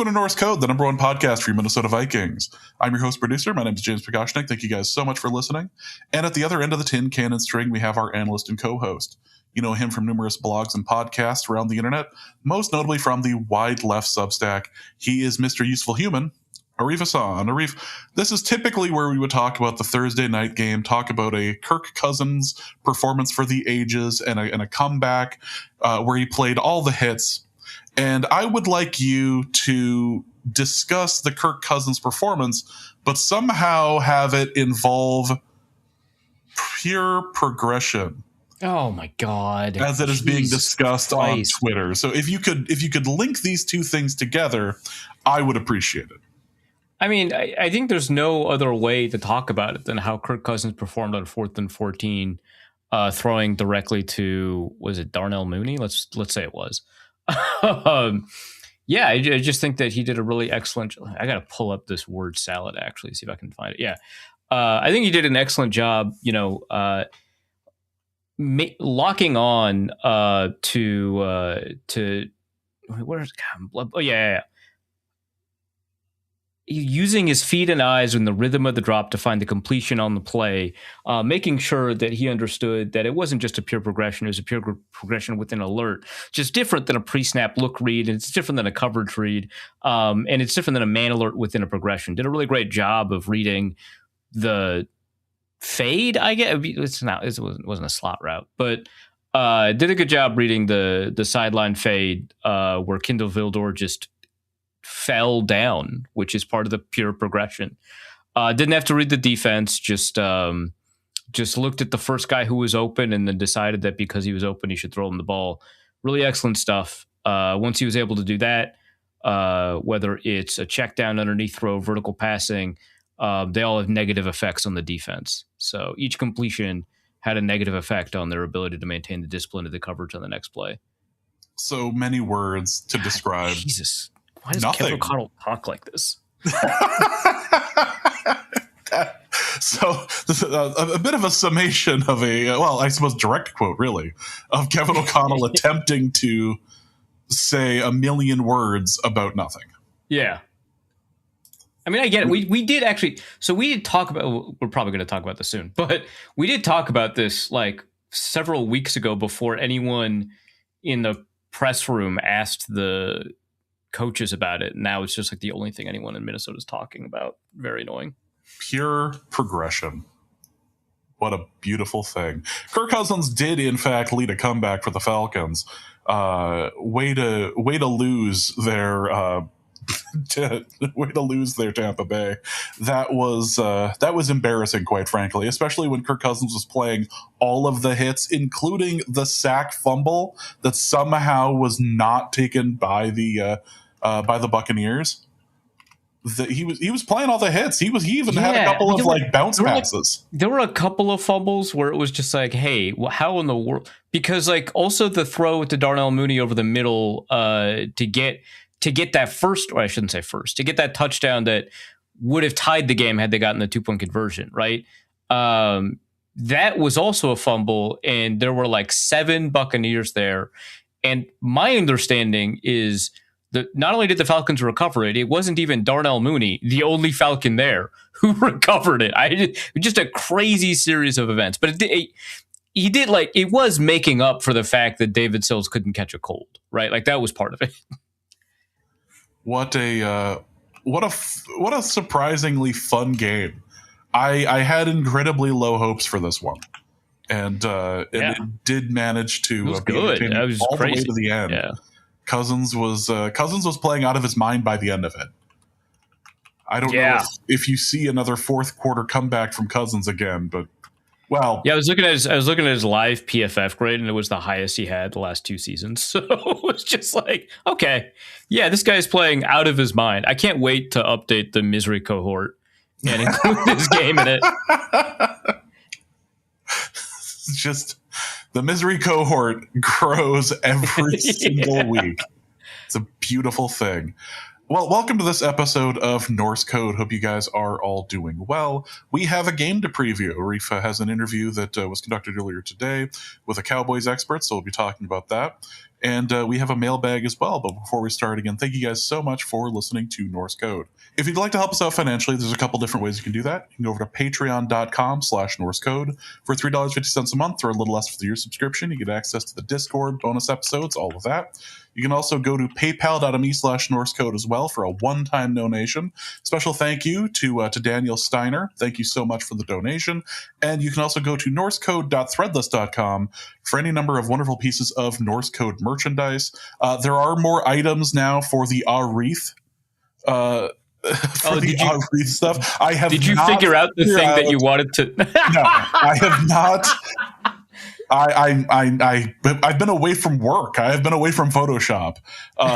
Welcome to Norse Code, the number one podcast for your Minnesota Vikings. I'm your host producer. My name is James Pagoshnik. Thank you guys so much for listening. And at the other end of the tin cannon string, we have our analyst and co-host. You know him from numerous blogs and podcasts around the internet, most notably from the Wide Left Substack. He is Mr. Useful Human, Arif Hassan. Arif, this is typically where we would talk about the Thursday night game, talk about a Kirk Cousins performance for the ages and a comeback where he played all the hits. And I would like you to discuss the Kirk Cousins performance, but somehow have it involve pure progression. Oh my God! As it is being discussed on Twitter. So if you could link these two things together, I would appreciate it. I mean, I think there's no other way to talk about it than how Kirk Cousins performed on 4th and 14, throwing directly to, was it Darnell Mooney? Let's say it was. Yeah, I just think that he did a really excellent. I got to pull up this word salad actually, see if I can find it. Yeah, I think he did an excellent job. Locking on to where is it? Oh yeah. Using his feet and eyes in the rhythm of the drop to find the completion on the play, making sure that he understood that it wasn't just a pure progression, it was a pure progression with an alert, just different than a pre-snap look read, and it's different than a coverage read, and it's different than a man alert within a progression. Did a really great job of reading the fade, I guess. It wasn't a slot route, but did a good job reading the sideline fade where Kindle Vildor just fell down, which is part of the pure progression. Didn't have to read the defense, just looked at the first guy who was open and then decided that because he was open, he should throw him the ball. Really excellent stuff. Once he was able to do that, whether it's a check down, underneath throw, vertical passing, they all have negative effects on the defense. So each completion had a negative effect on their ability to maintain the discipline of the coverage on the next play. So many words to describe. Jesus. Why does Kevin O'Connell talk like this? So a bit of a summation of I suppose direct quote, really, of Kevin O'Connell attempting to say a million words about nothing. Yeah. I mean, I get it. We did actually. So we did talk about. We're probably going to talk about this soon, but we did talk about this like several weeks ago before anyone in the press room asked the coaches about it. Now it's just like the only thing anyone in Minnesota is talking about. Very annoying. Pure progression. What a beautiful thing. Kirk Cousins did, in fact, lead a comeback for the Falcons. Way to lose their. Way to lose their Tampa Bay. That was embarrassing, quite frankly, especially when Kirk Cousins was playing all of the hits, including the sack fumble that somehow was not taken by the Buccaneers. He was playing all the hits. He even had a couple of bounce passes. There were a couple of fumbles where it was just like, hey, how in the world? Because also the throw to Darnell Mooney over the middle to get that first, or I shouldn't say first, to get that touchdown that would have tied the game had they gotten the 2-point conversion, right? That was also a fumble, and there were like 7 Buccaneers there. And my understanding is that not only did the Falcons recover it, it wasn't even Darnell Mooney, the only Falcon there, who recovered it. Just a crazy series of events. But it was making up for the fact that David Sills couldn't catch a cold, right? Like that was part of it. What a surprisingly fun game. I had incredibly low hopes for this one, and it did manage to be good. That was all crazy. The way to the end. Yeah. Cousins was playing out of his mind by the end of it. I don't know if you see another fourth quarter comeback from Cousins again, but well, yeah, I was looking at his live PFF grade, and it was the highest he had the last 2 seasons. So it was just like, okay, yeah, this guy's playing out of his mind. I can't wait to update the misery cohort and include this game in it. It's just the misery cohort grows every single week. It's a beautiful thing. Well, welcome to this episode of Norse Code. Hope you guys are all doing well. We have a game to preview. Arif has an interview that was conducted earlier today with a Cowboys expert, so we'll be talking about that. And we have a mailbag as well. But before we start, again, thank you guys so much for listening to Norse Code. If you'd like to help us out financially, there's a couple different ways you can do that. You can go over to patreon.com/NorseCode. For $3.50 a month or a little less for your subscription, you get access to the Discord, bonus episodes, all of that. You can also go to paypal.me/NorseCode as well for a one-time donation. Special thank you to Daniel Steiner. Thank you so much for the donation. And you can also go to norsecode.threadless.com for any number of wonderful pieces of Norse Code merchandise. There are more items now for the Arif. Arif stuff. I have. Did you figure out the thing that you wanted to? No, I have not. I've been away from work. I have been away from Photoshop. So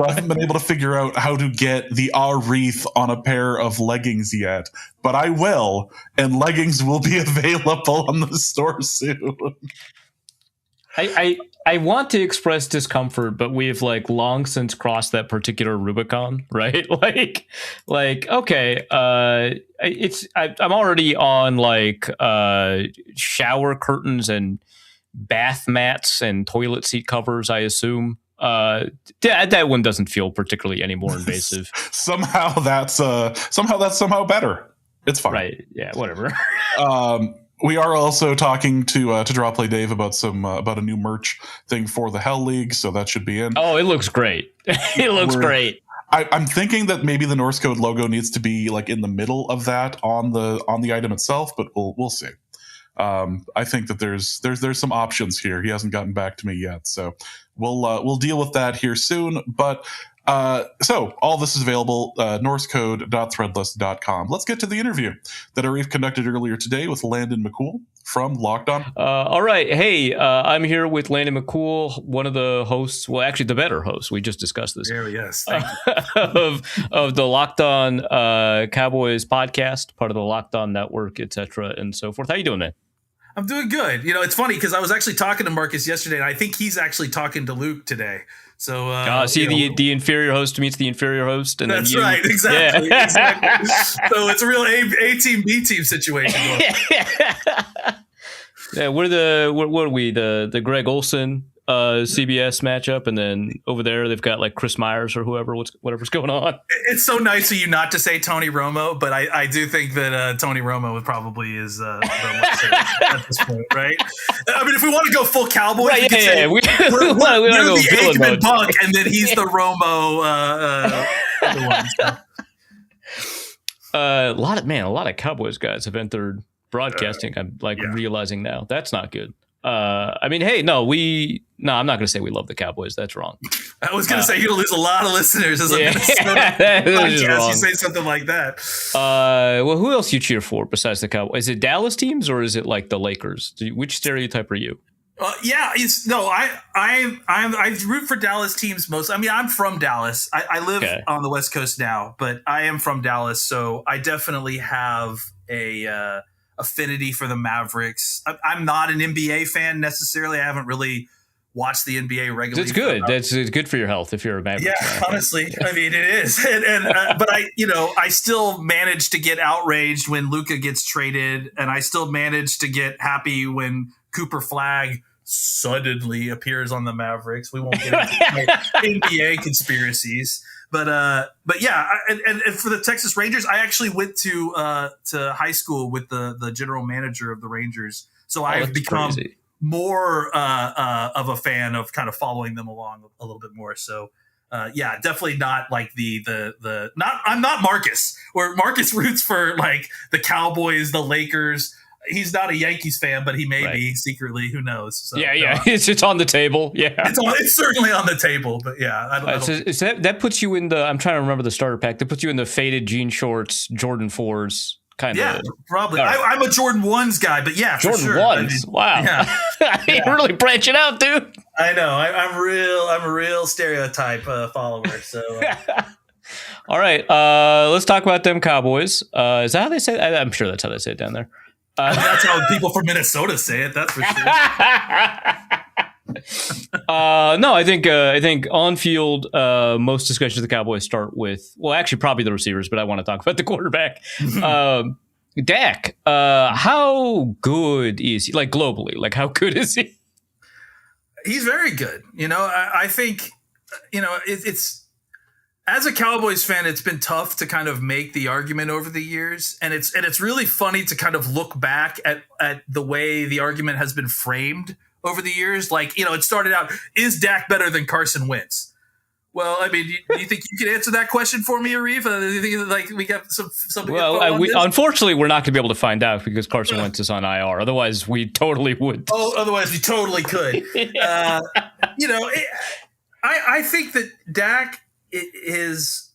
I haven't been able to figure out how to get the wreath on a pair of leggings yet. But I will, and leggings will be available on the store soon. I want to express discomfort, but we've long since crossed that particular Rubicon, right? Okay, I'm already on shower curtains and bath mats and toilet seat covers, I assume. That one doesn't feel particularly any more invasive. somehow that's better. It's fine. Right? Yeah. Whatever. We are also talking to Draw Play Dave about a new merch thing for the Hell League, so that should be in. Oh, it looks great. It looks great. I'm thinking that maybe the Norse Code logo needs to be in the middle of that on the item itself, but we'll see. I think that there's some options here. He hasn't gotten back to me yet, so we'll deal with that here soon. But so all this is available norsecode.threadless.com. Let's get to the interview that Arif conducted earlier today with Landon McCool from Locked On. All right. Hey, I'm here with Landon McCool, one of the hosts, well, actually the better host. We just discussed this. Yes. of the Locked On Cowboys podcast, part of the Locked On network, etc. and so forth. How you doing, man? I'm doing good. It's funny because I was actually talking to Marcus yesterday, and I think he's actually talking to Luke today. So, the inferior host meets the inferier host, and that's right, exactly, yeah. exactly. So it's a real A team B team situation. Yeah, what are we? The Greg Olson CBS matchup, and then over there they've got Chris Myers or whatever's going on. It's so nice of you not to say Tony Romo, but I do think that Tony Romo probably is the lesser at this point, right? I mean, if we want to go full Cowboys, right, we can say we're the Aikman Punk, and then he's the Romo. A lot of Cowboys guys have entered broadcasting. I'm realizing now that's not good. I mean, hey, I'm not going to say we love the Cowboys. That's wrong. I was going to say you'll lose a lot of listeners as a Minnesota podcast. You say something like that. Well, who else you cheer for besides the Cowboys? Is it Dallas teams or is it the Lakers? Which stereotype are you? I root for Dallas teams most. I mean, I'm from Dallas. I live on the West Coast now, but I am from Dallas, so I definitely have a affinity for the Mavericks. I'm not an NBA fan necessarily. I haven't really watched the NBA regularly. It's good. It's good for your health if you're a Mavericks fan. Yeah, honestly, I mean it is. But I still manage to get outraged when Luka gets traded, and I still manage to get happy when Cooper Flagg suddenly appears on the Mavericks. We won't get into NBA conspiracies. But yeah, and for the Texas Rangers, I actually went to high school with the general manager of the Rangers, so I've become more of a fan of kind of following them along a little bit more. So yeah, definitely not I'm not Marcus, where Marcus roots for the Cowboys, the Lakers. He's not a Yankees fan, but he may be secretly. Who knows? So, yeah. It's on the table. Yeah, it's certainly on the table. But yeah, I don't. That puts you in the. I'm trying to remember the starter pack. That puts you in the faded jean shorts, Jordan 4s kind of. Yeah, probably. I'm a Jordan 1s guy, but yeah, Jordan for sure. 1s. Wow, you're really branching out, dude. I know. I'm a real stereotype follower. So. All right, let's talk about them Cowboys. Is that how they say it? I'm sure that's how they say it down there. That's how people from Minnesota say it. That's for sure. No, I think on field, most discussions of the Cowboys start with, well, actually probably the receivers, but I want to talk about the quarterback. Dak, how good is he? Like globally, like how good is he? He's very good. I think, it's as a Cowboys fan, it's been tough to kind of make the argument over the years, and it's really funny to kind of look back at the way the argument has been framed over the years. Like, it started out, is Dak better than Carson Wentz? Well, I mean, do you think you could answer that question for me, Arif? Do you think like we got some? Well, unfortunately, we're not going to be able to find out because Carson Wentz is on IR. Otherwise, we totally would. Oh, otherwise we totally could. I think that Dak is,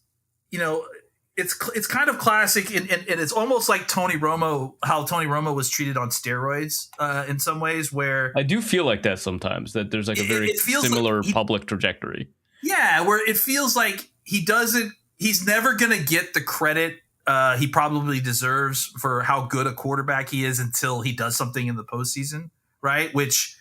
it's kind of classic, and it's almost like Tony Romo, how Tony Romo was treated on steroids in some ways. Where I do feel like that sometimes, that there's like a very similar public trajectory. Yeah, where it feels like he's never going to get the credit he probably deserves for how good a quarterback he is until he does something in the postseason, right? Which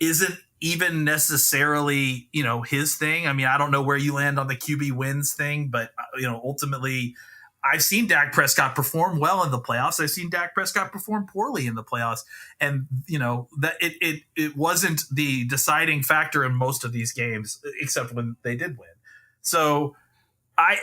isn't even necessarily, his thing. I mean, I don't know where you land on the QB wins thing, but, ultimately I've seen Dak Prescott perform well in the playoffs. I've seen Dak Prescott perform poorly in the playoffs. And, that it wasn't the deciding factor in most of these games, except when they did win. So I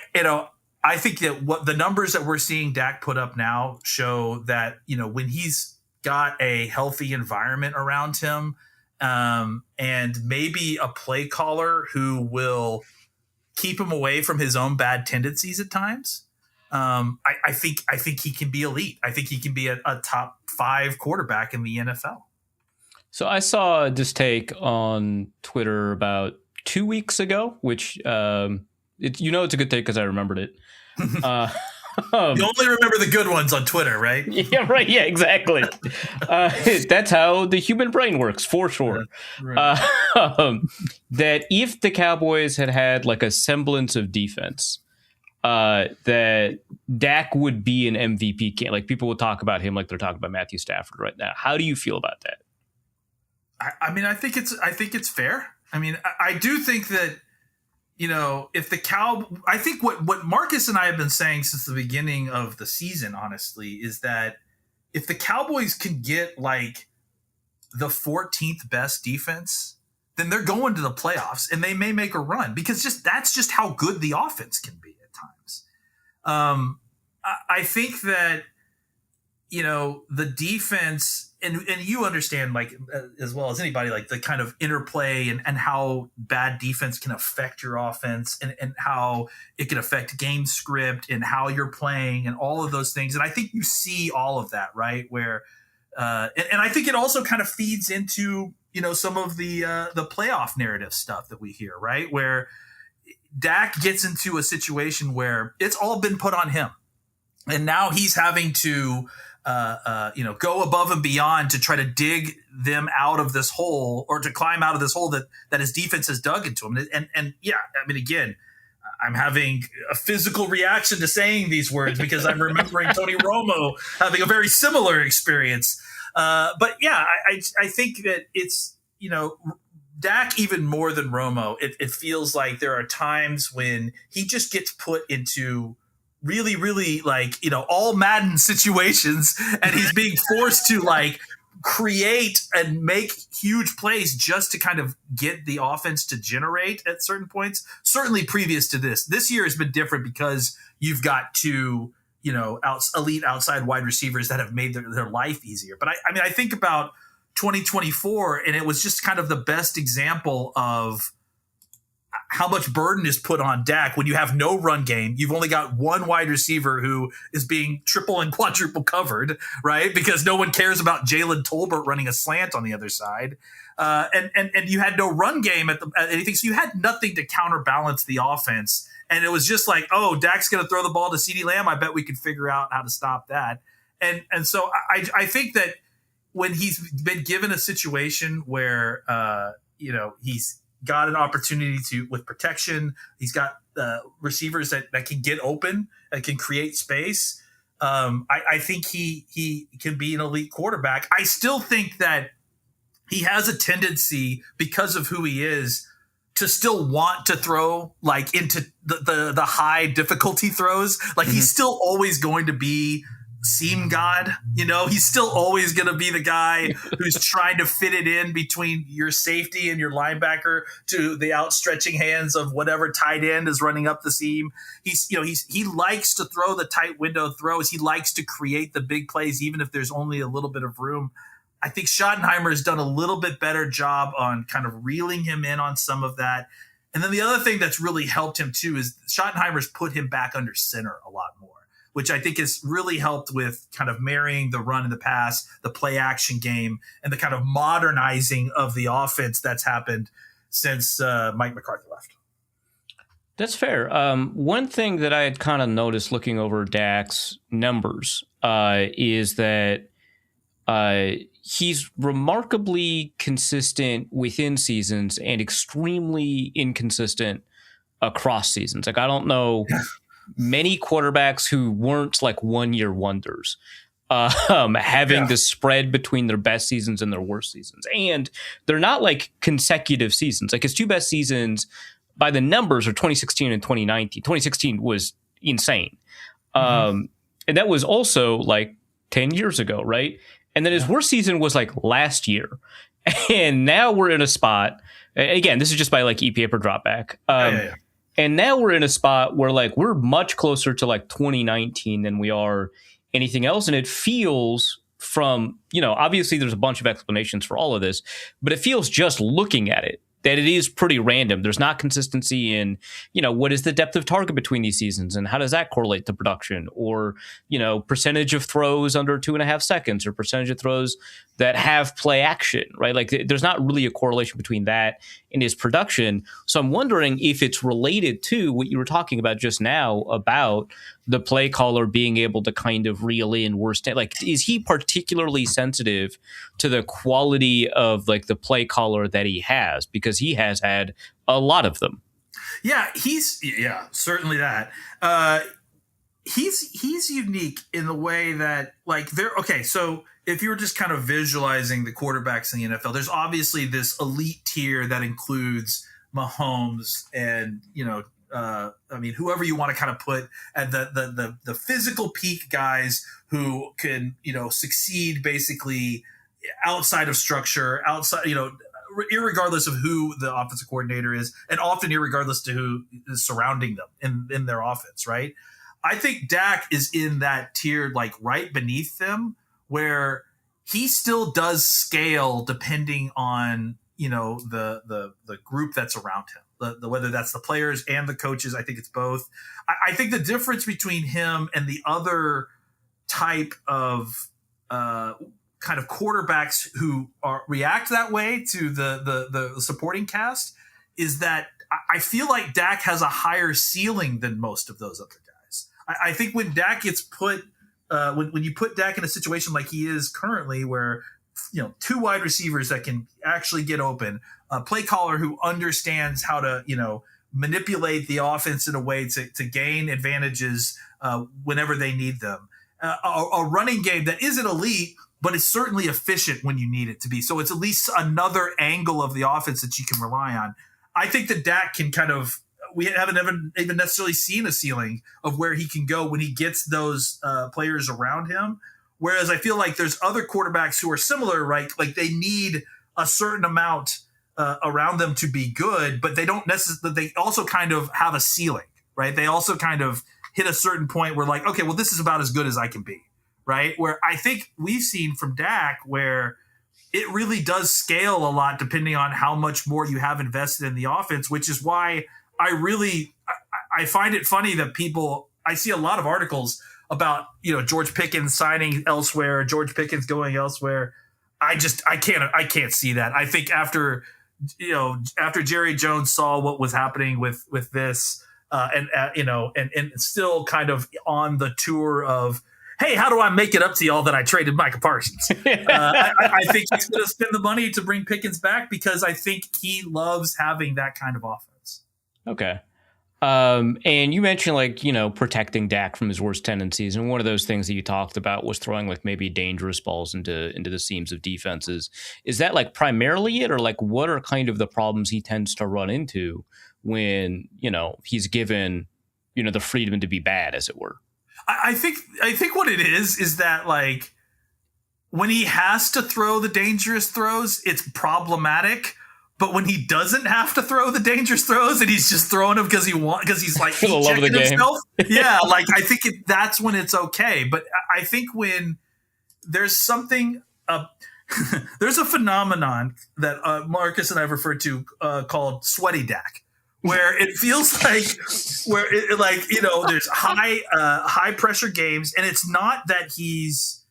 think that what the numbers that we're seeing Dak put up now show that, when he's got a healthy environment around him, and maybe a play caller who will keep him away from his own bad tendencies at times, I think he can be elite. I think he can be a top 5 quarterback in the NFL. So I saw this take on Twitter about 2 weeks ago, which it's a good take because I remembered it. You only remember the good ones on Twitter, right? Yeah, right. Yeah, exactly. That's how the human brain works, for sure. Right. That if the Cowboys had like a semblance of defense, that Dak would be an MVP. Like people would talk about him like they're talking about Matthew Stafford right now. How do you feel about that? I mean, I think it's fair. I mean, I do think that, if I think what Marcus and I have been saying since the beginning of the season, honestly, is that if the Cowboys can get like the 14th best defense, then they're going to the playoffs and they may make a run because that's just how good the offense can be at times. I think that, the defense, and you understand like as well as anybody, like the kind of interplay and how bad defense can affect your offense and how it can affect game script and how you're playing and all of those things. And I think you see all of that, right? Where, and I think it also kind of feeds into, some of the playoff narrative stuff that we hear, right? Where Dak gets into a situation where it's all been put on him. And now he's having to, go above and beyond to try to dig them out of this hole or to climb out of this hole that his defense has dug into him. And yeah, I mean, again, I'm having a physical reaction to saying these words because I'm remembering Tony Romo having a very similar experience. But yeah, I think that it's, Dak even more than Romo. It feels like there are times when he just gets put into really, really like, all Madden situations and he's being forced to like create and make huge plays just to kind of get the offense to generate at certain points. Certainly previous to this year has been different because you've got two, elite outside wide receivers that have made their life easier. But I mean, I think about 2024 and it was just kind of the best example of how much burden is put on Dak when you have no run game. You've only got one wide receiver who is being triple and quadruple covered, right? Because no one cares about Jalen Tolbert running a slant on the other side. And you had no run game at anything. So you had nothing to counterbalance the offense. And it was just like, oh, Dak's going to throw the ball to CeeDee Lamb. I bet we could figure out how to stop that. And so I think that when he's been given a situation where, he's got an opportunity with protection. He's got receivers that can get open and can create space. I think he can be an elite quarterback. I still think that he has a tendency, because of who he is, to still want to throw like into the high difficulty throws. Like he's still always going to be seam god, he's still always going to be the guy who's trying to fit it in between your safety and your linebacker to the outstretching hands of whatever tight end is running up the seam. He likes to throw the tight window throws. He likes to create the big plays, even if there's only a little bit of room. I think Schottenheimer has done a little bit better job on kind of reeling him in on some of that. And then the other thing that's really helped him too is Schottenheimer's put him back under center a lot more, which I think has really helped with kind of marrying the run and the pass, the play action game, and the kind of modernizing of the offense that's happened since Mike McCarthy left. That's fair. One thing that I had kind of noticed looking over Dak's numbers is that he's remarkably consistent within seasons and extremely inconsistent across seasons. Like, I don't know many quarterbacks who weren't like 1 year wonders, having the spread between their best seasons and their worst seasons. And they're not like consecutive seasons. Like his two best seasons by the numbers are 2016 and 2019. 2016 was insane. And that was also like 10 years ago, right? And then his worst season was like last year. And now we're in a spot, again, this is just by like EPA per dropback. And now we're in a spot where like we're much closer to like 2019 than we are anything else. And it feels from, obviously there's a bunch of explanations for all of this, but it feels just looking at it that it is pretty random. There's not consistency in, what is the depth of target between these seasons and how does that correlate to production, or, percentage of throws under 2.5 seconds, or percentage of throws that have play action, right? Like there's not really a correlation between that and his production. So I'm wondering if it's related to what you were talking about just now about the play caller being able to kind of reel in worst. Like, is he particularly sensitive to the quality of like the play caller that he has? Because he has had a lot of them. Yeah, certainly that. He's unique in the way that like so if you were just kind of visualizing the quarterbacks in the NFL, there's obviously this elite tier that includes Mahomes and, whoever you want to kind of put at the physical peak guys who can, succeed basically outside of structure, outside, irregardless of who the offensive coordinator is, and often irregardless to who is surrounding them in their offense, right? I think Dak is in that tier, like right beneath them, where he still does scale depending on, the group that's around him, whether that's the players and the coaches. I think it's both. I think the difference between him and the other type of kind of quarterbacks who react that way to the supporting cast is that I feel like Dak has a higher ceiling than most of those other guys. I think when Dak gets put when you put Dak in a situation like he is currently, where two wide receivers that can actually get open, a play caller who understands how to manipulate the offense in a way to gain advantages whenever they need them, a running game that isn't elite but it's certainly efficient when you need it to be. So it's at least another angle of the offense that you can rely on. I think that Dak can kind of, we haven't even necessarily seen a ceiling of where he can go when he gets those players around him. Whereas I feel like there's other quarterbacks who are similar, right? Like they need a certain amount around them to be good, but they don't necessarily, they also kind of have a ceiling, right? They also kind of hit a certain point where like, okay, well, this is about as good as I can be. Right. Where I think we've seen from Dak where it really does scale a lot depending on how much more you have invested in the offense, which is why I find it funny that I see a lot of articles about, George Pickens signing elsewhere, George Pickens going elsewhere. I can't see that. I think after Jerry Jones saw what was happening with this and still kind of on the tour of, hey, how do I make it up to y'all that I traded Micah Parsons? I think he's going to spend the money to bring Pickens back because I think he loves having that kind of offense. Okay. And you mentioned protecting Dak from his worst tendencies, and one of those things that you talked about was throwing maybe dangerous balls into the seams of defenses. Is that primarily it, or what are kind of the problems he tends to run into when he's given the freedom to be bad, as it were? I think what it is that when he has to throw the dangerous throws, it's problematic. But when he doesn't have to throw the dangerous throws and he's just throwing them because he's for the love of the game, yeah, I think that's when it's okay. But I think when there's something, there's a phenomenon that Marcus and I referred to called sweaty Dak, where it feels there's high pressure games, and it's not that he's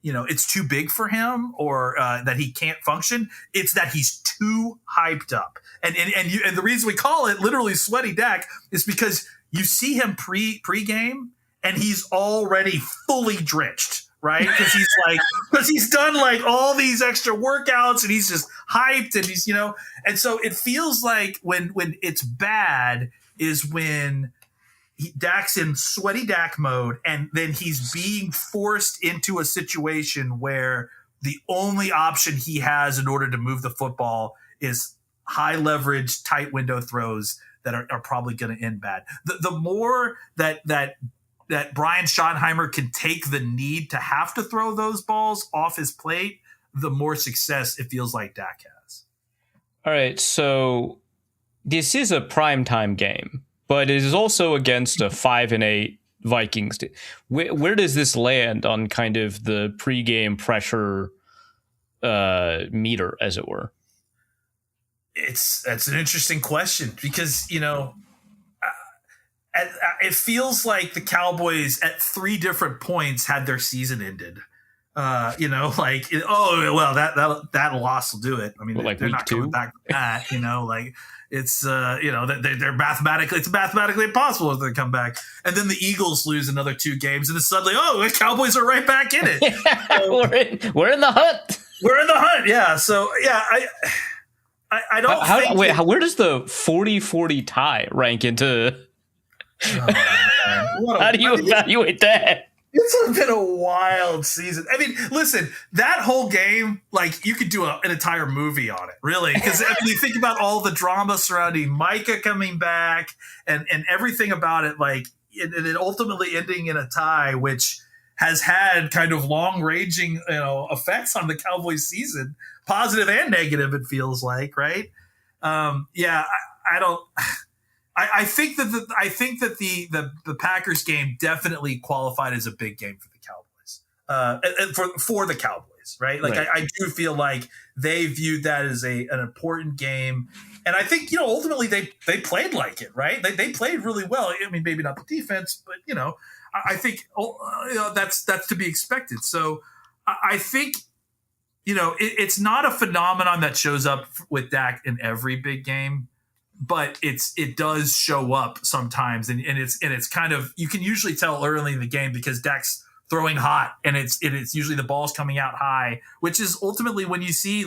it's too big for him or that he can't function. It's that he's too hyped up. And the reason we call it literally sweaty Dak is because you see him pre-game and he's already fully drenched, right? Because he's done all these extra workouts and he's just hyped and he's, and so it feels like when it's bad is when Dak's in sweaty Dak mode, and then he's being forced into a situation where the only option he has in order to move the football is high leverage, tight window throws that are probably going to end bad. The more that Brian Schottenheimer can take the need to have to throw those balls off his plate, the more success it feels like Dak has. All right, so this is a primetime game, but it is also against a 5-8 Vikings. Where does this land on kind of the pregame pressure meter, as it were? That's an interesting question because, it feels like the Cowboys at 3 different points had their season ended. That loss will do it. I mean, they're not coming back from that, it's they're mathematically impossible if they come back. And then the Eagles lose another 2 games, and then suddenly, the Cowboys are right back in it. So, we're in the hunt. We're in the hunt. Yeah. So yeah, I don't. Where does the 40-40 tie rank into? How do you evaluate that? It's been a wild season. I mean, listen, that whole game, you could do an entire movie on it, really. Because you think about all the drama surrounding Micah coming back and everything about it, and then ultimately ending in a tie, which has had kind of long-ranging, effects on the Cowboys season, positive and negative. It feels like, right? I don't. I think that the Packers game definitely qualified as a big game for the Cowboys, for the Cowboys, right? Right. I do feel like they viewed that as an important game, and I think ultimately they played like it, right? They played really well. I mean, maybe not the defense, but I think that's to be expected. So I think it's not a phenomenon that shows up with Dak in every big game. But it does show up sometimes, and it's kind of, you can usually tell early in the game because Dak's throwing hot, and it's usually the ball's coming out high, which is ultimately when you see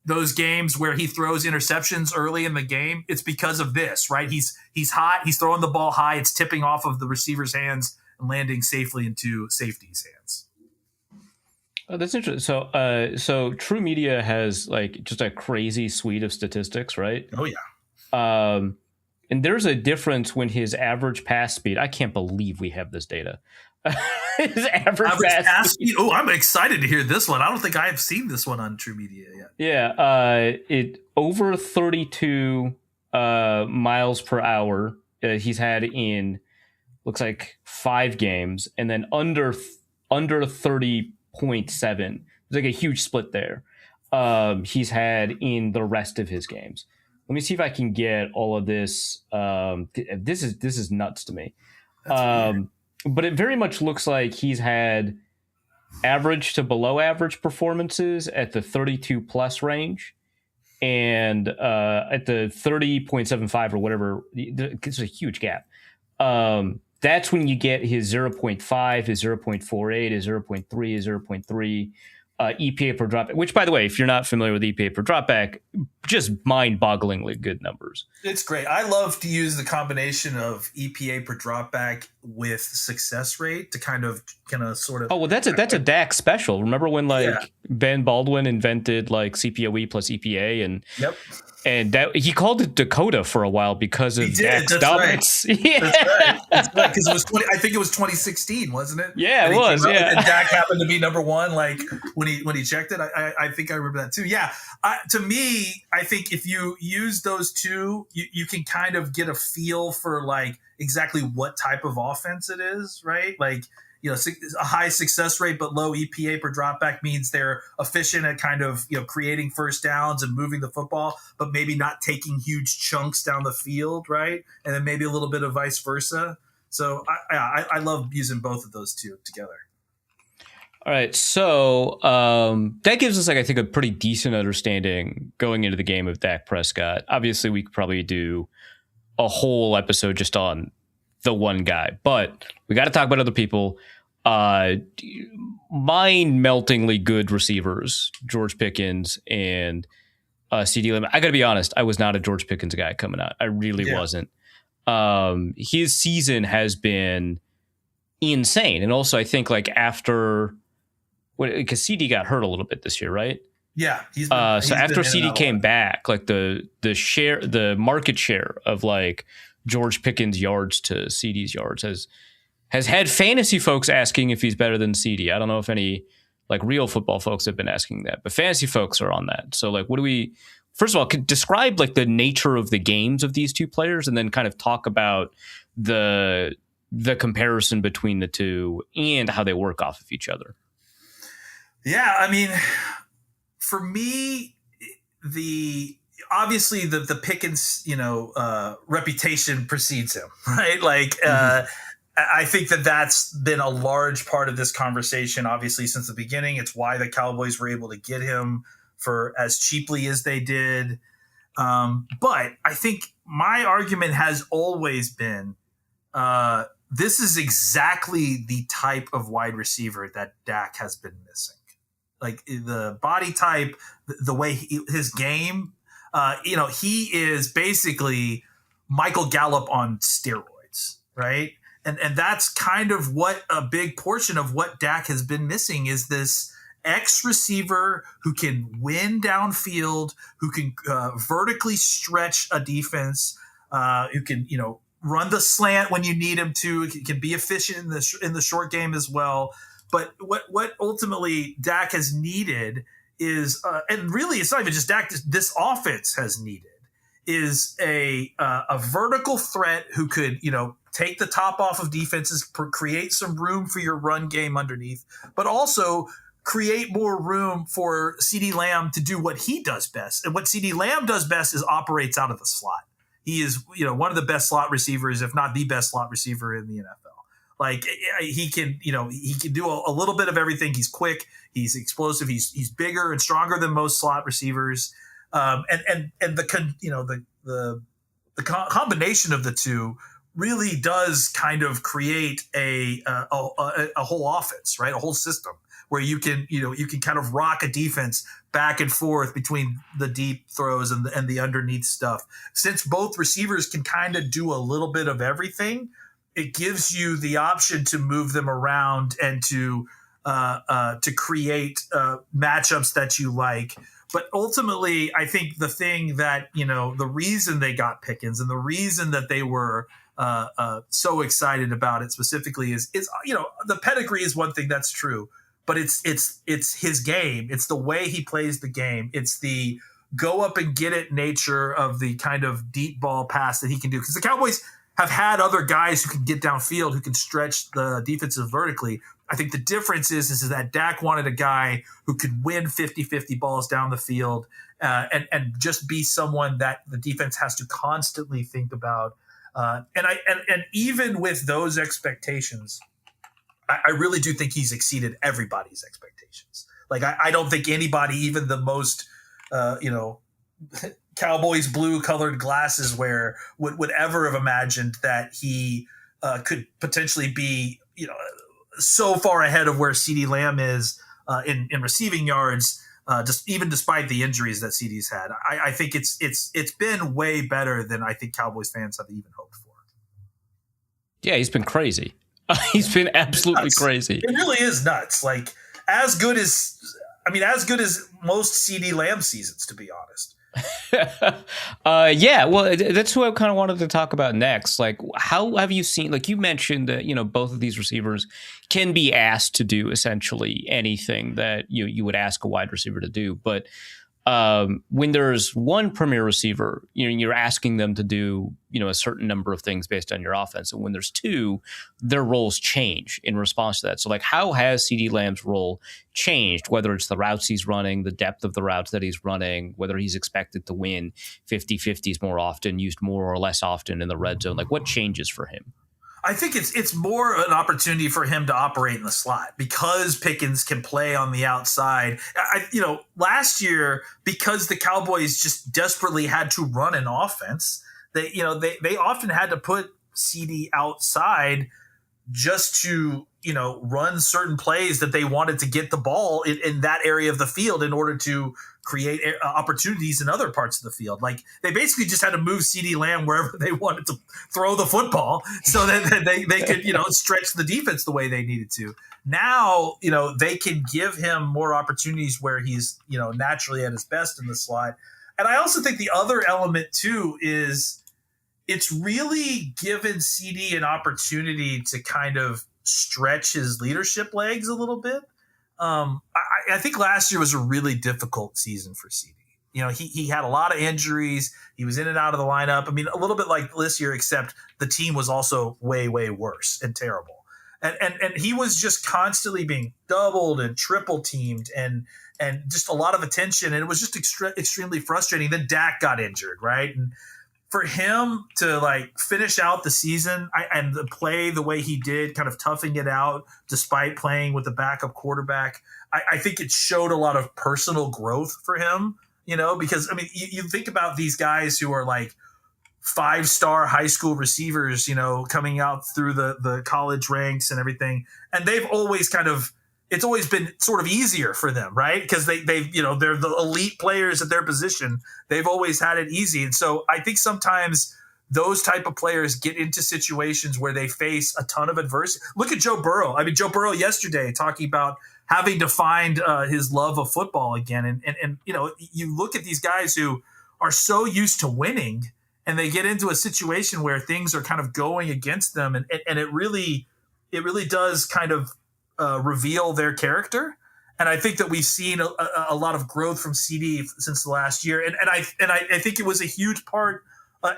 those games where he throws interceptions early in the game, it's because of this, right? He's hot, he's throwing the ball high, it's tipping off of the receiver's hands and landing safely into safety's hands. Oh, that's interesting. So True Media has just a crazy suite of statistics, right? Oh yeah. And there's a difference when his average pass speed. I can't believe we have this data. His average pass speed. Oh, I'm excited to hear this one. I don't think I have seen this one on True Media yet. Yeah, it over 32 miles per hour. He's had in looks like 5 games, and then under 30.7. There's a huge split there. He's had in the rest of his games. Let me see if I can get all of this. This is nuts to me. But it very much looks like he's had average to below average performances at the 32 plus range, and at the 30.75 or whatever. It's a huge gap. That's when you get his 0.5, his 0.48, his 0.3, his 0.3. EPA per dropback, which, by the way, if you're not familiar with EPA per dropback, just mind-bogglingly good numbers. It's great. I love to use the combination of EPA per dropback with success rate to kind of sort of. Oh, well, that's a Dak special. Remember when Ben Baldwin invented like CPOE plus EPA and yep. And that he called it Dakota for a while because of Dak's dominance. Right. Yeah. That's right. Because it was I think it was 2016, wasn't it? Yeah, it was. Yeah. And Dak happened to be number one. Like when he checked it, I think I remember that too. Yeah. To me, I think if you use those two, you can kind of get a feel for like exactly what type of offense it is, right? Like, you know, a high success rate but low EPA per dropback means they're efficient at kind of, you know, creating first downs and moving the football, but maybe not taking huge chunks down the field, right? And then maybe a little bit of vice versa. So I love using both of those two together. All right, so that gives us, like, I think, a pretty decent understanding going into the game of Dak Prescott. Obviously, we could probably do a whole episode just on the one guy, but we got to talk about other people. Mind-meltingly good receivers, George Pickens and CD Lamb. I got to be honest, I was not a George Pickens guy coming out. I really wasn't. His season has been insane, and also I think like after, because CD got hurt a little bit this year, right? Yeah. So after CD came back, like the market share of like George Pickens' yards to CD's yards has had fantasy folks asking if he's better than CD. I don't know if any like real football folks have been asking that, but fantasy folks are on that. So like, first of all, could describe like the nature of the games of these two players, and then kind of talk about the comparison between the two and how they work off of each other. Yeah, I mean, for me, obviously the Pickens, reputation precedes him, right? Like, I think that's been a large part of this conversation, obviously, since the beginning. It's why the Cowboys were able to get him for as cheaply as they did. But I think my argument has always been this is exactly the type of wide receiver that Dak has been missing. Like the body type, the way his game, he is basically Michael Gallup on steroids, right? And that's kind of what a big portion of what Dak has been missing is this X receiver who can win downfield, who can vertically stretch a defense, who can, run the slant when you need him to, can be efficient in the short game as well. But what ultimately Dak has needed is, and really it's not even just Dak, this offense has needed, is a vertical threat who could, take the top off of defenses, create some room for your run game underneath, but also create more room for CD Lamb to do what he does best. And what CD Lamb does best is operates out of the slot. He is, one of the best slot receivers, if not the best slot receiver in the NFL. Like he can do a little bit of everything. He's quick. He's explosive. He's bigger and stronger than most slot receivers. And the combination of the two really does kind of create a whole offense, right? A whole system where you can kind of rock a defense back and forth between the deep throws and the underneath stuff. Since both receivers can kind of do a little bit of everything, it gives you the option to move them around and to create matchups that you like. But ultimately, I think the thing that, the reason they got Pickens and the reason that they were so excited about it specifically is the pedigree is one thing, that's true, but it's his game. It's the way he plays the game. It's the go up and get it nature of the kind of deep ball pass that he can do. Because the Cowboys have had other guys who can get downfield, who can stretch the defensive vertically. I think the difference is that Dak wanted a guy who could win 50-50 balls down the field and just be someone that the defense has to constantly think about. And even with those expectations, I really do think he's exceeded everybody's expectations. Like I don't think anybody, even the most Cowboys blue colored glasses wear would ever have imagined that he could potentially be so far ahead of where CeeDee Lamb is in receiving yards, just even despite the injuries that CD's had. I think it's been way better than I think Cowboys fans have even hoped for. Yeah, he's been crazy. He's been absolutely crazy. It really is nuts. Like as good as most CD Lamb seasons, to be honest. Yeah, well, that's who I kind of wanted to talk about next. Like, how have you seen, like you mentioned that, both of these receivers can be asked to do essentially anything that you would ask a wide receiver to do. But when there's one premier receiver, you're asking them to do, a certain number of things based on your offense. And when there's two, their roles change in response to that. So like, how has CeeDee Lamb's role changed, whether it's the routes he's running, the depth of the routes that he's running, whether he's expected to win 50-50s more often, used more or less often in the red zone? Like, what changes for him? I think it's more an opportunity for him to operate in the slot because Pickens can play on the outside. Last year, because the Cowboys just desperately had to run an offense, they often had to put CD outside just to run certain plays that they wanted to get the ball in that area of the field in order to create opportunities in other parts of the field. Like they basically just had to move CeeDee Lamb wherever they wanted to throw the football so that they could, stretch the defense the way they needed to. Now, they can give him more opportunities where he's, naturally at his best in the slot. And I also think the other element too is it's really given CD an opportunity to kind of stretch his leadership legs a little bit. I think last year was a really difficult season for CD. He had a lot of injuries. He was in and out of the lineup. I mean, a little bit like this year, except the team was also way, way worse and terrible. And he was just constantly being doubled and triple teamed and just a lot of attention. And it was just extremely frustrating. Then Dak got injured, right? And for him to finish out the season and play the way he did, kind of toughing it out despite playing with the backup quarterback, I think it showed a lot of personal growth for him, because, I mean, you think about these guys who are like 5-star high school receivers, coming out through the college ranks and everything. And they've always it's always been sort of easier for them, right? Because they're the elite players at their position. They've always had it easy. And so I think sometimes those type of players get into situations where they face a ton of adversity. Look at Joe Burrow. I mean, Joe Burrow yesterday talking about having to find his love of football again. And you look at these guys who are so used to winning and they get into a situation where things are kind of going against them. And it really does kind of reveal their character. And I think that we've seen a lot of growth from CD since the last year. And I think it was a huge part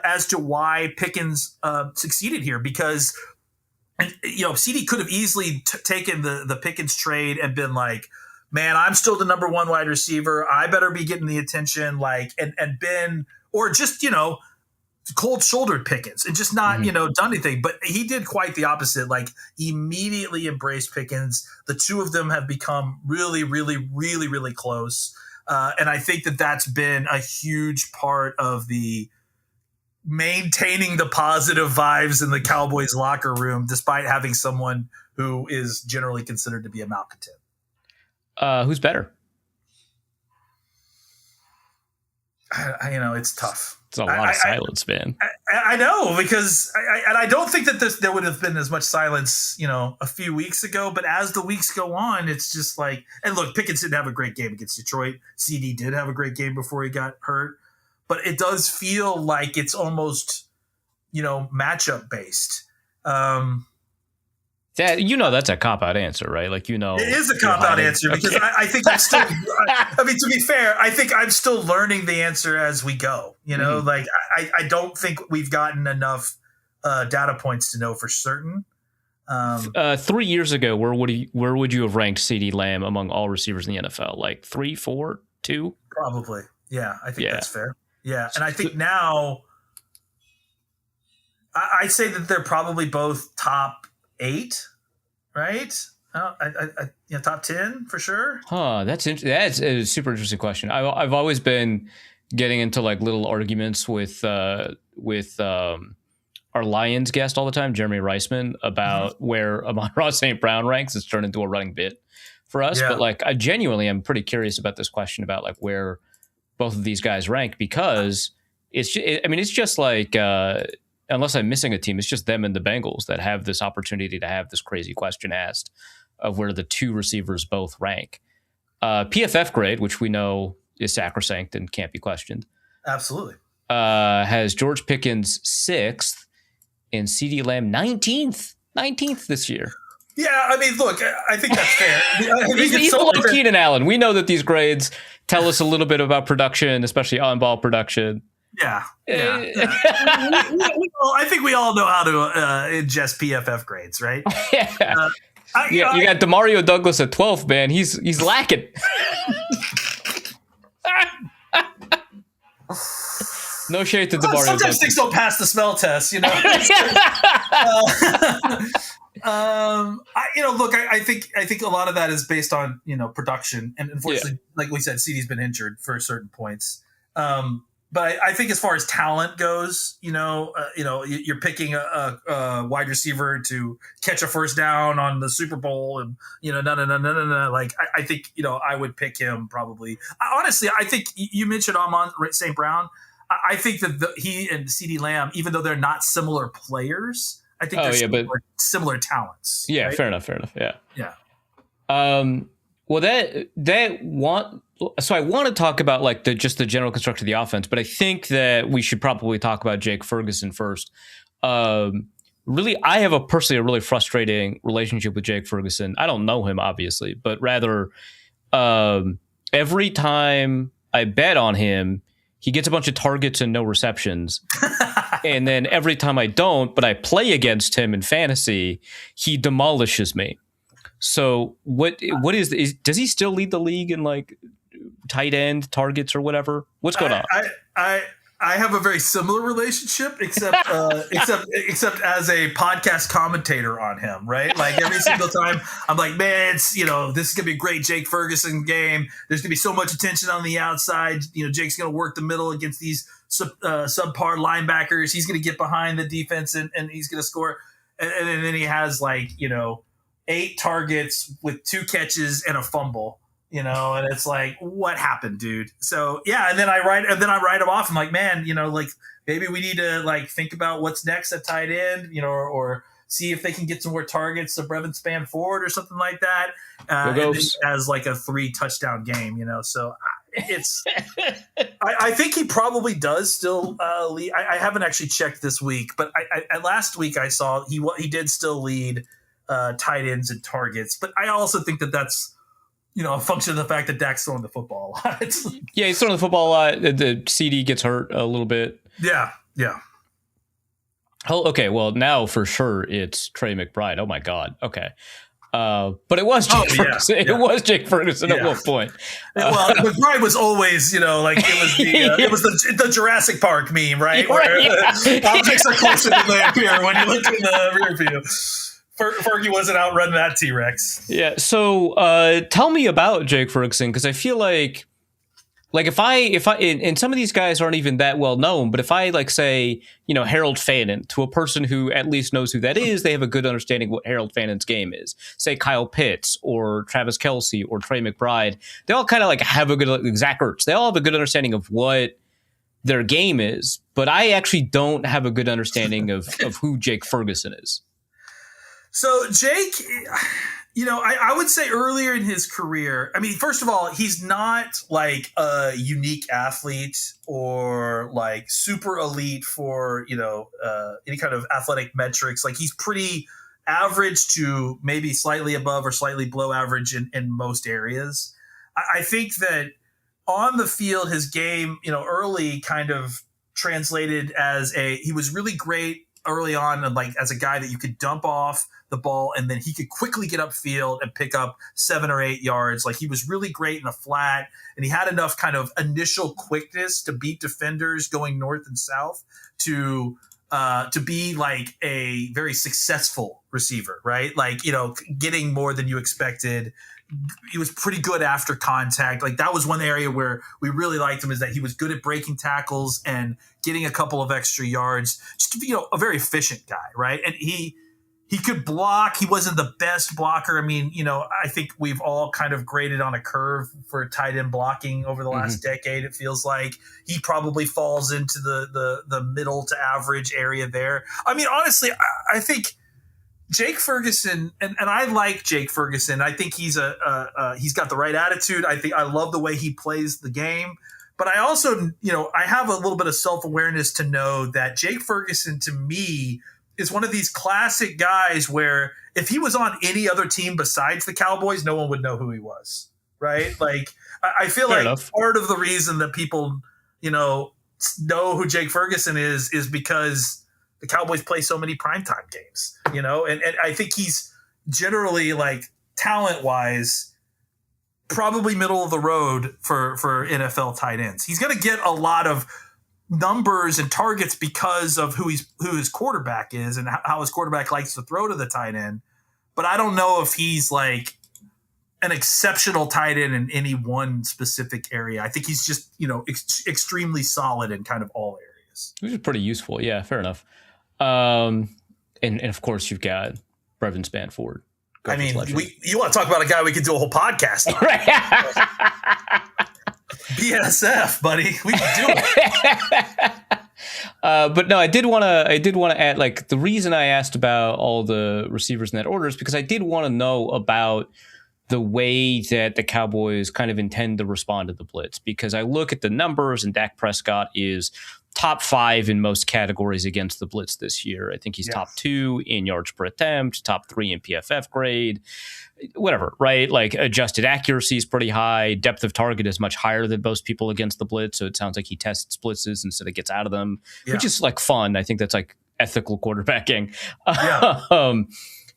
as to why Pickens succeeded here, because CD could have easily taken the Pickens trade and been like, man, I'm still the number one wide receiver. I better be getting the attention, and been, or just, cold shouldered Pickens and just not, done anything. But he did quite the opposite, immediately embraced Pickens. The two of them have become really, really, really, really close. And I think that that's been a huge part of the maintaining the positive vibes in the Cowboys locker room, despite having someone who is generally considered to be a malcontent. Who's better? It's tough. It's a lot of silence, man. I know, because I don't think that there would have been as much silence, a few weeks ago. But as the weeks go on, it's just like, and look, Pickens didn't have a great game against Detroit. CD did have a great game before he got hurt. But it does feel like it's almost, matchup based. That's a cop-out answer, right? It is a cop-out answer because I think I'm still. I mean, to be fair, I think I'm still learning the answer as we go. I don't think we've gotten enough data points to know for certain. 3 years ago, where would you have ranked CeeDee Lamb among all receivers in the NFL? 3, 4, 2? Probably. Yeah, I think that's fair. Yeah, and I think now I'd say that they're probably both top 8, right? Top 10 for sure. That's a super interesting question. I've always been getting into little arguments with our Lions guest all the time, Jeremy Reisman, about where Amon-Ra St. Brown ranks. It's turned into a running bit for us. But like, I genuinely am pretty curious about this question about like where both of these guys rank, because it's just like, unless I'm missing a team, it's just them and the Bengals that have this opportunity to have this crazy question asked of where the two receivers both rank. PFF grade, which we know is sacrosanct and can't be questioned. Absolutely. Has George Pickens 6th and CeeDee Lamb 19th this year. Yeah, I mean, look, I think that's fair. He's below Keenan Allen. We know that these grades tell us a little bit about production, especially on-ball production. Yeah. I think we all know how to ingest PFF grades, right? Yeah. You got Demario Douglas at 12th, man. He's lacking. No shade to Demario. Sometimes things don't pass the smell test, you know. I think a lot of that is based on production, and unfortunately, like we said, CeeDee's been injured for certain points. But I think as far as talent goes, you're picking a wide receiver to catch a first down on the Super Bowl, and no. Like I think I would pick him probably. Honestly, I think you mentioned Amon St. Brown. I think that he and CeeDee Lamb, even though they're not similar players, I think they're similar talents. Yeah, right? Fair enough. Yeah. Well, so I want to talk about like just the general construction of the offense, but I think that we should probably talk about Jake Ferguson first. Really, I have a really frustrating relationship with Jake Ferguson. I don't know him, obviously, but rather every time I bet on him, he gets a bunch of targets and no receptions. And then every time I don't, but I play against him in fantasy, he demolishes me. So what is does he still lead the league in like tight end targets or whatever? What's going on? I have a very similar relationship, except as a podcast commentator on him, right? Like every single time I'm like, man, it's, this is going to be a great Jake Ferguson game. There's going to be so much attention on the outside. Jake's going to work the middle against these subpar linebackers. He's going to get behind the defense and he's going to score. And then he has 8 targets with 2 catches and a fumble. And it's like, what happened, dude? So yeah, and then I write him off. I'm like, man, maybe we need to think about what's next at tight end, or see if they can get some more targets to Brevin Spann-Ford or something like that. And then as a 3 touchdown game, So it's, I think he probably does still lead. I haven't actually checked this week, but I last week I saw he did still lead tight ends and targets. But I also think that that's a function of the fact that Dak's throwing the football a lot. Yeah, he's throwing the football a lot. The CD gets hurt a little bit. Yeah. Oh, okay. Well, now for sure it's Trey McBride. Oh my God. Okay. But it was Jake Ferguson. Yeah. It was Jake Ferguson at one point. Well, McBride was always, it was the Jurassic Park meme, right? Where objects are closer than they appear when you look in the rear view. Fergie wasn't outrunning that T-Rex. Yeah. So tell me about Jake Ferguson, because I feel like if I and some of these guys aren't even that well known, but if I say Harold Fannin to a person who at least knows who that is, they have a good understanding what Harold Fannin's game is. Say Kyle Pitts or Travis Kelce or Trey McBride, they all kind of have a good Zach Ertz. They all have a good understanding of what their game is, but I actually don't have a good understanding of who Jake Ferguson is. So Jake, I would say earlier in his career, I mean, first of all, he's not a unique athlete or super elite for, any kind of athletic metrics. He's pretty average to maybe slightly above or slightly below average in most areas. I think that on the field, his game, early kind of translated as he was really great early on, and as a guy that you could dump off the ball and then he could quickly get upfield and pick up 7 or 8 yards. He was really great in the flat, and he had enough kind of initial quickness to beat defenders going north and south to be a very successful receiver, right? Getting more than you expected. He was pretty good after contact. That was one area where we really liked him, is that he was good at breaking tackles and getting a couple of extra yards. Just, a very efficient guy, right? And he he could block. He wasn't the best blocker. I mean, I think we've all kind of graded on a curve for tight end blocking over the last decade. It feels like he probably falls into the middle to average area there. I mean, honestly, I think Jake Ferguson, and I like Jake Ferguson. I think he's he's got the right attitude. I love the way he plays the game. But I also, I have a little bit of self-awareness to know that Jake Ferguson, to me, is one of these classic guys where if he was on any other team besides the Cowboys, no one would know who he was, right? Like, I feel Fair like enough. part of the reason that people, know who Jake Ferguson is because the Cowboys play so many primetime games, and I think he's generally, like, talent-wise, probably middle of the road for NFL tight ends. He's going to get a lot of numbers and targets because of who his quarterback is and how his quarterback likes to throw to the tight end. But I don't know if he's like an exceptional tight end in any one specific area. I think he's just, extremely solid in kind of all areas. Which is pretty useful. Yeah, fair enough. And of course you've got Brevin Spanford. I mean, you want to talk about a guy we could do a whole podcast on. BSF, buddy. We can do it. But no, I did want to add, like, the reason I asked about all the receivers in that order is because I did want to know about the way that the Cowboys kind of intend to respond to the blitz, because I look at the numbers and Dak Prescott is top 5 in most categories against the blitz this year. I think he's top 2 in yards per attempt, top 3 in PFF grade, whatever, right? Like, adjusted accuracy is pretty high. Depth of target is much higher than most people against the blitz. So it sounds like he tests blitzes instead of gets out of them, which is like fun. I think that's like ethical quarterbacking. Yeah.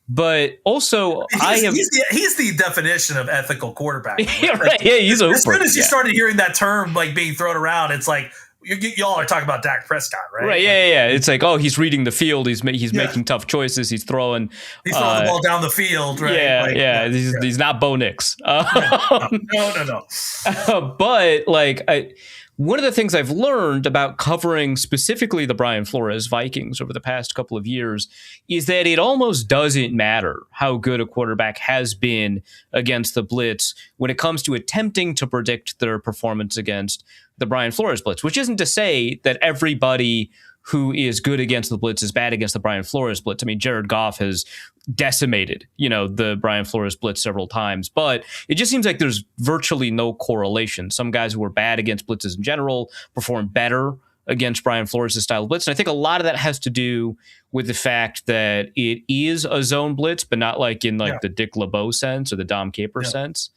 But also, he's the definition of ethical quarterbacking. Yeah, right. Yeah, he's as soon as you started hearing that term like being thrown around, it's like y'all are talking about Dak Prescott, right? Right. Yeah. It's like, oh, he's reading the field. He's making tough choices. He's throwing the ball down the field, right? Yeah. He's not Bo Nix. No. But like, one of the things I've learned about covering specifically the Brian Flores Vikings over the past couple of years is that it almost doesn't matter how good a quarterback has been against the blitz when it comes to attempting to predict their performance against the Brian Flores blitz, which isn't to say that everybody who is good against the blitz is bad against the Brian Flores blitz. I mean, Jared Goff has decimated, the Brian Flores blitz several times, but it just seems like there's virtually no correlation. Some guys who are bad against blitzes in general perform better against Brian Flores' style of blitz. And I think a lot of that has to do with the fact that it is a zone blitz, but not like in the Dick LeBeau sense or the Dom Capers sense.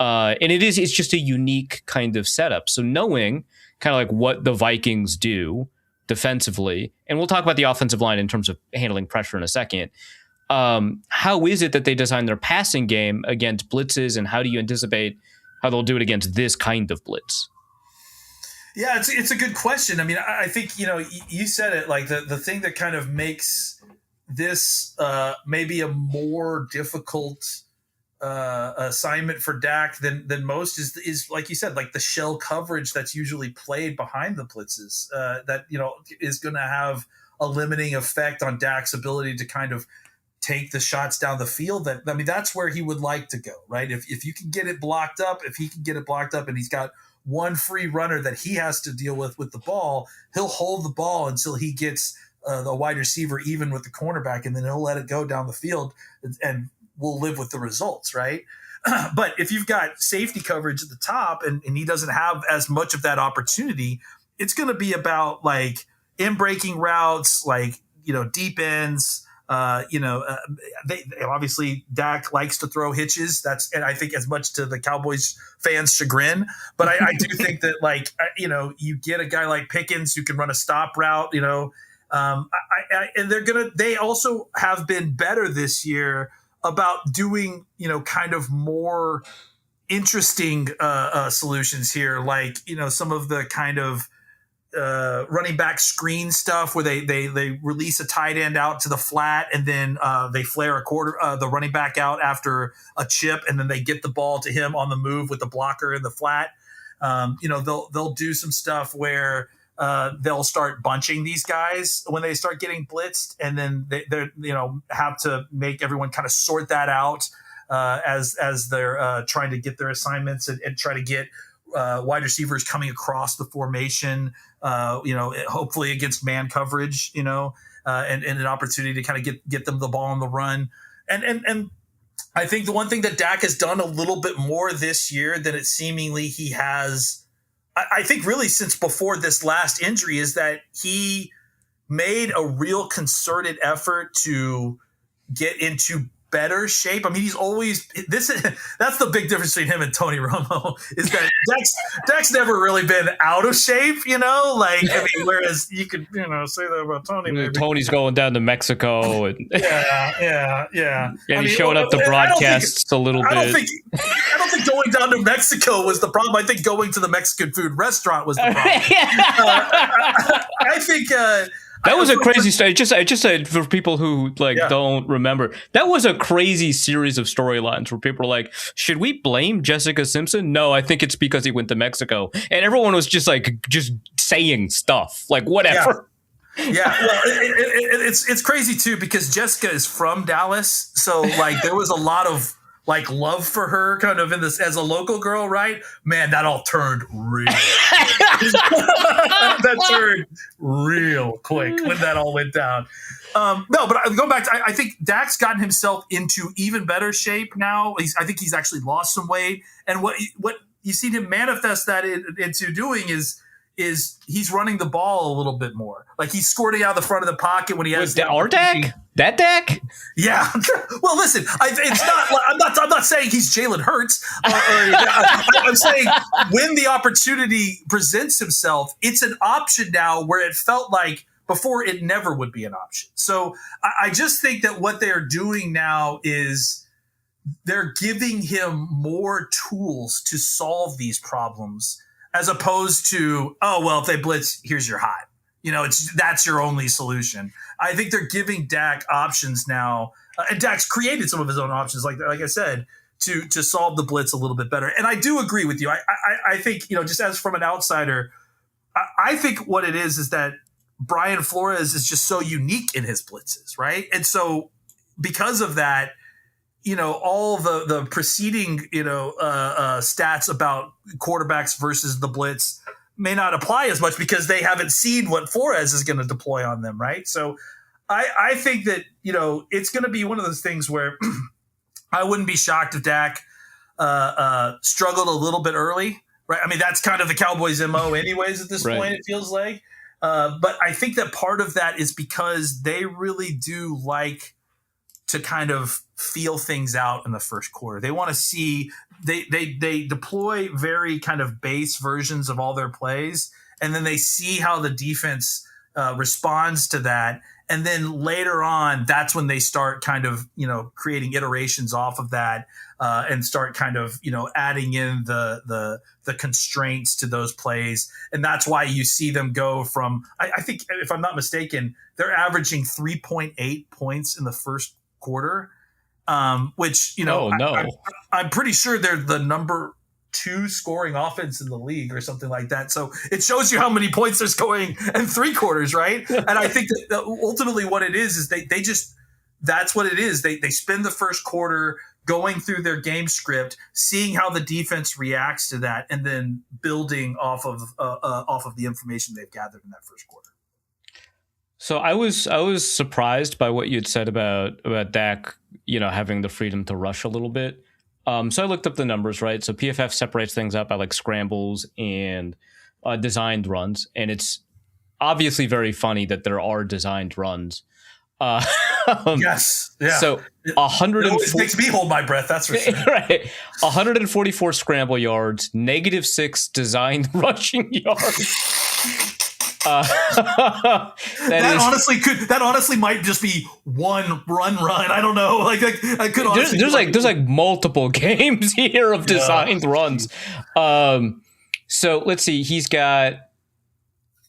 And it's just a unique kind of setup. So knowing kind of like what the Vikings do defensively, and we'll talk about the offensive line in terms of handling pressure in a second. How is it that they design their passing game against blitzes, and how do you anticipate how they'll do it against this kind of blitz? Yeah, it's a good question. I mean, I think, you said it, like the thing that kind of makes this maybe a more difficult assignment for Dak than most is like you said, like the shell coverage that's usually played behind the blitzes that is going to have a limiting effect on Dak's ability to kind of take the shots down the field. That's where he would like to go, right? If you can get it blocked up, if he can get it blocked up and he's got one free runner that he has to deal with the ball, he'll hold the ball until he gets the wide receiver even with the cornerback, and then he'll let it go down the field and we'll live with the results, right? But if you've got safety coverage at the top and he doesn't have as much of that opportunity, it's going to be about like in-breaking routes, like, deep ends. They obviously Dak likes to throw hitches. And I think as much to the Cowboys fans' chagrin, but I do think that you get a guy like Pickens who can run a stop route, and they also have been better this year about doing, kind of more interesting solutions here, like, some of the kind of running back screen stuff where they release a tight end out to the flat and then they flare the running back out after a chip, and then they get the ball to him on the move with the blocker in the flat. They'll do some stuff where they'll start bunching these guys when they start getting blitzed, and then they're have to make everyone kind of sort that out as they're trying to get their assignments and try to get wide receivers coming across the formation, hopefully against man coverage, and an opportunity to kind of get them the ball on the run. And I think the one thing that Dak has done a little bit more this year than it seemingly he has, I think really since before this last injury, is that he made a real concerted effort to get into better shape. I mean, he's always that's the big difference between him and Tony Romo, is that Dak's never really been out of shape, whereas you could say that about Tony. Maybe. Tony's going down to Mexico and yeah. And he showed up the broadcasts a little bit. I don't think going down to Mexico was the problem. I think going to the Mexican food restaurant was the problem. I think that was a crazy story. I just said for people who don't remember, that was a crazy series of storylines where people were like, should we blame Jessica Simpson? No, I think it's because he went to Mexico. And everyone was just saying stuff like whatever. Yeah, well, it's crazy too, because Jessica is from Dallas. So there was a lot of love for her kind of in this as a local girl, right? Man, that all turned real quick. That turned real quick when that all went down. No, but going back to, I think Dak's gotten himself into even better shape now. I think he's actually lost some weight. And what you seen him manifest that into doing is he's running the ball a little bit more. He's squirting out the front of the pocket when he has our Dak? That Dak? Yeah. Well, listen, it's not. I'm not saying he's Jalen Hurts. I'm saying when the opportunity presents himself, it's an option now where it felt like before it never would be an option. So I just think that what they're doing now is they're giving him more tools to solve these problems, as opposed to, oh, well, if they blitz, here's your hot. That's your only solution. I think they're giving Dak options now, and Dak's created some of his own options, like I said, to solve the blitz a little bit better. And I do agree with you. I think, just as from an outsider, I think what it is that Brian Flores is just so unique in his blitzes, right? And so because of that, all the preceding, stats about quarterbacks versus the blitz may not apply as much because they haven't seen what Flores is going to deploy on them, right? So I think that, it's going to be one of those things where I wouldn't be shocked if Dak struggled a little bit early, right? I mean, that's kind of the Cowboys' MO anyways at this point, it feels like. But I think that part of that is because they really do like to kind of feel things out in the first quarter. They want to see they deploy very kind of base versions of all their plays, and then they see how the defense responds to that. And then later on, that's when they start kind of, creating iterations off of that and start kind of, adding in the constraints to those plays. And that's why you see them go from, I think, if I'm not mistaken, they're averaging 3.8 points in the first quarter, which, I'm pretty sure they're the number 2 scoring offense in the league or something like that. So it shows you how many points they're scoring in 3 quarters, right? And I think that ultimately what it is they just, that's what it is. They spend the first quarter going through their game script, seeing how the defense reacts to that, and then building off of the information they've gathered in that first quarter. So I was surprised by what you'd said about Dak, having the freedom to rush a little bit. So I looked up the numbers, right? So PFF separates things up by scrambles and designed runs, and it's obviously very funny that there are designed runs. Yes, yeah. So 100 makes me hold my breath. That's for sure. Right. 144 scramble yards, -6 designed rushing yards. That honestly might just be one run. I don't know. I could honestly there's multiple games here of designed runs. So let's see. He's got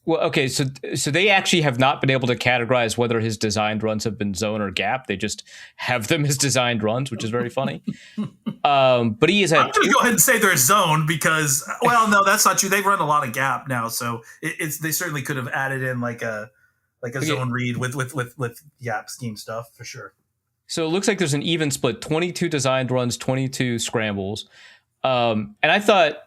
Well, okay, so they actually have not been able to categorize whether his designed runs have been zone or gap. They just have them as designed runs, which is very funny. But he is I'm going to go ahead and say they're zone because, well, no, that's not true. They've run a lot of gap now, so they certainly could have added in like a zone read with gap scheme stuff for sure. So it looks like there's an even split: 22 designed runs, 22 scrambles. And I thought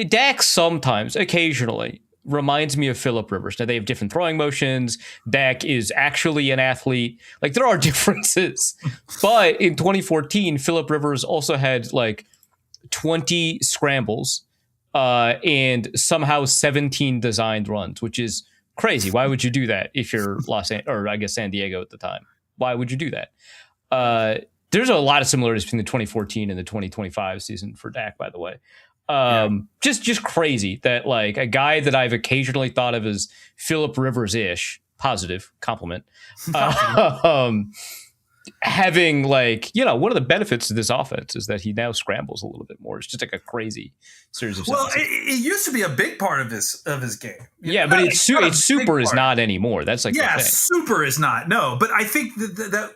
Dak sometimes, occasionally, reminds me of Phillip Rivers. Now, they have different throwing motions. Dak is actually an athlete. Like, there are differences. But in 2014, Phillip Rivers also had like 20 scrambles and somehow 17 designed runs, which is crazy. Why would you do that if you're San Diego at the time? Why would you do that? There's a lot of similarities between the 2014 and the 2025 season for Dak, by the way. Just crazy that like a guy that I've occasionally thought of as Phillip Rivers-ish, positive compliment, having like, one of the benefits of this offense is that he now scrambles a little bit more. It's just like a crazy series of sentences. Well, it used to be a big part of his game. But it's super is not anymore. That's like super is not. No, but I think that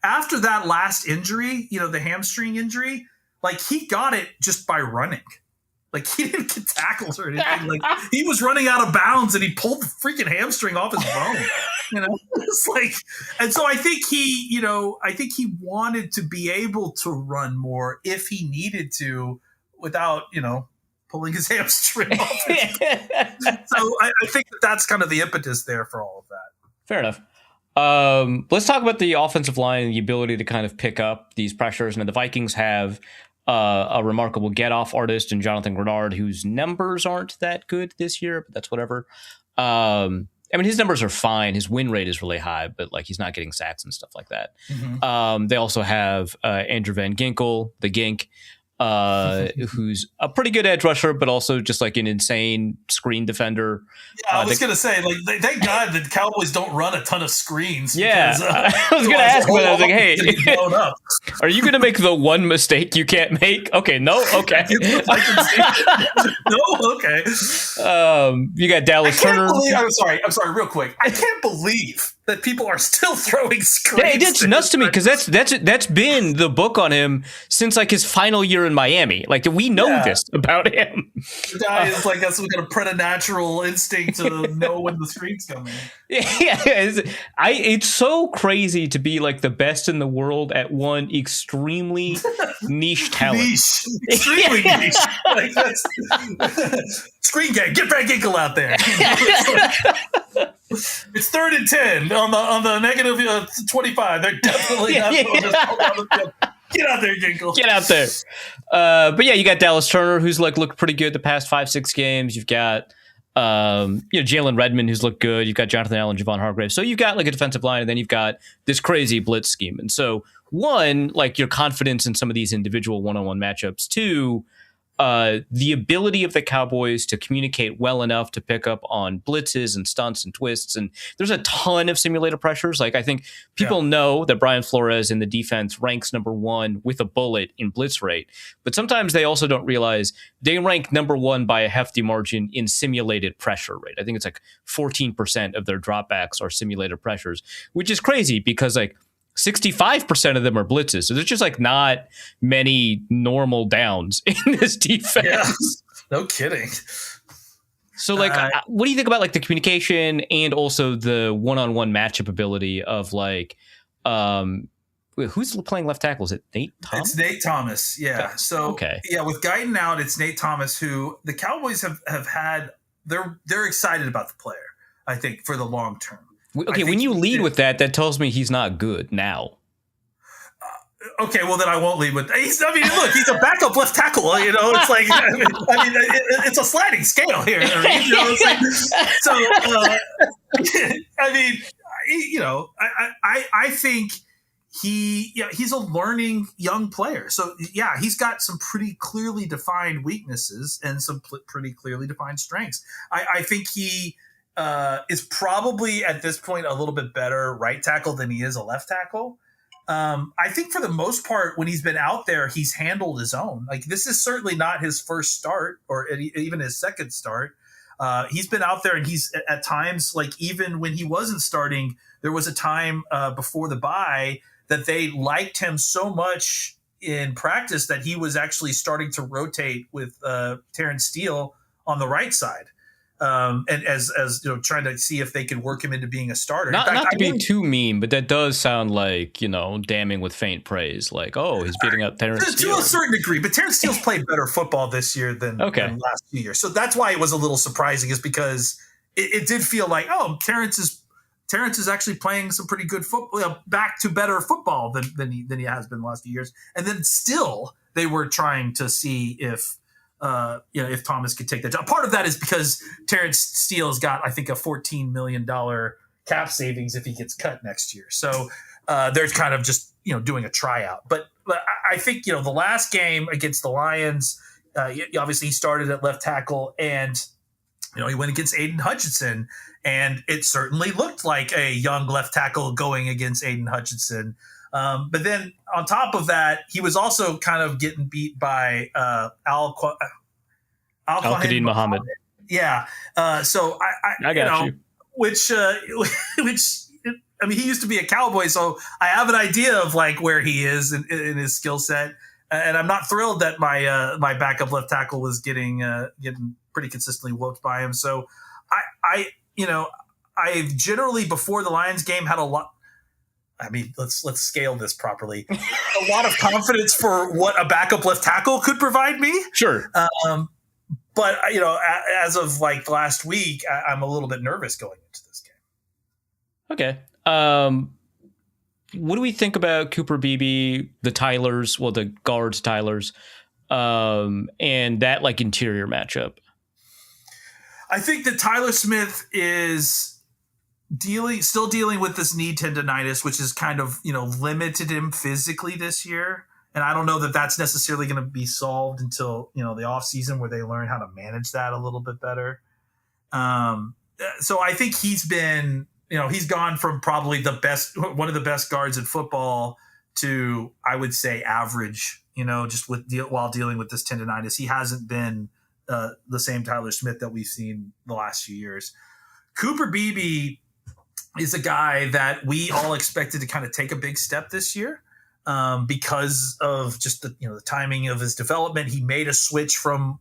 after that last injury, the hamstring injury, like he got it just by running. Like he didn't get tackled or anything. Like he was running out of bounds and he pulled the freaking hamstring off his bone. It's like, and so I think he wanted to be able to run more if he needed to without, pulling his hamstring off. So I think that's kind of the impetus there for all of that. Fair enough. Let's talk about the offensive line and the ability to kind of pick up these pressures. And the Vikings have a remarkable get-off artist in Jonathan Grenard, whose numbers aren't that good this year, but that's whatever. His numbers are fine. His win rate is really high, but like he's not getting sacks and stuff like that. Mm-hmm. They also have Andrew Van Ginkel, the Gink, who's a pretty good edge rusher, but also just like an insane screen defender. Yeah, I was going to say, like, thank God that Cowboys don't run a ton of screens. Yeah, because, I was going to ask, but I was like, hey, are you going to make the one mistake you can't make? Okay, no, okay. No, okay. You got Dallas Turner. I'm sorry, real quick. I can't believe that people are still throwing screens. Yeah, it's nuts to me because that's been the book on him since like his final year in Miami. Like we know this about him. The guy is like that's got a preternatural instinct to know when the screen's coming. Yeah, it's so crazy to be like the best in the world at one extremely niche talent. Extremely niche. Like that's screen game. Get Brad Ginkle out there. It's 3rd and 10 on the negative 25. They're definitely not the field. Get out there, Ginkle. Get out there. But yeah, you got Dallas Turner, who's like looked pretty good the past 5-6 games. You've got Jalen Redmond, who's looked good. You've got Jonathan Allen, Javon Hargrave. So you've got like a defensive line, and then you've got this crazy blitz scheme. And so one, like your confidence in some of these individual one-on-one matchups. Two, the ability of the Cowboys to communicate well enough to pick up on blitzes and stunts and twists. And there's a ton of simulator pressures. Like I think people know that Brian Flores in the defense ranks number 1 with a bullet in blitz rate, but sometimes they also don't realize they rank number 1 by a hefty margin in simulated pressure rate. I think it's like 14% of their dropbacks are simulated pressures, which is crazy because like 65% of them are blitzes. So there's just like not many normal downs in this defense. Yeah, no kidding. So like, what do you think about like the communication and also the one-on-one matchup ability of like, who's playing left tackle? Is it Nate Thomas? It's Nate Thomas. Yeah. So with Guyton out, it's Nate Thomas who the Cowboys have had. They're excited about the player. I think for the long term. Okay, when you lead with that tells me he's not good now. Okay, well then I won't lead with. Look, he's a backup left tackle. It's like it's a sliding scale here. It's like, so I think he's a learning young player. So yeah, he's got some pretty clearly defined weaknesses and some pretty clearly defined strengths. I think he. Is probably at this point a little bit better right tackle than he is a left tackle. I think for the most part, when he's been out there, he's handled his own. Like this is certainly not his first start or even his second start. He's been out there, and he's at times, like even when he wasn't starting, there was a time before the bye that they liked him so much in practice that he was actually starting to rotate with Terrence Steele on the right side. And as trying to see if they could work him into being a starter. Not to be too mean, but that does sound like, damning with faint praise. Like, oh, he's beating up Terrence Steele. To a certain degree, but Terrence Steele's played better football this year than last few years. So that's why it was a little surprising, is because it did feel like, oh, Terrence is actually playing some pretty good football, back to better football than he has been the last few years. And then still they were trying to see if Thomas could take that job. Part of that is because Terrence Steele's got, I think, a $14 million cap savings if he gets cut next year. So they're kind of just, doing a tryout. But I think, the last game against the Lions, obviously he started at left tackle, and, he went against Aiden Hutchinson, and it certainly looked like a young left tackle going against Aiden Hutchinson. But then on top of that, he was also kind of getting beat by Al-Qadim Muhammad. Yeah. So I got you. Which I mean, he used to be a Cowboy, so I have an idea of like where he is in his skill set. And I'm not thrilled that my backup left tackle was getting pretty consistently whooped by him. So I generally, before the Lions game, had a lot. I mean, let's scale this properly. A lot of confidence for what a backup left tackle could provide me. Sure. But as of like last week, I'm a little bit nervous going into this game. Okay. What do we think about Cooper Beebe, the Tylers, the guards Tylers, and that like interior matchup? I think that Tyler Smith is still dealing with this knee tendonitis, which has kind of, limited him physically this year. And I don't know that that's necessarily going to be solved until, the off season, where they learn how to manage that a little bit better. So I think he's been, he's gone from probably one of the best guards in football to, I would say, average, just while dealing with this tendonitis. He hasn't been the same Tyler Smith that we've seen the last few years. Cooper Beebe is a guy that we all expected to kind of take a big step this year because of just the timing of his development. He made a switch from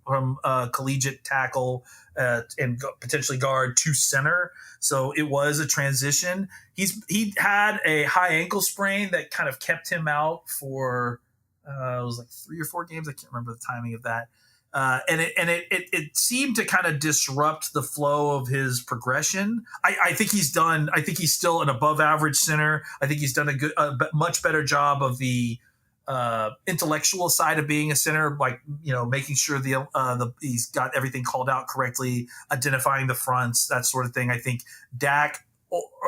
collegiate tackle and potentially guard to center. So it was a transition. He had a high ankle sprain that kind of kept him out for it was like 3 or 4 games. I can't remember the timing of that. And it seemed to kind of disrupt the flow of his progression. I think he's still an above average center. I think he's done a much better job of the intellectual side of being a center, like, making sure he's got everything called out correctly, identifying the fronts, that sort of thing. I think Dak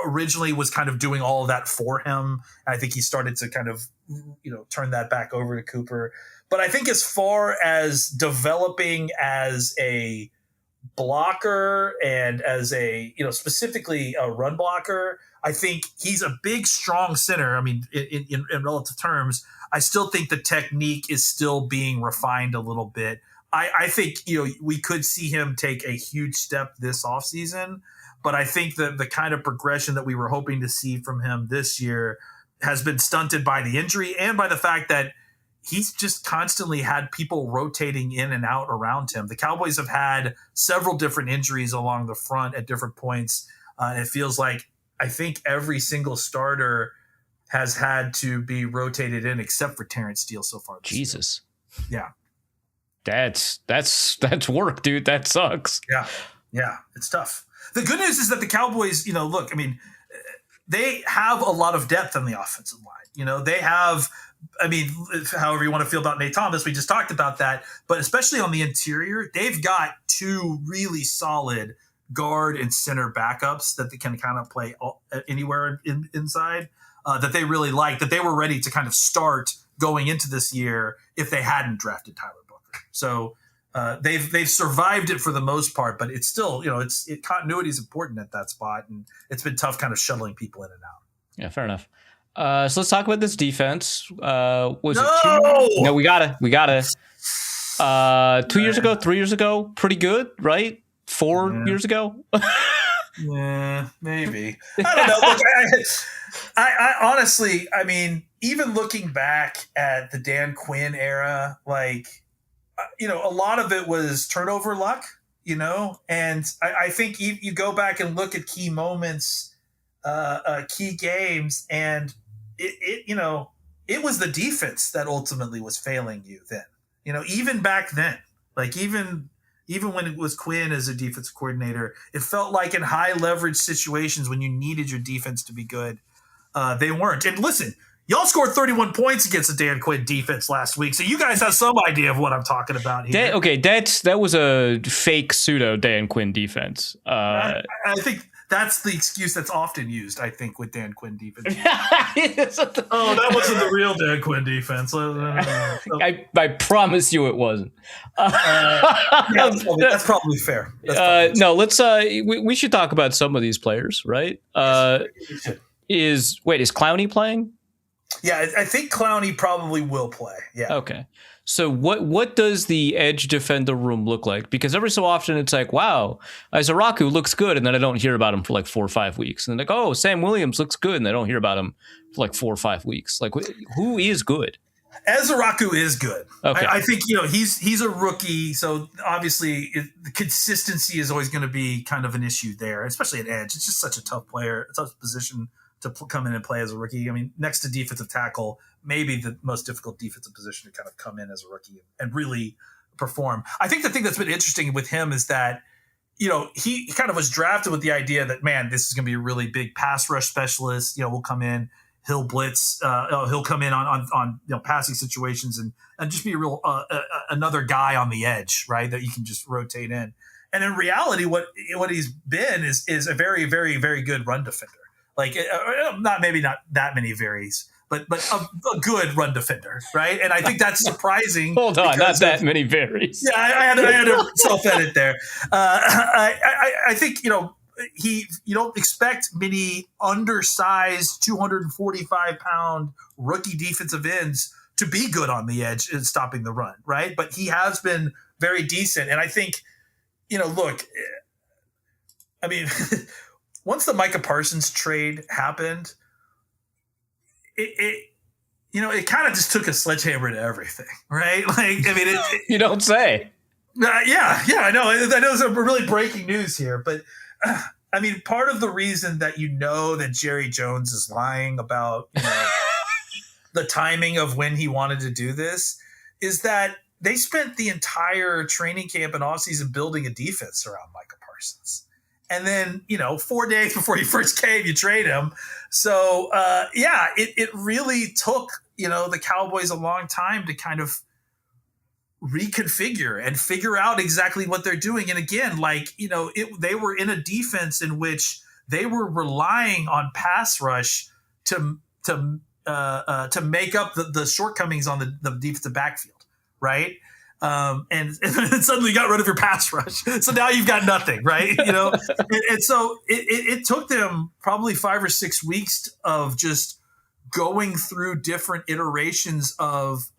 originally was kind of doing all of that for him. I think he started to kind of, turn that back over to Cooper. But I think as far as developing as a blocker and as a, specifically a run blocker, I think he's a big, strong center. I mean, in relative terms, I still think the technique is still being refined a little bit. I think, we could see him take a huge step this offseason, but I think that the kind of progression that we were hoping to see from him this year has been stunted by the injury and by the fact that he's just constantly had people rotating in and out around him. The Cowboys have had several different injuries along the front at different points. And it feels like I think every single starter has had to be rotated in except for Terrence Steele so far this Jesus. year. Yeah. That's work, dude. That sucks. Yeah. It's tough. The good news is that the Cowboys, look, I mean, they have a lot of depth on the offensive line. They have, I mean, however you want to feel about Nate Thomas, we just talked about that. But especially on the interior, they've got 2 really solid guard and center backups that they can kind of play anywhere inside that they really like, that they were ready to kind of start going into this year if they hadn't drafted Tyler Booker. So they've survived it for the most part, but it's still, continuity is important at that spot, and it's been tough kind of shuttling people in and out. Yeah, fair enough. So let's talk about this defense. No, we gotta. 2 years ago, 3 years ago, pretty good, right? 4 years ago. Yeah, maybe. I don't know. Look, I honestly, I mean, even looking back at the Dan Quinn era, like, a lot of it was turnover luck, and I think you go back and look at key moments, key games, and it was the defense that ultimately was failing you then. Even back then, like even when it was Quinn as a defensive coordinator, it felt like in high leverage situations when you needed your defense to be good, they weren't. And listen, y'all scored 31 points against the Dan Quinn defense last week, so you guys have some idea of what I'm talking about here. That was a fake pseudo Dan Quinn defense. I think that's the excuse that's often used, I think, with Dan Quinn defense. Oh, that wasn't the real Dan Quinn defense. I promise you it wasn't. That's probably fair. No, let's. We should talk about some of these players, right? Is Clowney playing? Yeah, I think Clowney probably will play. Yeah. Okay. So what does the edge defender room look like? Because every so often it's like, wow, Izaraku looks good, and then I don't hear about him for like 4 or 5 weeks. And like, oh, Sam Williams looks good, and I don't hear about him for like 4 or 5 weeks. Like, who is good? Izaraku is good. Okay. I think he's a rookie, so obviously the consistency is always going to be kind of an issue there, especially at edge. It's just such a tough player, a tough position to come in and play as a rookie. I mean, next to defensive tackle, maybe the most difficult defensive position to kind of come in as a rookie and really perform. I think the thing that's been interesting with him is that, he kind of was drafted with the idea that, man, this is going to be a really big pass rush specialist. We'll come in, he'll blitz, he'll come in on passing situations and just be a real another guy on the edge, right, that you can just rotate in. And in reality, what he's been is a very, very, very good run defender. Like not that many varies, but a good run defender, right? And I think that's surprising. Hold on, not that many varies. Yeah, I had to self-edit there. I think you don't expect many undersized 245-pound rookie defensive ends to be good on the edge and stopping the run, right? But he has been very decent, and I think look, I mean. Once the Micah Parsons trade happened, it kind of just took a sledgehammer to everything, right? Like, I mean, you don't say. Yeah, I know. I know it's a really breaking news here, but I mean, part of the reason that that Jerry Jones is lying about the timing of when he wanted to do this is that they spent the entire training camp and offseason building a defense around Micah Parsons. And then, 4 days before he first came, you trade him. So, it really took, the Cowboys a long time to kind of reconfigure and figure out exactly what they're doing. And again, they were in a defense in which they were relying on pass rush to make up the shortcomings on the defensive backfield, right? And suddenly you got rid of your pass rush. So now you've got nothing, right? And so it took them probably 5 or 6 weeks of just going through different iterations of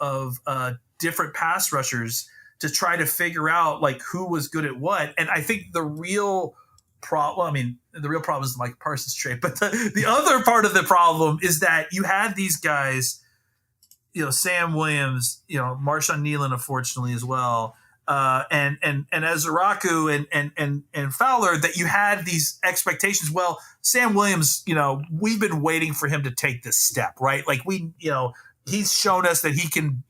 different pass rushers to try to figure out like who was good at what. And I think the real problem is the Mike Parsons trade, but the other part of the problem is that you had these guys, Sam Williams, Marshawn Nealon, unfortunately as well, and Izaraku and Fowler, that you had these expectations. Well, Sam Williams, we've been waiting for him to take this step, right? Like he's shown us that he can,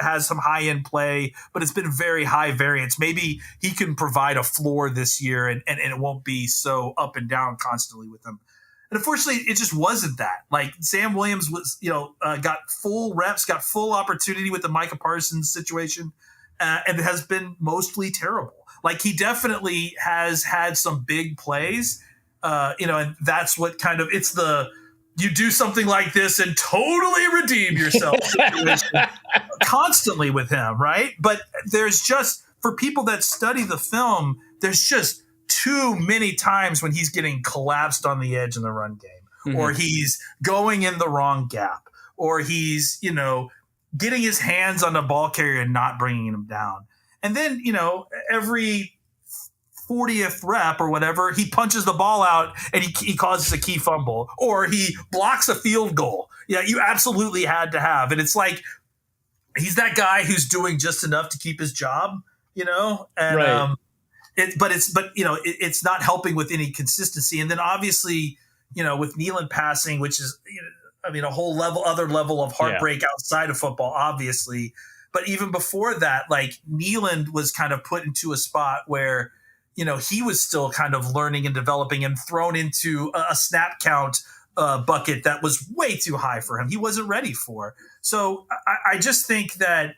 has some high end play, but it's been very high variance. Maybe he can provide a floor this year, and it won't be so up and down constantly with him. And unfortunately, it just wasn't that. Like Sam Williams was, got full reps, got full opportunity with the Micah Parsons situation, and has been mostly terrible. Like he definitely has had some big plays, and that's what kind of you do something like this and totally redeem yourself constantly with him, right? But there's just, for people that study the film, there's just too many times when he's getting collapsed on the edge in the run game, or he's going in the wrong gap, or he's, getting his hands on the ball carrier and not bringing him down. And then, every 40th rep or whatever, he punches the ball out and he causes a key fumble, or he blocks a field goal. Yeah, you absolutely had to have. And it's like, he's that guy who's doing just enough to keep his job, and right. it's not helping with any consistency. And then obviously, with Nealon passing, which is, a whole other level of heartbreak outside of football, obviously. But even before that, like, Nealon was kind of put into a spot where, he was still kind of learning and developing and thrown into a snap count bucket that was way too high for him. He wasn't ready for. So I just think that,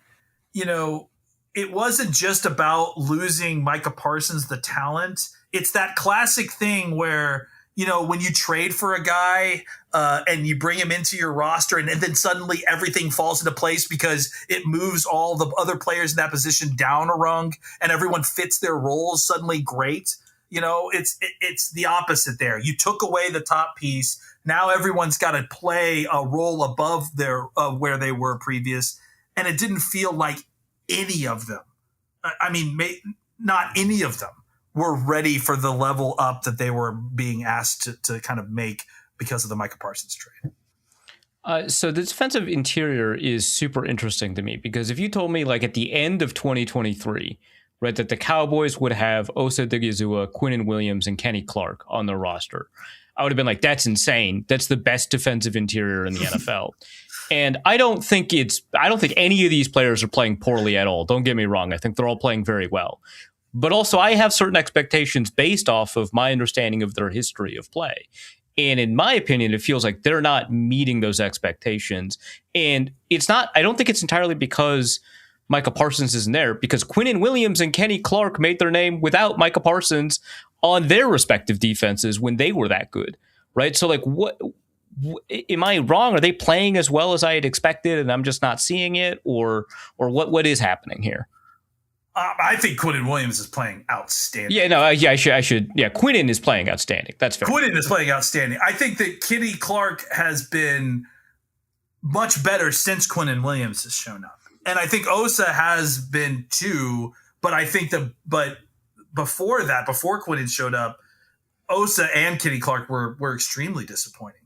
it wasn't just about losing Micah Parsons, the talent. It's that classic thing where, when you trade for a guy and you bring him into your roster and then suddenly everything falls into place because it moves all the other players in that position down a rung and everyone fits their roles suddenly great. It's the opposite there. You took away the top piece. Now everyone's got to play a role above their where they were previous. And it didn't feel like any of them, not any of them, were ready for the level up that they were being asked to kind of make because of the Micah Parsons trade. So the defensive interior is super interesting to me, because if you told me, like, at the end of 2023, right, that the Cowboys would have Osa Odighizuwa, Quinnen Williams, and Kenny Clark on their roster, I would have been like, that's insane. That's the best defensive interior in the NFL. And I don't think any of these players are playing poorly at all. Don't get me wrong. I think they're all playing very well. But also, I have certain expectations based off of my understanding of their history of play. And in my opinion, it feels like they're not meeting those expectations. And I don't think it's entirely because Micah Parsons isn't there, because Quinnen Williams and Kenny Clark made their name without Micah Parsons on their respective defenses when they were that good, right? So, like, what am I wrong? Are they playing as well as I had expected and I'm just not seeing it? Or what is happening here? I think Quinnen Williams is playing outstanding. I should. Yeah, Quinnen is playing outstanding. That's fair. Quinnen is playing outstanding. I think that Kenny Clark has been much better since Quinnen Williams has shown up. And I think Osa has been too, but I think but before Quinnen showed up, Osa and Kenny Clark were extremely disappointing.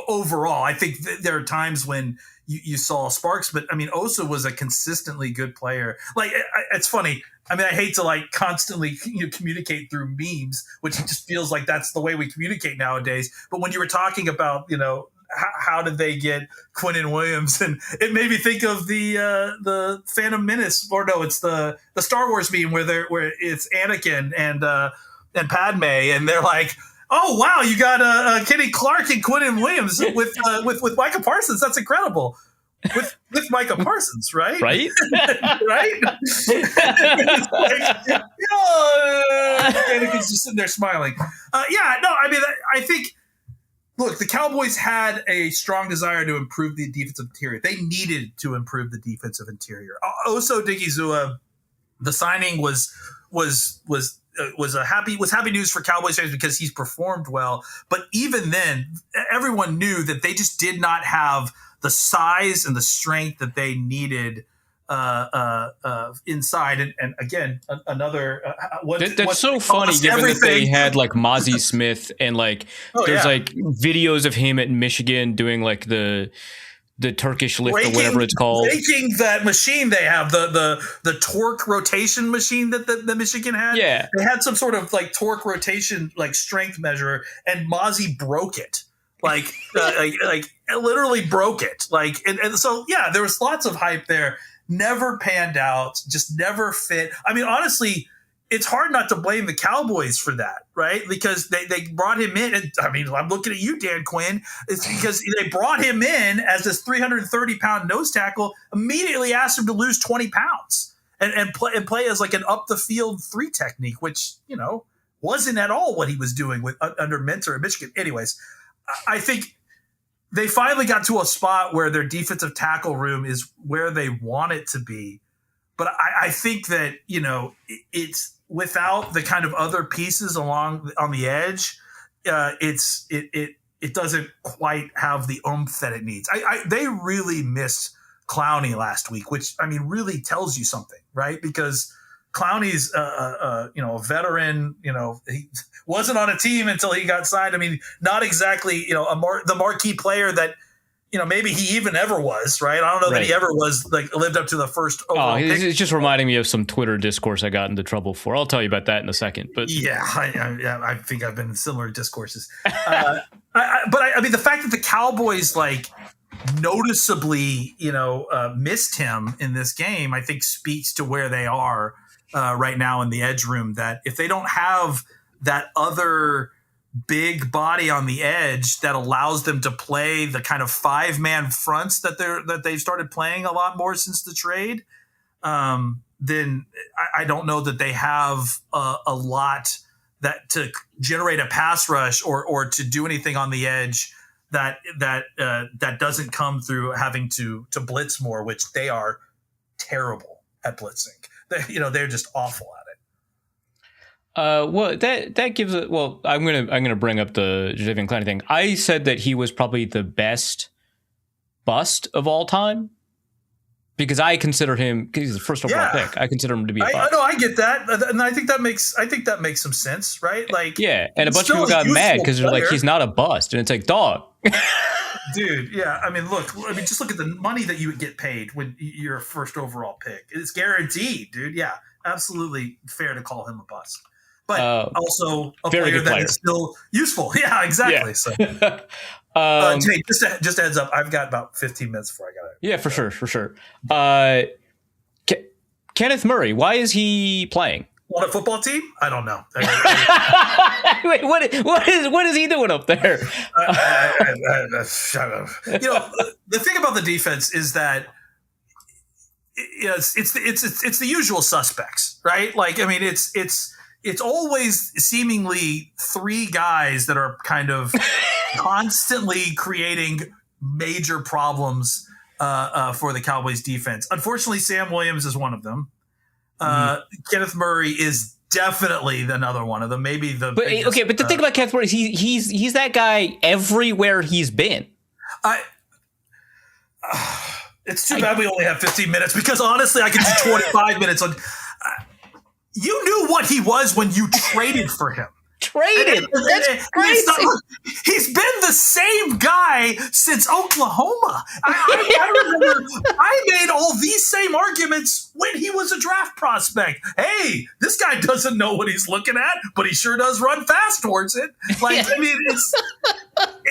Overall, I think there are times when you saw sparks, but Osa was a consistently good player. Like, it's funny. I hate to, like, constantly communicate through memes, which just feels like that's the way we communicate nowadays. But when you were talking about, how did they get Quinnen Williams, and it made me think of the Phantom Menace, or no, it's the Star Wars meme where it's Anakin and Padme, and they're like, oh wow, you got Kenny Clark and Quinnen Williams with Micah Parsons. That's incredible. With Micah Parsons, right? Right? Right? Anakin's just sitting there smiling. I think. Look, the Cowboys had a strong desire to improve the defensive interior. They needed to improve the defensive interior. Osa Odighizuwa, the signing was happy news for Cowboys fans because he's performed well. But even then, everyone knew that they just did not have the size and the strength that they needed inside. And again, another that's so funny, given that they had, like, Mozzie Smith and, like, there's like videos of him at Michigan doing, like, the Turkish lift or whatever it's called. Breaking that machine they have, the torque rotation machine that the Michigan had. Yeah. They had some sort of, like, torque rotation, like, strength measure, and Mozzie broke it. Like, literally broke it. Like, and so, yeah, there was lots of hype there. Never panned out, just never fit. Honestly, it's hard not to blame the Cowboys for that, right? Because they brought him in. And I'm looking at you, Dan Quinn. It's because they brought him in as this 330-pound nose tackle, immediately asked him to lose 20 pounds and play as, like, an up the field 3 technique, which, wasn't at all what he was doing under Mentor at Michigan. Anyways, I think they finally got to a spot where their defensive tackle room is where they want it to be. But I think that, it's without the kind of other pieces on the edge, it doesn't quite have the oomph that it needs. They really missed Clowney last week, which, really tells you something, right? Because Clowney's a veteran. He wasn't on a team until he got signed. I mean, not exactly the marquee player that maybe he even ever was. Right? I don't know that he ever was lived up to the first overall pick. It's just reminding me of some Twitter discourse I got into trouble for. I'll tell you about that in a second. But yeah, I think I've been in similar discourses. But I mean, the fact that the Cowboys noticeably missed him in this game, I think speaks to where they are right now in the edge room. That if they don't have that other big body on the edge that allows them to play the kind of 5-man fronts that they've started playing a lot more since the trade, then I don't know that they have a lot that to generate a pass rush or to do anything on the edge that doesn't come through having to blitz more, which they are terrible at blitzing. They're just awful at it. Well, that gives it. Well, I'm gonna bring up the Jadeveon Clowney thing. I said that he was probably the best bust of all time because I consider him, because he's the first overall pick. I consider him to be a bust. I know, I get that, and I think that makes some sense, right? And a bunch of people got mad because they're like, he's not a bust, and it's like, dog. Dude, yeah. I mean, just look at the money that you would get paid when you're a first overall pick. It's guaranteed, dude. Yeah, absolutely fair to call him a bust. But also a player that is still useful. Yeah, exactly. Yeah. So, Jake, just a heads up, I've got about 15 minutes before I got it. Yeah, for sure. Kenneth Murray, why is he playing? On a football team? I don't know. Wait, what is he doing up there? Shut up. The thing about the defense is that it's the usual suspects, right? It's always seemingly 3 guys that are kind of constantly creating major problems for the Cowboys defense. Unfortunately, Sam Williams is one of them. Kenneth Murray is definitely another one of them. Maybe the biggest, but the thing about Kenneth Murray is he's that guy everywhere he's been. It's too bad we only have 15 minutes because honestly, I could do 25 minutes on. You knew what he was when you traded for him. That's crazy. He's been the same guy since Oklahoma. I remember I made all these same arguments when he was a draft prospect. Hey, this guy doesn't know what he's looking at, but he sure does run fast towards it. I mean,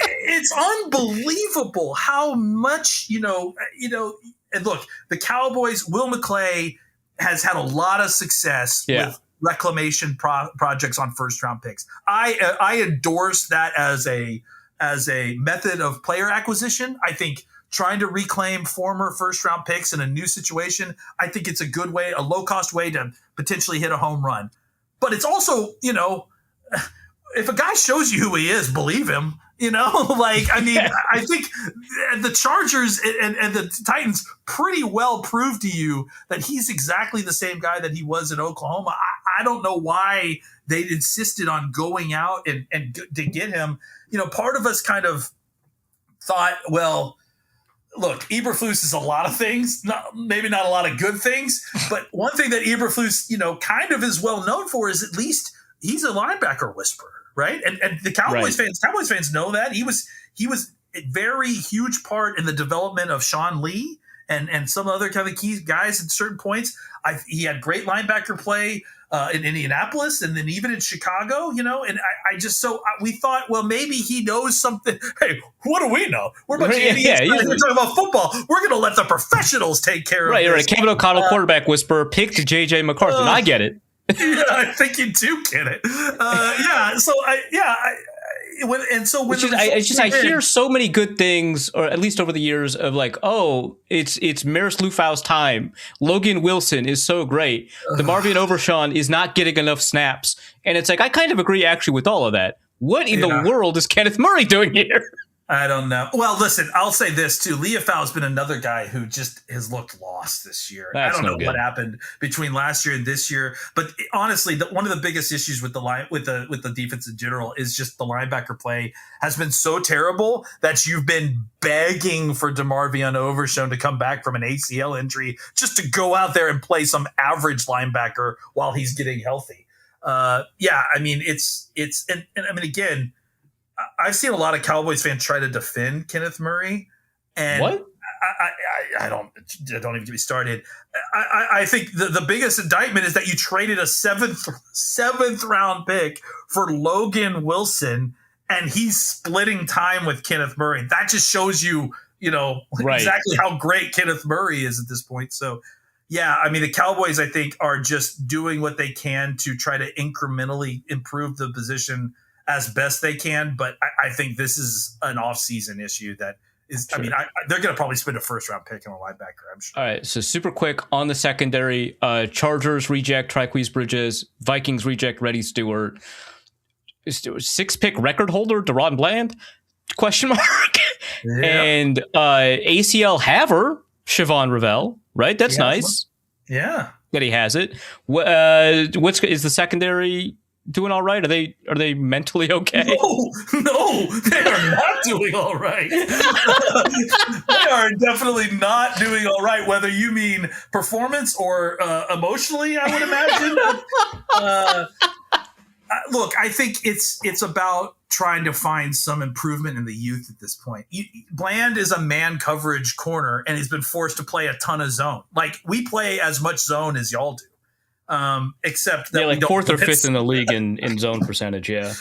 it's unbelievable how much, and look, the Cowboys, Will McClay has had a lot of success with reclamation projects on first round picks. I endorse that as a method of player acquisition. I think trying to reclaim former first round picks in a new situation, I think it's a good way, a low cost way to potentially hit a home run. But it's also, if a guy shows you who he is, believe him. I think the Chargers and the Titans pretty well proved to you that he's exactly the same guy that he was in Oklahoma. I don't know why they insisted on going out and to get him. Part of us kind of thought, well, look, Eberflus is a lot of things, maybe not a lot of good things, but one thing that Eberflus, kind of is well known for is at least he's a linebacker whisperer. Right. And the Cowboys fans know that he was a very huge part in the development of Sean Lee and some other kind of key guys at certain points. He had great linebacker play in Indianapolis and then even in Chicago, and we thought, well, maybe he knows something. Hey, what do we know? We're a bunch of idiots. We're talking about football. We're going to let the professionals take care of it. Right. Kevin O'Connell, quarterback whisperer, picked J.J. McCarthy. I get it. Yeah, I think you do get it. I hear so many good things, or at least over the years, of it's Maris Lufau's time. Logan Wilson is so great. DeMarvion Overshawn is not getting enough snaps, and it's like I kind of agree actually with all of that. What in the world is Kenneth Murray doing here? I don't know. Well, listen, I'll say this too. Leofau's been another guy who just has looked lost this year. That's I don't know good. what happened between last year and this year, but honestly, one of the biggest issues with the line with the defense in general is just the linebacker play has been so terrible that you've been begging for DeMarvion Overshown to come back from an ACL injury just to go out there and play some average linebacker while he's getting healthy. Yeah, I mean it's and I mean again. I've seen a lot of Cowboys fans try to defend Kenneth Murray, and What? I don't even get me started. I think the biggest indictment is that you traded a seventh round pick for Logan Wilson, and he's splitting time with Kenneth Murray. That just shows you, Right. exactly how great Kenneth Murray is at this point. So, yeah, I mean, the Cowboys, I think, are just doing what they can to try to incrementally improve the position as best they can, but I think this is an off-season issue that is. Sure. I mean, they're going to probably spend a first-round pick on a linebacker, I'm sure. All right, so super quick on the secondary: Chargers reject Triquise Bridges, Vikings reject Reddy Stewart, 6-pick record holder Deron Bland? Question mark. Yeah. And ACL haver Siobhan Revell, right? That's nice. Yeah, that he has it. Is the secondary doing all right? Are they mentally okay? No, they are not doing all right. They are definitely not doing all right, whether you mean performance or emotionally, I would imagine. Look, I think it's about trying to find some improvement in the youth at this point. Bland is a man coverage corner and has been forced to play a ton of zone. Like, we play as much zone as y'all do. Except that like fourth or fifth in the league in zone percentage, yeah.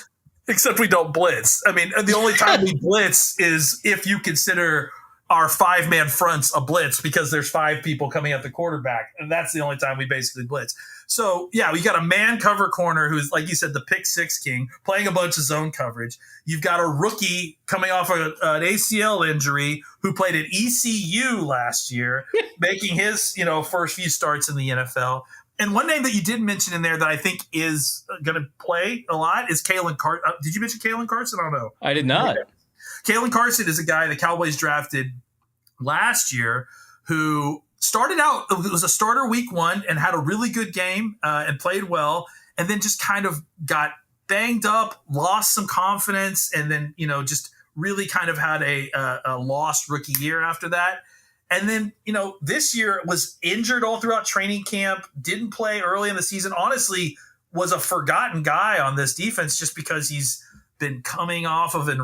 Except we don't blitz. I mean, the only time we blitz is if you consider our 5-man fronts a blitz because there's 5 people coming at the quarterback, and that's the only time we basically blitz. So yeah, we got a man cover corner who's, like you said, the pick 6 king, playing a bunch of zone coverage. You've got a rookie coming off an ACL injury who played at ECU last year, making his first few starts in the NFL. And one name that you didn't mention in there that I think is going to play a lot is Kalen Carson. Did you mention Kalen Carson? I don't know. I did not. Kalen Carson is a guy the Cowboys drafted last year who started out, it was a starter week 1 and had a really good game and played well, and then just kind of got banged up, lost some confidence, and then, just really kind of had a lost rookie year after that. And then, this year was injured all throughout training camp, didn't play early in the season, honestly was a forgotten guy on this defense just because he's been coming off of and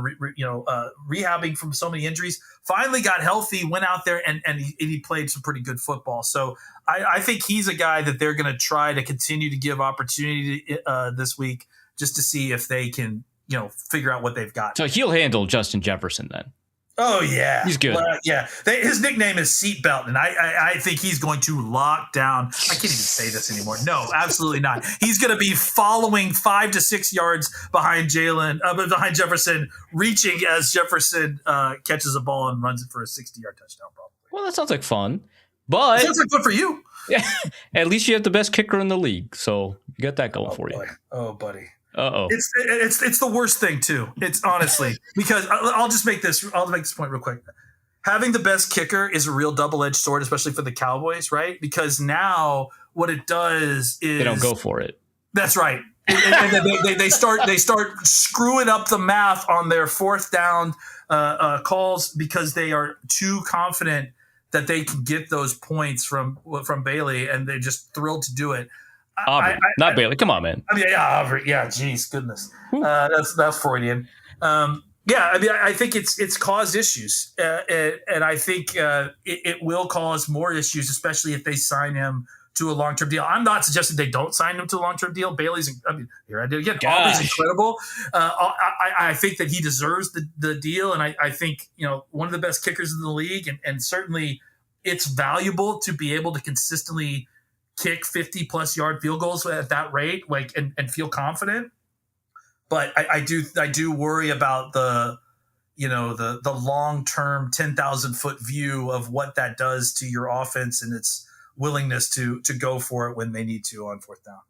rehabbing from so many injuries. Finally got healthy, went out there and he played some pretty good football. So I think he's a guy that they're going to try to continue to give opportunity this week just to see if they can figure out what they've got. So he'll handle Justin Jefferson then. Oh, yeah. He's good. Yeah. His nickname is Seatbelt, and I think he's going to lock down. I can't even say this anymore. No, absolutely not. He's going to be following 5 to 6 yards behind Jefferson, reaching as Jefferson catches a ball and runs it for a 60-yard touchdown, probably. Well, that sounds like fun. But sounds like fun for you. Yeah, at least you have the best kicker in the league, so you got that going for you. Oh, buddy. Uh-oh. It's the worst thing too. It's honestly because I'll make this point real quick. Having the best kicker is a real double-edged sword, especially for the Cowboys, right? Because now what it does is they don't go for it. That's right. And they start screwing up the math on their 4th down calls because they are too confident that they can get those points from Bailey, and they're just thrilled to do it. Aubrey, not Bailey. Come on, man. I mean, yeah, Aubrey. Yeah, geez, goodness. That's Freudian. Yeah, I mean, I think it's caused issues, and I think it will cause more issues, especially if they sign him to a long-term deal. I'm not suggesting they don't sign him to a long-term deal. Here I did again. Aubrey's incredible. I think that he deserves the deal, and I think one of the best kickers in the league, and certainly it's valuable to be able to consistently kick 50+ yard field goals at that rate, and feel confident. But I do worry about the long-term 10,000 foot view of what that does to your offense and its willingness to go for it when they need to on 4th down.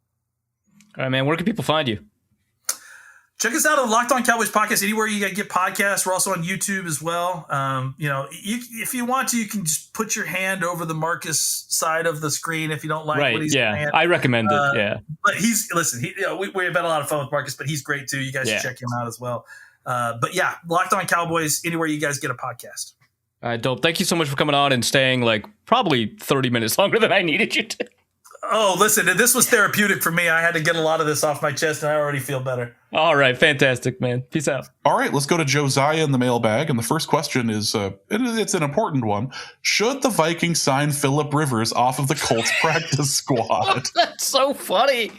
All right, man. Where can people find you? Check us out on Locked On Cowboys podcast. Anywhere you get podcasts, we're also on YouTube as well. If you want to, you can just put your hand over the Marcus side of the screen if you don't like what he's saying. I recommend it. Yeah, but we've had a lot of fun with Marcus, but he's great too. You guys should check him out as well. But yeah, Locked On Cowboys. Anywhere you guys get a podcast. Dope. Thank you so much for coming on and staying like probably 30 minutes longer than I needed you to. Oh, listen, this was therapeutic for me. I had to get a lot of this off my chest, and I already feel better. All right. Fantastic, man. Peace out. All right. Let's go to Josiah in the mailbag. And the first question is, it's an important one. Should the Vikings sign Phillip Rivers off of the Colts practice squad? That's so funny.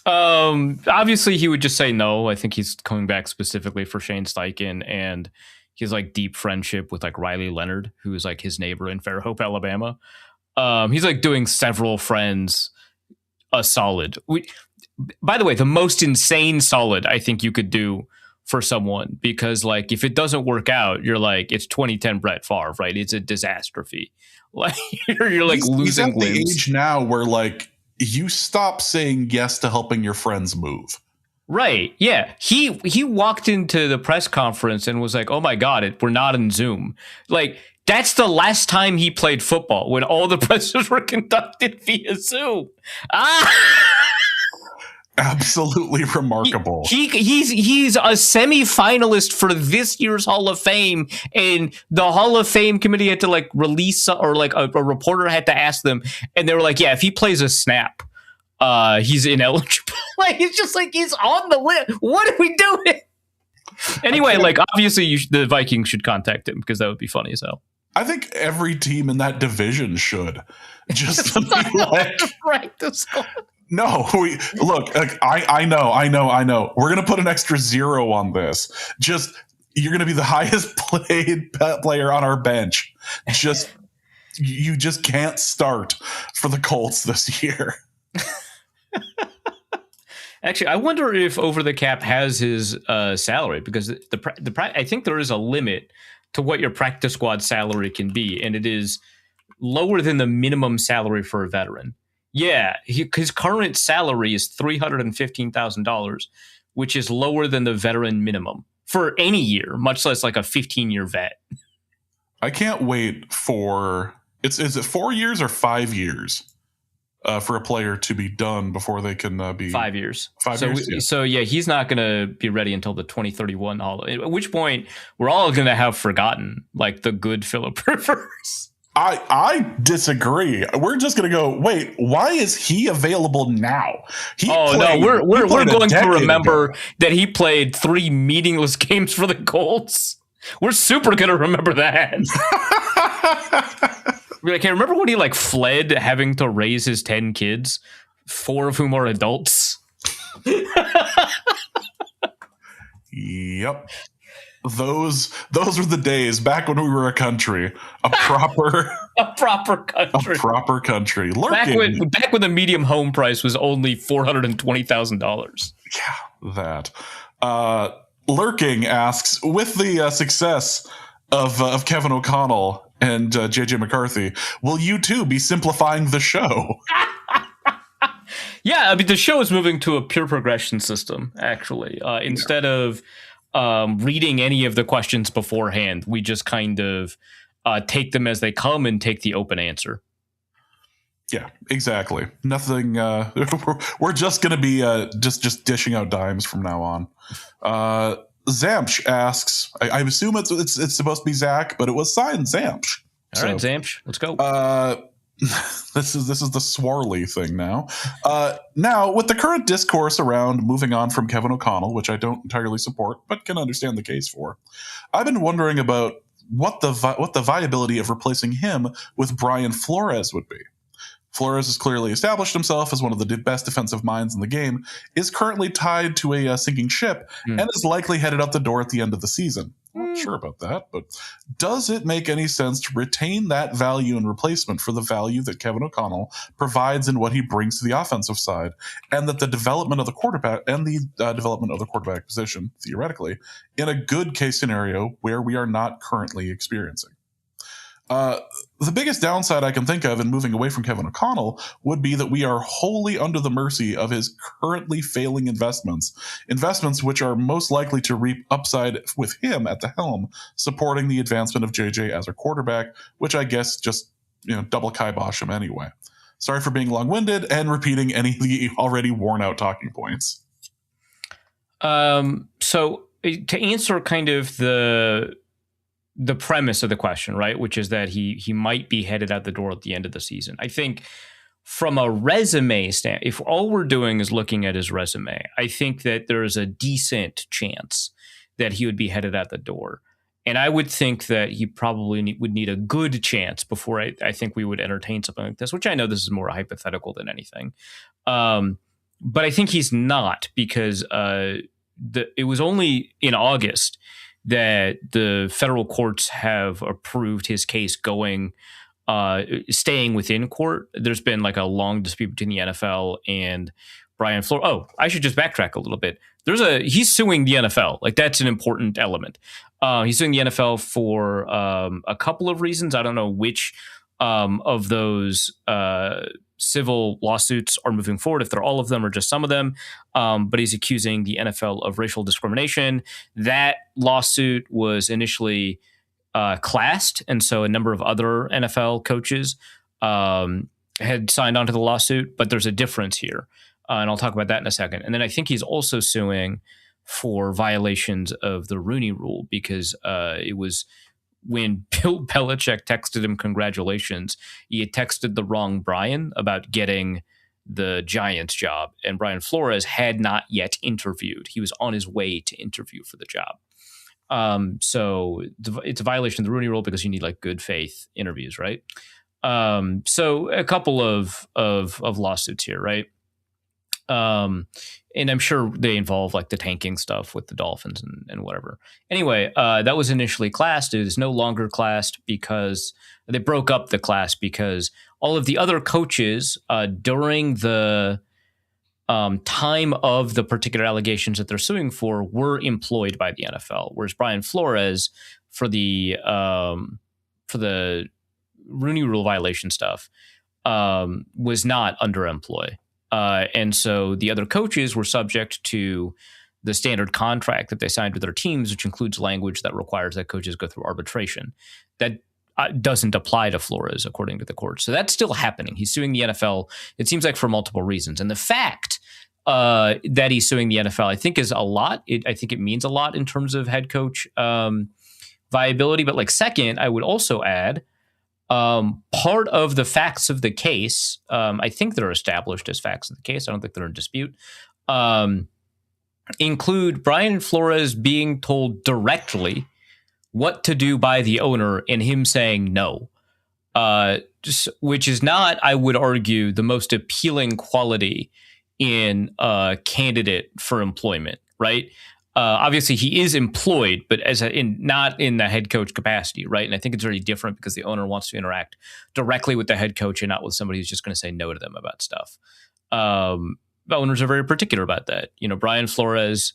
Obviously, he would just say no. I think he's coming back specifically for Shane Steichen, and he's like deep friendship with like Riley Leonard, who is like his neighbor in Fairhope, Alabama. He's like doing several friends a solid. By the way, the most insane solid I think you could do for someone, because like if it doesn't work out, you're like, it's 2010 Brett Favre, right? It's a disastrophe. Like you're like losing limbs. He's at the limbs. age now where like you stop saying yes to helping your friends move. Right. Yeah. He walked into the press conference and was like, oh my God, we're not in Zoom. Like, that's the last time he played football, when all the presses were conducted via Zoom. Absolutely remarkable. He's a semi-finalist for this year's Hall of Fame, and the Hall of Fame committee had to like release, or like a reporter had to ask them, and they were like, yeah, if he plays a snap, he's ineligible. Like, it's just like, he's on the list. What are we doing? Anyway, like, obviously the Vikings should contact him, because that would be funny as hell. I think every team in that division should. Just to be like, practice. No, I know. We're gonna put an extra 0 on this. Just, you're gonna be the highest paid player on our bench. Just, you just can't start for the Colts this year. Actually, I wonder if Over the Cap has his salary, because I think there is a limit to what your practice squad salary can be, and it is lower than the minimum salary for a veteran. Yeah, his current salary is $315,000, which is lower than the veteran minimum for any year, much less like a 15-year vet. I can't wait for is it 4 years or 5 years for a player to be done before they can be 5 years. 5 years. Yeah. So yeah, he's not going to be ready until the 2031 Hall. At which point we're all going to have forgotten like the good Phillip Rivers. I disagree. We're just going to go, wait, why is he available now? We're going to remember that he played 3 meaningless games for the Colts. We're super going to remember that. We're like, hey, remember when he like fled having to raise his 10 kids, 4 of whom are adults? Yep. Those were the days back when we were a country, a proper country. Lurking. Back when the medium home price was only $420,000. Yeah, that. Lurking asks, with the success of Kevin O'Connell and JJ McCarthy, will you too be simplifying the show? Yeah, I mean, the show is moving to a pure progression system, actually. Instead of reading any of the questions beforehand, we just kind of take them as they come and take the open answer. Yeah, exactly. Nothing. We're just going to be just dishing out dimes from now on. Zamsh asks, I assume it's supposed to be Zach, but it was signed Zamsh. All right, Zamsh, let's go. This is the Swarley thing now. Now, with the current discourse around moving on from Kevin O'Connell, which I don't entirely support, but can understand the case for, I've been wondering about what the viability of replacing him with Brian Flores would be. Flores has clearly established himself as one of the best defensive minds in the game, is currently tied to a sinking ship, and is likely headed out the door at the end of the season. Not sure about that, but does it make any sense to retain that value in replacement for the value that Kevin O'Connell provides in what he brings to the offensive side, and that the development of the quarterback position, theoretically, in a good case scenario where we are not currently experiencing? The biggest downside I can think of in moving away from Kevin O'Connell would be that we are wholly under the mercy of his currently failing investments which are most likely to reap upside with him at the helm, supporting the advancement of JJ as a quarterback, which I guess just double kibosh him anyway. Sorry for being long-winded and repeating any of the already worn-out talking points. So to answer kind of the premise of the question, right, which is that he might be headed out the door at the end of the season. I think from a resume standpoint, if all we're doing is looking at his resume, I think that there is a decent chance that he would be headed out the door. And I would think that he probably would need a good chance before I think we would entertain something like this, which I know this is more hypothetical than anything. But I think he's not, because it was only in August that the federal courts have approved his case staying within court. There's been like a long dispute between the NFL and Brian Flores. Oh, I should just backtrack a little bit. He's suing the NFL. Like, that's an important element. He's suing the NFL for a couple of reasons. I don't know which of those civil lawsuits are moving forward, if they're all of them or just some of them. But he's accusing the NFL of racial discrimination. That lawsuit was initially classed, and so a number of other NFL coaches had signed onto the lawsuit, but there's a difference here. And I'll talk about that in a second. And then I think he's also suing for violations of the Rooney Rule, because it was when Bill Belichick texted him congratulations, he had texted the wrong Brian about getting the Giants job, and Brian Flores had not yet interviewed. He was on his way to interview for the job. So it's a violation of the Rooney Rule because you need like good faith interviews, right? So a couple of lawsuits here, right? And I'm sure they involve like the tanking stuff with the Dolphins and whatever. Anyway, that was initially classed. It is no longer classed because they broke up the class because all of the other coaches during the time of the particular allegations that they're suing for were employed by the NFL, whereas Brian Flores for the Rooney Rule violation stuff was not under employ. And so the other coaches were subject to the standard contract that they signed with their teams, which includes language that requires that coaches go through arbitration. That doesn't apply to Flores, according to the court. So that's still happening. He's suing the NFL, it seems like, for multiple reasons. And the fact that he's suing the NFL, I think, is a lot. I think it means a lot in terms of head coach viability. But like, second, I would also add, part of the facts of the case, I think they're established as facts of the case, I don't think they're in dispute, include Brian Flores being told directly what to do by the owner and him saying no, which is not, I would argue, the most appealing quality in a candidate for employment, right? Obviously, he is employed, but not in the head coach capacity, right? And I think it's very different because the owner wants to interact directly with the head coach and not with somebody who's just going to say no to them about stuff. Owners are very particular about that. Brian Flores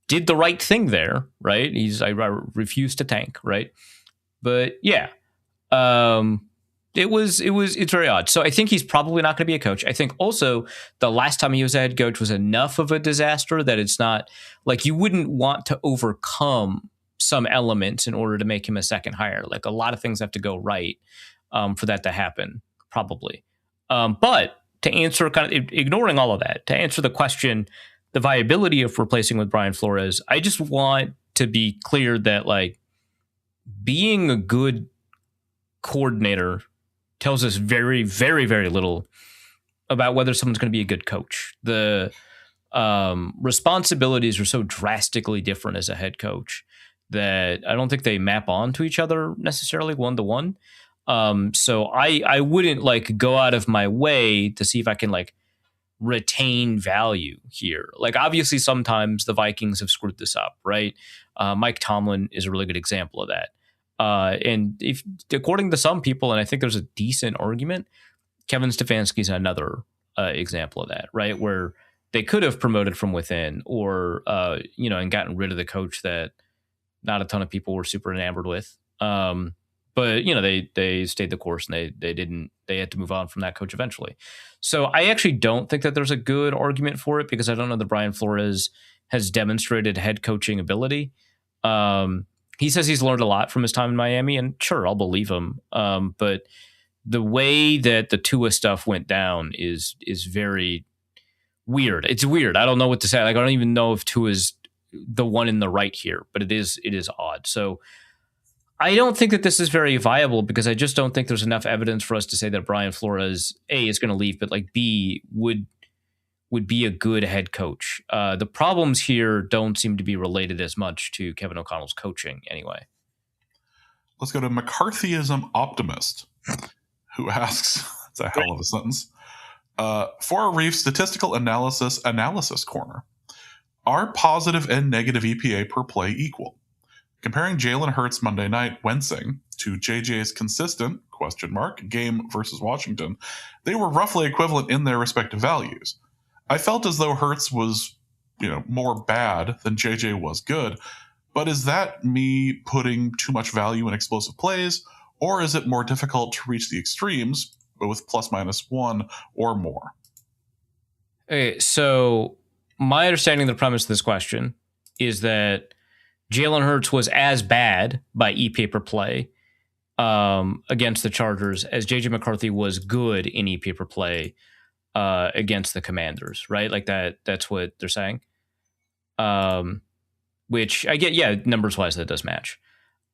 did the right thing there, right? I refused to tank, right? But yeah, it's very odd. So I think he's probably not going to be a coach. I think also the last time he was a head coach was enough of a disaster that it's not like you wouldn't want to overcome some elements in order to make him a second hire. Like, a lot of things have to go right for that to happen, probably. But to answer, kind of ignoring all of that, to answer the question, the viability of replacing with Brian Flores, I just want to be clear that, like, being a good coordinator tells us very, very, very little about whether someone's going to be a good coach. The responsibilities are so drastically different as a head coach that I don't think they map onto each other necessarily one-to-one. So I wouldn't like go out of my way to see if I can like retain value here. Like, obviously sometimes the Vikings have screwed this up, right? Mike Tomlin is a really good example of that. And if, according to some people, and I think there's a decent argument, Kevin Stefanski is another example of that, right? Where they could have promoted from within, or and gotten rid of the coach that not a ton of people were super enamored with. But they stayed the course, and they had to move on from that coach eventually. So I actually don't think that there's a good argument for it, because I don't know that Brian Flores has demonstrated head coaching ability. He says he's learned a lot from his time in Miami, and sure, I'll believe him. But the way that the Tua stuff went down is very weird. It's weird. I don't know what to say. Like, I don't even know if Tua's the one in the right here, but it is odd. So I don't think that this is very viable, because I just don't think there's enough evidence for us to say that Brian Flores, A, is going to leave, but like B, would be a good head coach. The problems here don't seem to be related as much to Kevin O'Connell's coaching anyway. Let's go to McCarthyism Optimist, who asks, it's a hell of a sentence, for a Reef statistical analysis corner, are positive and negative EPA per play equal? Comparing Jalen Hurts Monday night wincing to JJ's consistent game versus Washington, they were roughly equivalent in their respective values. I felt as though Hurts was, more bad than JJ was good, but is that me putting too much value in explosive plays, or is it more difficult to reach the extremes with ±1 or more? Okay, so my understanding of the premise of this question is that Jalen Hurts was as bad by EPA per play against the Chargers as JJ McCarthy was good in EPA per play against the Commanders, right? Like that's what they're saying. Which I get, yeah, numbers wise, that does match.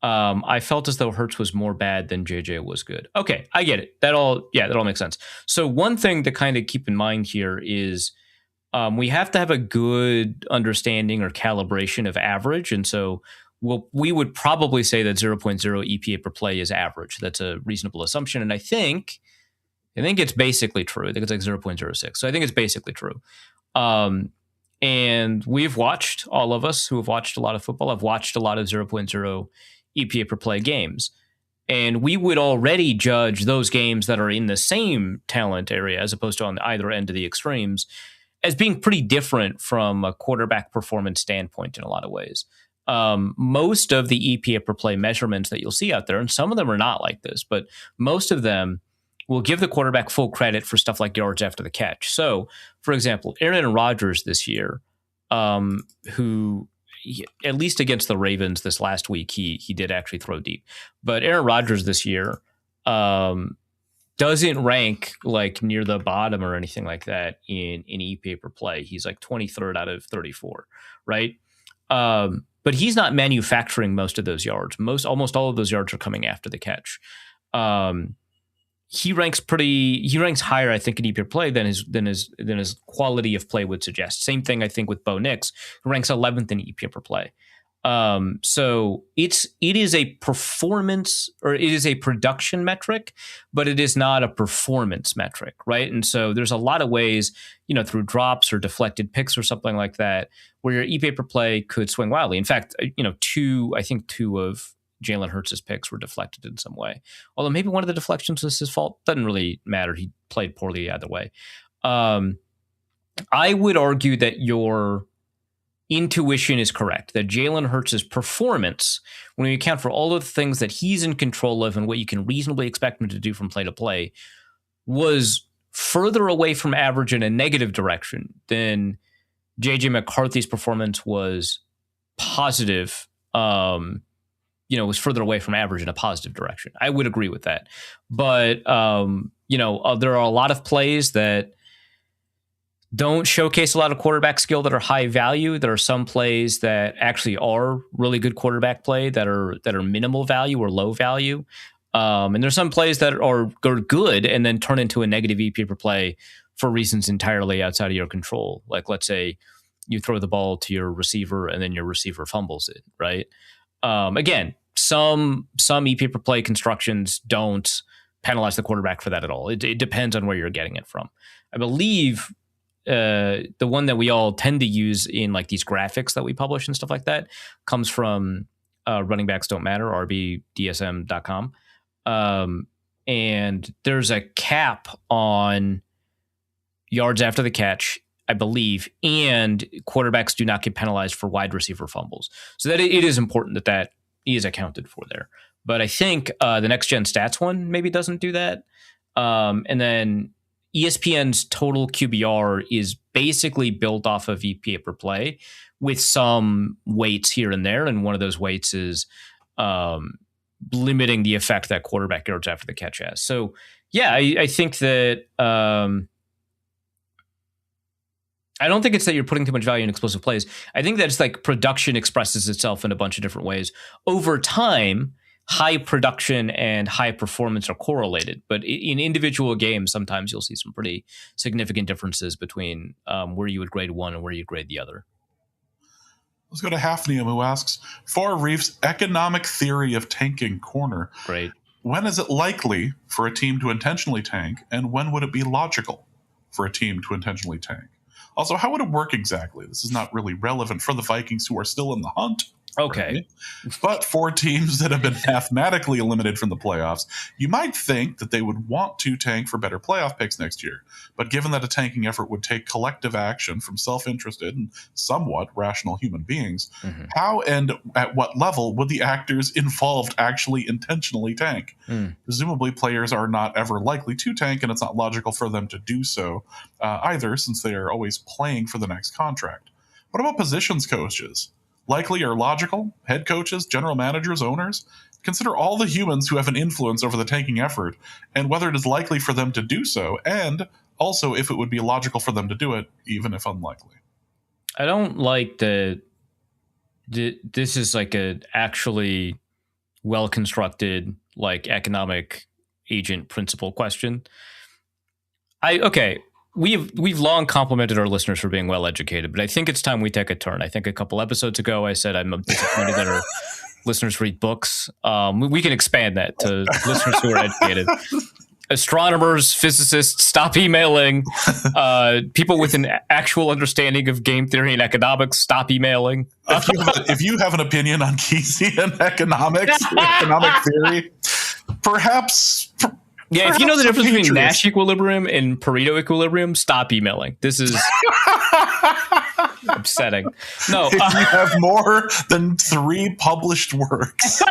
I felt as though Hurts was more bad than JJ was good. Okay, I get it. That all makes sense. So one thing to kind of keep in mind here is we have to have a good understanding or calibration of average. And so we would probably say that 0.0 EPA per play is average. That's a reasonable assumption. And I think it's basically true. I think it's like 0.06. So I think it's basically true. And we've watched, all of us who have watched a lot of football, have watched a lot of 0.0 EPA per play games. And we would already judge those games that are in the same talent area, as opposed to on either end of the extremes, as being pretty different from a quarterback performance standpoint in a lot of ways. Most of the EPA per play measurements that you'll see out there, and some of them are not like this, but most of them will give the quarterback full credit for stuff like yards after the catch. So, for example, Aaron Rodgers this year, who, at least against the Ravens this last week, he did actually throw deep. But Aaron Rodgers this year doesn't rank like near the bottom or anything like that in EPA per play. He's like 23rd out of 34, right? But he's not manufacturing most of those yards. Almost all of those yards are coming after the catch. He ranks higher, I think, in EPA per play than his quality of play would suggest. Same thing, I think, with Bo Nix, who ranks 11th in EPA per play. So it is a performance, or it is a production metric, but it is not a performance metric, right? And so there's a lot of ways, through drops or deflected picks or something like that, where your EPA per play could swing wildly. In fact, two of Jalen Hurts' picks were deflected in some way. Although maybe one of the deflections was his fault. Doesn't really matter. He played poorly either way. I would argue that your intuition is correct, that Jalen Hurts' performance, when you account for all of the things that he's in control of and what you can reasonably expect him to do from play to play, was further away from average in a negative direction than JJ McCarthy's performance was positive, was further away from average in a positive direction. I would agree with that. But, there are a lot of plays that don't showcase a lot of quarterback skill that are high value. There are some plays that actually are really good quarterback play that are minimal value or low value. And there's some plays that are good and then turn into a negative EPA per play for reasons entirely outside of your control. Like, let's say you throw the ball to your receiver and then your receiver fumbles it, right? Again, some EPA per play constructions don't penalize the quarterback for that at all. It depends on where you're getting it from. I believe the one that we all tend to use in like these graphics that we publish and stuff like that comes from Running Backs Don't Matter, rbdsm.com. And there's a cap on yards after the catch, I believe, and quarterbacks do not get penalized for wide receiver fumbles. So that it is important that is accounted for there. But I think the Next Gen Stats one maybe doesn't do that. And then ESPN's total QBR is basically built off of EPA per play with some weights here and there. And one of those weights is limiting the effect that quarterback yards after the catch has. So, yeah, I think that I don't think it's that you're putting too much value in explosive plays. I think that it's like production expresses itself in a bunch of different ways. Over time, high production and high performance are correlated, but in individual games, sometimes you'll see some pretty significant differences between where you would grade one and where you grade the other. Let's go to Hafnium, who asks, for Reef's economic theory of tanking corner, Great. When is it likely for a team to intentionally tank, and when would it be logical for a team to intentionally tank? Also, how would it work exactly? This is not really relevant for the Vikings, who are still in the hunt. Okay. But for teams that have been mathematically eliminated from the playoffs, you might think that they would want to tank for better playoff picks next year. But given that a tanking effort would take collective action from self-interested and somewhat rational human beings, how and at what level would the actors involved actually intentionally tank? Presumably players are not ever likely to tank, and it's not logical for them to do so either, since they are always playing for the next contract. What about positions coaches? Likely or logical? Head coaches, general managers, owners? Consider all the humans who have an influence over the tanking effort and whether it is likely for them to do so, and also if it would be logical for them to do it, even if unlikely. I don't like that this is like a actually well-constructed like economic agent principle question. We've long complimented our listeners for being well educated, but I think it's time we take a turn. I think a couple episodes ago I said I'm disappointed that our listeners read books. We can expand that to listeners who are educated. Astronomers, physicists, stop emailing. People with an actual understanding of game theory and economics, stop emailing. If you have an opinion on Keynesian economics, economic theory, perhaps... Yeah, if you know the difference between Nash equilibrium and Pareto equilibrium, stop emailing. This is upsetting. No, if you have more than 3 published works.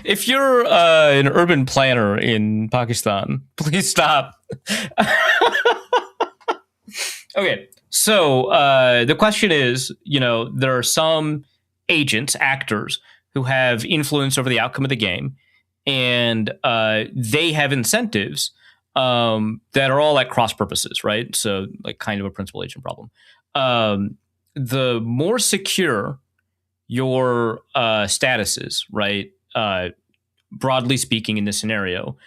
if you're an urban planner in Pakistan, please stop. Okay, so the question is, there are some agents, actors, who have influence over the outcome of the game. And they have incentives that are all at cross purposes, right? So like kind of a principal agent problem. The more secure your status is, right? Broadly speaking in this scenario,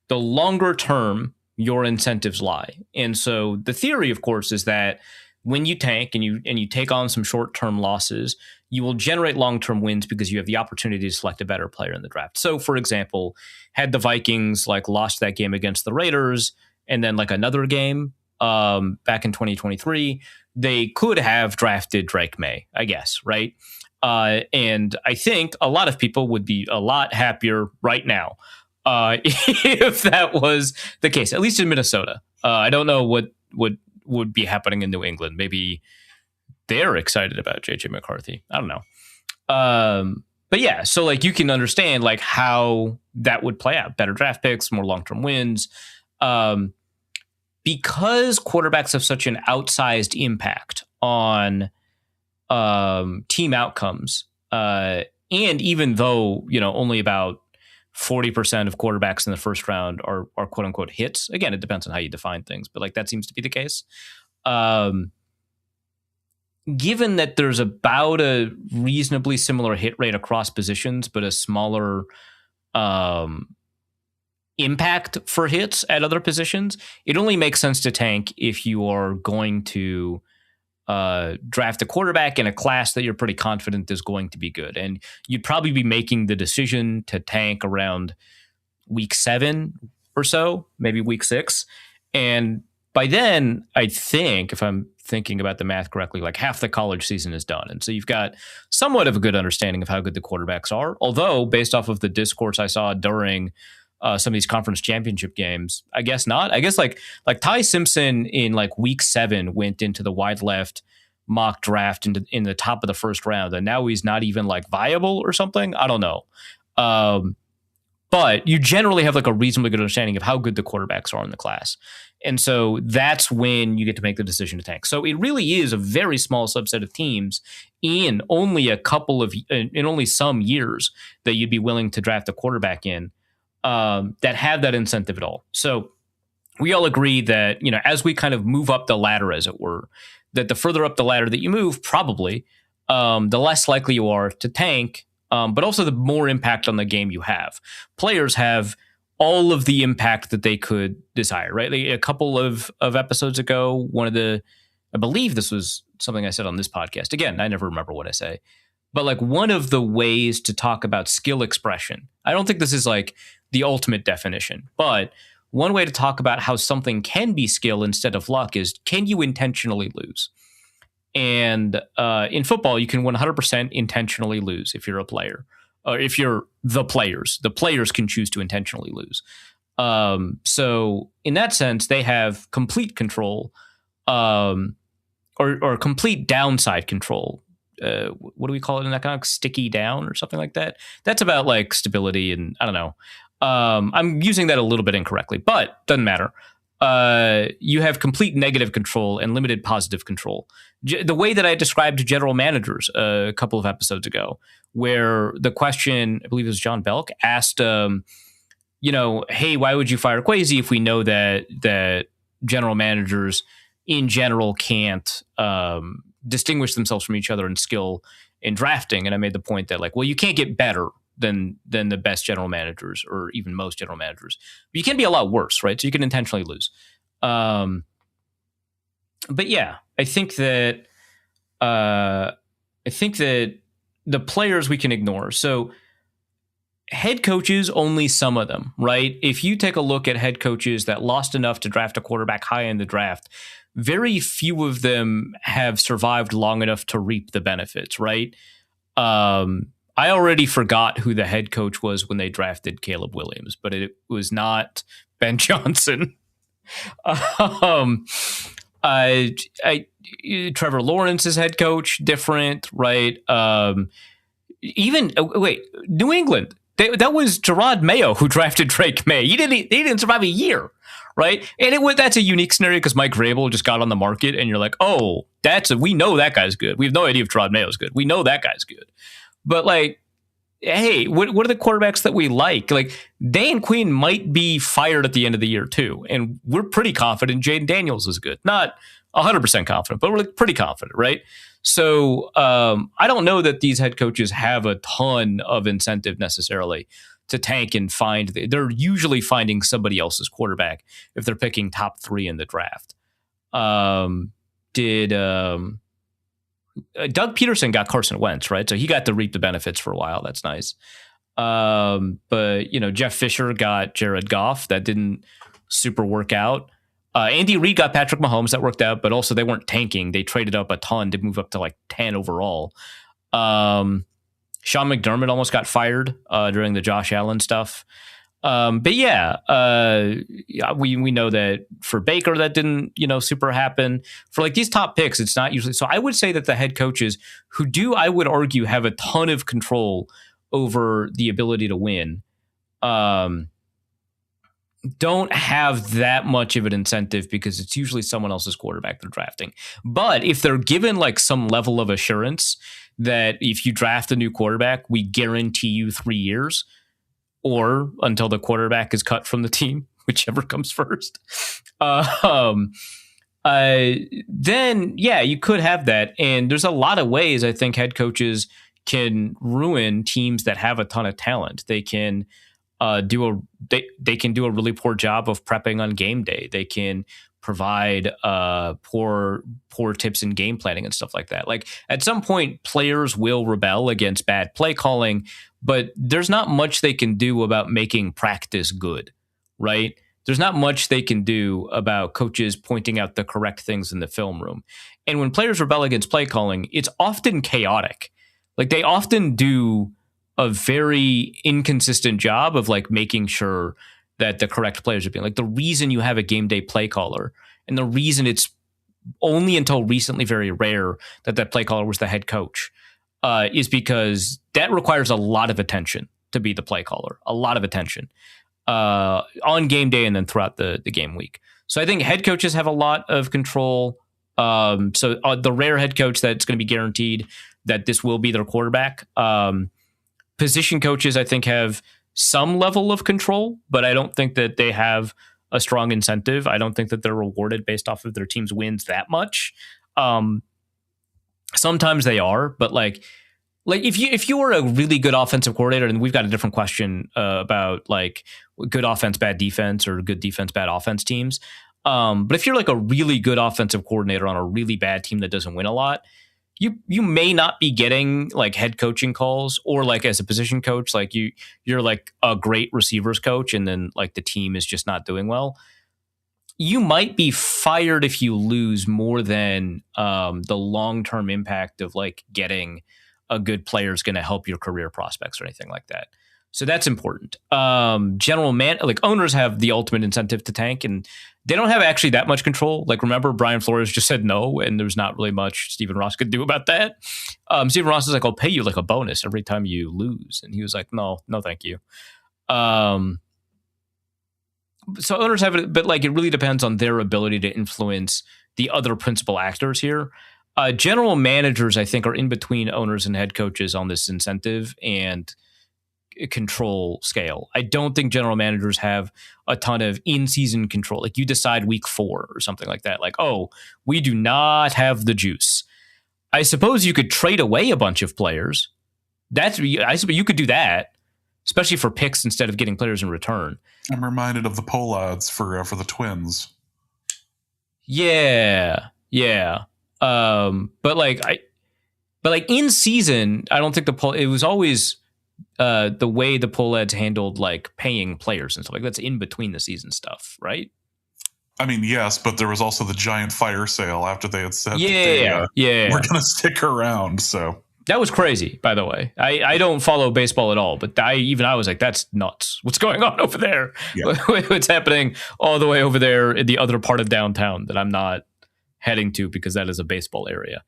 the longer term your incentives lie. And so the theory, of course, is that when you tank and you take on some short-term losses, you will generate long-term wins because you have the opportunity to select a better player in the draft. So, for example, had the Vikings lost that game against the Raiders and then another game back in 2023, they could have drafted Drake May, I guess, right? And I think a lot of people would be a lot happier right now if that was the case, at least in Minnesota. I don't know what would be happening in New England. Maybe they're excited about JJ McCarthy. I don't know. But yeah, so you can understand how that would play out. Better draft picks, more long-term wins. Because quarterbacks have such an outsized impact on team outcomes. And even though, only about 40% of quarterbacks in the first round are quote unquote hits. Again, it depends on how you define things, but that seems to be the case. Given that there's about a reasonably similar hit rate across positions, but a smaller impact for hits at other positions, it only makes sense to tank if you are going to draft a quarterback in a class that you're pretty confident is going to be good. And you'd probably be making the decision to tank around week 7 or so, maybe week 6. And by then, I think, if I'm thinking about the math correctly, half the college season is done. And so you've got somewhat of a good understanding of how good the quarterbacks are. Although, based off of the discourse I saw during some of these conference championship games, I guess not. I guess like Ty Simpson in week 7 went into the wide left mock draft in the top of the first round, and now he's not even like viable or something. I don't know. But you generally have like a reasonably good understanding of how good the quarterbacks are in the class. And so that's when you get to make the decision to tank. So it really is a very small subset of teams in only only some years that you'd be willing to draft a quarterback in that have that incentive at all. So we all agree that, as we kind of move up the ladder, as it were, that the further up the ladder that you move, probably, the less likely you are to tank, but also the more impact on the game you have. Players have all of the impact that they could desire, right? Like a couple of episodes ago, I believe this was something I said on this podcast. Again, I never remember what I say. But like one of the ways to talk about skill expression, I don't think this is like the ultimate definition, but one way to talk about how something can be skill instead of luck is, can you intentionally lose? And in football, you can 100% intentionally lose if you're a player. Or if you're the players can choose to intentionally lose. So in that sense, they have complete control, or complete downside control. What do we call it in economics? Sticky down or something like that. That's about like stability, and I don't know. I'm using that a little bit incorrectly, but doesn't matter. You have complete negative control and limited positive control. The way that I described general managers a couple of episodes ago, where the question, I believe it was John Belk, asked, hey, why would you fire Kwesi if we know that general managers in general can't distinguish themselves from each other in skill in drafting? And I made the point that, like, well, you can't get better than the best general managers, or even most general managers. But you can be a lot worse, right? So you can intentionally lose. But yeah, I think that the players we can ignore. So head coaches, only some of them, right? If you take a look at head coaches that lost enough to draft a quarterback high in the draft, very few of them have survived long enough to reap the benefits, right? I already forgot who the head coach was when they drafted Caleb Williams, but it was not Ben Johnson. Trevor Lawrence's head coach, different, right? New England. That was Gerard Mayo who drafted Drake May. He didn't survive a year, right? And that's a unique scenario because Mike Vrabel just got on the market, and you're like, oh, we know that guy's good. We have no idea if Gerard Mayo's good. We know that guy's good. But like, hey, what are the quarterbacks that we like? Like, Dan Quinn might be fired at the end of the year too, and we're pretty confident Jaden Daniels is good. Not 100% confident, but we're like pretty confident, right? So I don't know that these head coaches have a ton of incentive necessarily to tank and find. They're usually finding somebody else's quarterback if they're picking top 3 in the draft. Doug Peterson got Carson Wentz, right? So he got to reap the benefits for a while. That's nice. But Jeff Fisher got Jared Goff. That didn't super work out. Andy Reid got Patrick Mahomes. That worked out, but also they weren't tanking. They traded up a ton to move up to like 10 overall. Sean McDermott almost got fired during the Josh Allen stuff. But yeah, we know that for Baker, that didn't, super happen. For like these top picks, it's not usually. So I would say that the head coaches who do, I would argue, have a ton of control over the ability to win, don't have that much of an incentive because it's usually someone else's quarterback they're drafting. But if they're given like some level of assurance that if you draft a new quarterback, we guarantee you 3 years, or until the quarterback is cut from the team, whichever comes first, then yeah, you could have that. And there's a lot of ways I think head coaches can ruin teams that have a ton of talent. They can they can do a really poor job of prepping on game day. They can provide poor tips in game planning and stuff like that. Like at some point, players will rebel against bad play calling, but there's not much they can do about making practice good, right? There's not much they can do about coaches pointing out the correct things in the film room. And when players rebel against play calling, it's often chaotic. Like they often do a very inconsistent job of like making sure that the correct players are being like the reason you have a game day play caller and the reason it's only until recently very rare that play caller was the head coach, is because that requires a lot of attention to be the play caller, a lot of attention on game day and then throughout the game week. So I think head coaches have a lot of control. So the rare head coach that's going to be guaranteed that this will be their quarterback. Position coaches, I think, have some level of control, but I don't think that they have a strong incentive. I don't think that they're rewarded based off of their team's wins that much. Sometimes they are, but like if you were a really good offensive coordinator, and we've got a different question about like good offense, bad defense, or good defense, bad offense teams. But if you're like a really good offensive coordinator on a really bad team that doesn't win a lot, you may not be getting like head coaching calls, or like as a position coach, like you're like a great receivers coach, and then like the team is just not doing well. You might be fired if you lose more than the long-term impact of like getting a good player is going to help your career prospects or anything like that. So that's important. Like owners have the ultimate incentive to tank, and they don't have actually that much control. Like remember, Brian Flores just said no, and there's not really much Stephen Ross could do about that. Stephen Ross is like, I'll pay you like a bonus every time you lose. And he was like, no, thank you. So owners have it, but like it really depends on their ability to influence the other principal actors here. General managers, I think, are in between owners and head coaches on this incentive and control scale. I don't think general managers have a ton of in-season control. Like you decide week 4 or something like that. Like, oh, we do not have the juice. I suppose you could trade away a bunch of players. I suppose you could do that, especially for picks instead of getting players in return. I'm reminded of the poll odds for the Twins. Yeah. But in season, I don't think the poll. It was always the way the poll ads handled like paying players and stuff like that's in between the season stuff, right? I mean, yes, but there was also the giant fire sale after they had said we're going to stick around. So that was crazy, by the way. I don't follow baseball at all, but I was like, that's nuts. What's going on over there? Yeah. What's happening all the way over there in the other part of downtown that I'm not heading to because that is a baseball area.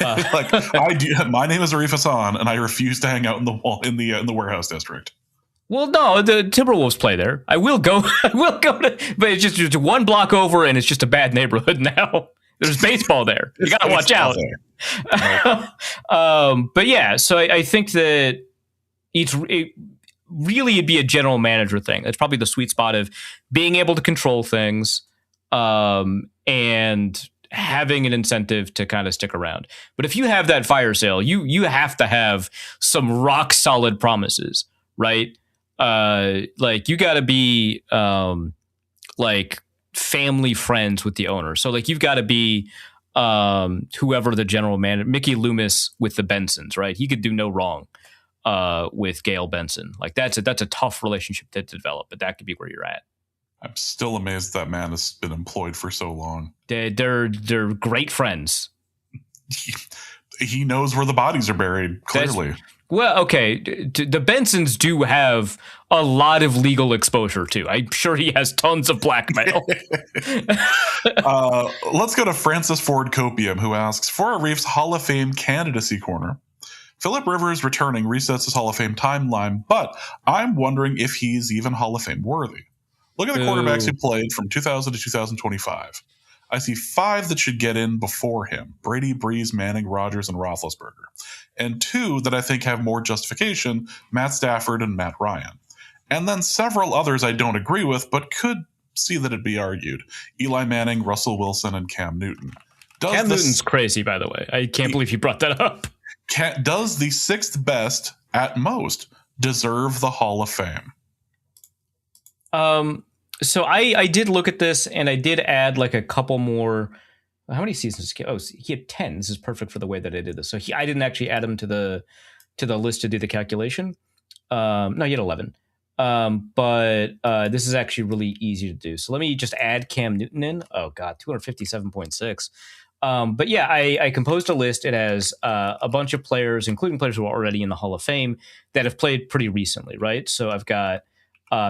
Like I do. My name is Arif Hassan, and I refuse to hang out in the warehouse district. Well, no, the Timberwolves play there. I will go to, but it's just one block over, and it's just a bad neighborhood now. There's baseball there. You got to watch out. But yeah, so I think that it'd be a general manager thing. That's probably the sweet spot of being able to control things, and having an incentive to kind of stick around. But if you have that fire sale, you have to have some rock solid promises, right? Like you got to be like family friends with the owner. So like you've got to be whoever the general manager, Mickey Loomis with the Bensons, right? He could do no wrong with Gail Benson. Like that's a tough relationship to develop, but that could be where you're at. I'm still amazed that man has been employed for so long. They're great friends. He knows where the bodies are buried, clearly. Well, okay, the Bensons do have a lot of legal exposure, too. I'm sure he has tons of blackmail. Let's go to Francis Ford Copium, who asks, for Arif's Hall of Fame candidacy corner, Phillip Rivers returning resets his Hall of Fame timeline, but I'm wondering if he's even Hall of Fame worthy. Look at the quarterbacks who played from 2000 to 2025. I see 5 that should get in before him: Brady, Breeze, Manning, Rodgers, and Roethlisberger. And 2 that I think have more justification: Matt Stafford and Matt Ryan. And then several others I don't agree with, but could see that it be argued: Eli Manning, Russell Wilson, and Cam Newton. Cam Newton's crazy, by the way. I can't believe you brought that up. Does the 6th best, at most, deserve the Hall of Fame? So I did look at this, and I did add like a couple more. How many seasons? Oh, he had 10. This is perfect for the way that I did this. So I didn't actually add him to the list to do the calculation. No, he had 11. But this is actually really easy to do. So let me just add Cam Newton in. Oh God, 257.6. But yeah, I composed a list. It has a bunch of players, including players who are already in the Hall of Fame, that have played pretty recently, right? So I've got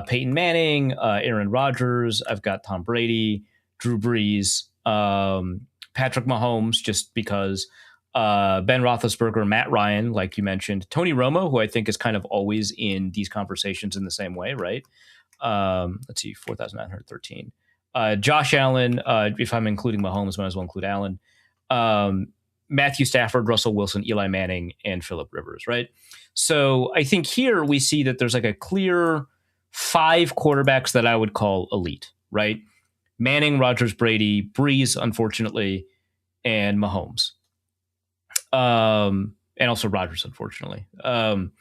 Peyton Manning, Aaron Rodgers. I've got Tom Brady, Drew Brees, Patrick Mahomes, just because Ben Roethlisberger, Matt Ryan, like you mentioned, Tony Romo, who I think is kind of always in these conversations in the same way, right? Let's see, 4,913. Josh Allen, if I'm including Mahomes, might as well include Allen. Matthew Stafford, Russell Wilson, Eli Manning, and Phillip Rivers, right? So I think here we see that there's like a clear 5 quarterbacks that I would call elite, right? Manning, Rodgers, Brady, Breeze, unfortunately, and Mahomes. And also Rodgers, unfortunately. And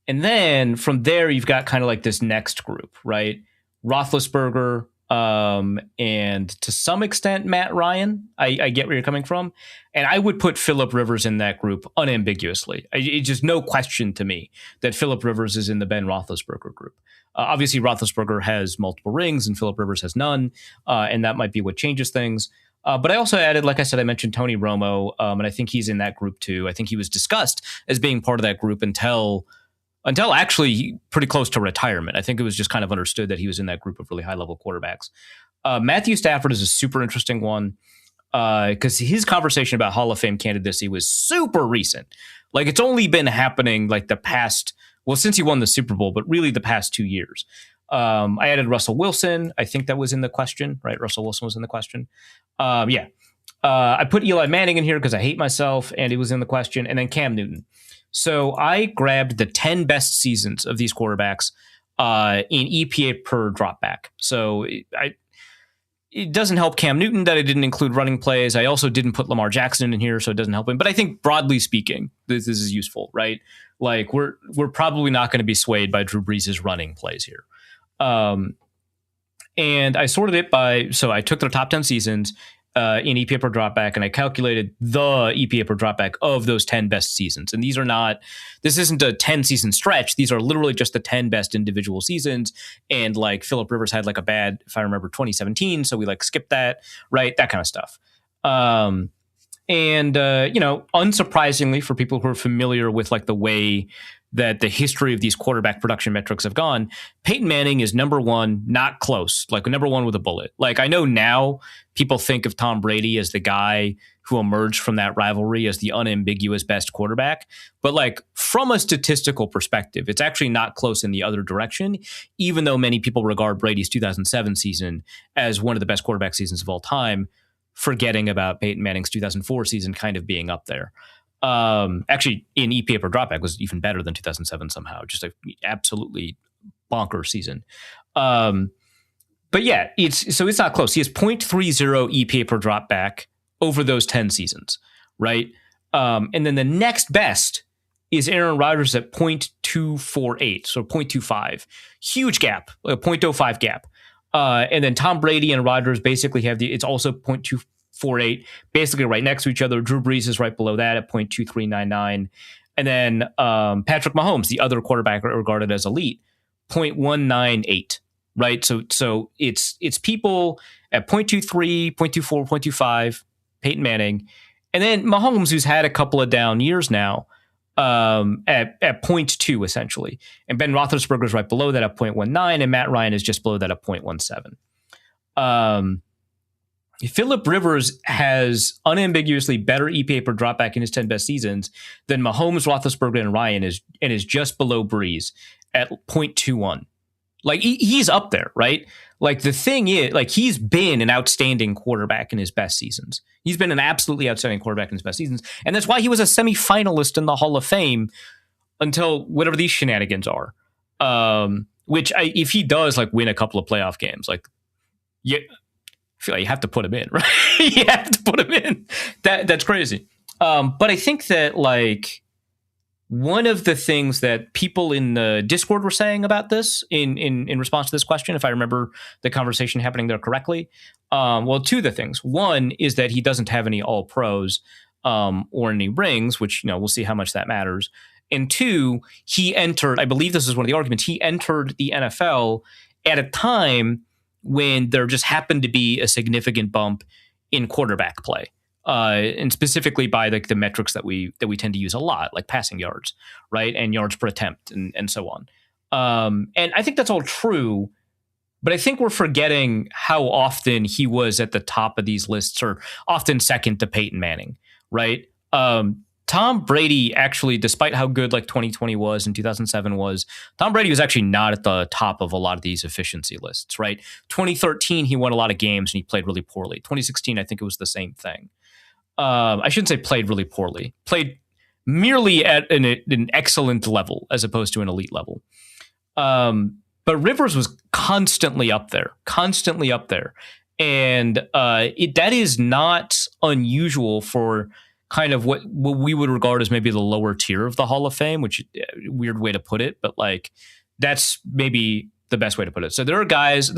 then from there, you've got kind of like this next group, right? Roethlisberger, and to some extent, Matt Ryan. I get where you're coming from. And I would put Phillip Rivers in that group unambiguously. It's just no question to me that Phillip Rivers is in the Ben Roethlisberger group. Obviously, Roethlisberger has multiple rings and Phillip Rivers has none. And that might be what changes things. But I also added, like I said, I mentioned Tony Romo, and I think he's in that group too. I think he was discussed as being part of that group until actually pretty close to retirement. I think it was just kind of understood that he was in that group of really high-level quarterbacks. Matthew Stafford is a super interesting one because his conversation about Hall of Fame candidacy was super recent. Like, it's only been happening like the past, well, since he won the Super Bowl, but really the past 2 years. I added Russell Wilson. I think that was in the question, right? Russell Wilson was in the question. I put Eli Manning in here because I hate myself, and he was in the question, and then Cam Newton. So I grabbed the 10 best seasons of these quarterbacks in EPA per dropback. So it doesn't help Cam Newton that I didn't include running plays. I also didn't put Lamar Jackson in here, so it doesn't help him. But I think broadly speaking, this is useful, right? Like we're probably not going to be swayed by Drew Brees' running plays here. And I sorted it so I took their top 10 seasons in EPA per dropback, and I calculated the EPA per dropback of those 10 best seasons. And this isn't a 10 season stretch. These are literally just the 10 best individual seasons. And like Phillip Rivers had like a bad, if I remember, 2017. So we like skipped that, right? That kind of stuff. Unsurprisingly for people who are familiar with like the way that the history of these quarterback production metrics have gone, Peyton Manning is number one, not close, like number one with a bullet. Like I know now people think of Tom Brady as the guy who emerged from that rivalry as the unambiguous best quarterback. But like from a statistical perspective, it's actually not close in the other direction, even though many people regard Brady's 2007 season as one of the best quarterback seasons of all time, forgetting about Peyton Manning's 2004 season kind of being up there. Actually, in EPA per dropback was even better than 2007 somehow. Just an absolutely bonkers season. But yeah, it's not close. He has 0.30 EPA per dropback over those 10 seasons, right? And then the next best is Aaron Rodgers at 0.248, so 0.25. Huge gap, a 0.05 gap. And then Tom Brady and Rodgers basically have it's also 0.248, basically right next to each other. Drew Brees is right below that at 0.2399. And then Patrick Mahomes, the other quarterback regarded as elite, 0.198, right? So it's people at 0.23, 0.24, 0.25, Peyton Manning. And then Mahomes, who's had a couple of down years now, at 0.2 essentially. And Ben Roethlisberger is right below that at 0.19, and Matt Ryan is just below that at 0.17. Phillip Rivers has unambiguously better EPA per dropback in his 10 best seasons than Mahomes, Roethlisberger, and Ryan is just below Breeze at 0.21. Like he's up there, right? Like the thing is, like he's been an outstanding quarterback in his best seasons. He's been an absolutely outstanding quarterback in his best seasons, and that's why he was a semifinalist in the Hall of Fame until whatever these shenanigans are. If he does like win a couple of playoff games, like yeah. I feel like you have to put him in, right? You have to put him in. That's crazy. But I think that like one of the things that people in the Discord were saying about this in response to this question, if I remember the conversation happening there correctly, two of the things. One is that he doesn't have any all pros or any rings, which we'll see how much that matters. And two, he entered, I believe this is one of the arguments, he entered the NFL at a time when there just happened to be a significant bump in quarterback play, and specifically by like the metrics that we tend to use a lot, like passing yards, right, and yards per attempt, and so on. And I think that's all true, But I think we're forgetting how often he was at the top of these lists, or often second to Peyton Manning, right? Tom Brady actually, despite how good like 2020 was and 2007 was, Tom Brady was actually not at the top of a lot of these efficiency lists, right? 2013, he won a lot of games and he played really poorly. 2016, I think it was the same thing. I shouldn't say played really poorly, played merely at an excellent level as opposed to an elite level. But Rivers was constantly up there. And that is not unusual for kind of what we would regard as maybe the lower tier of the Hall of Fame, which weird way to put it, but like that's maybe the best way to put it. So there are guys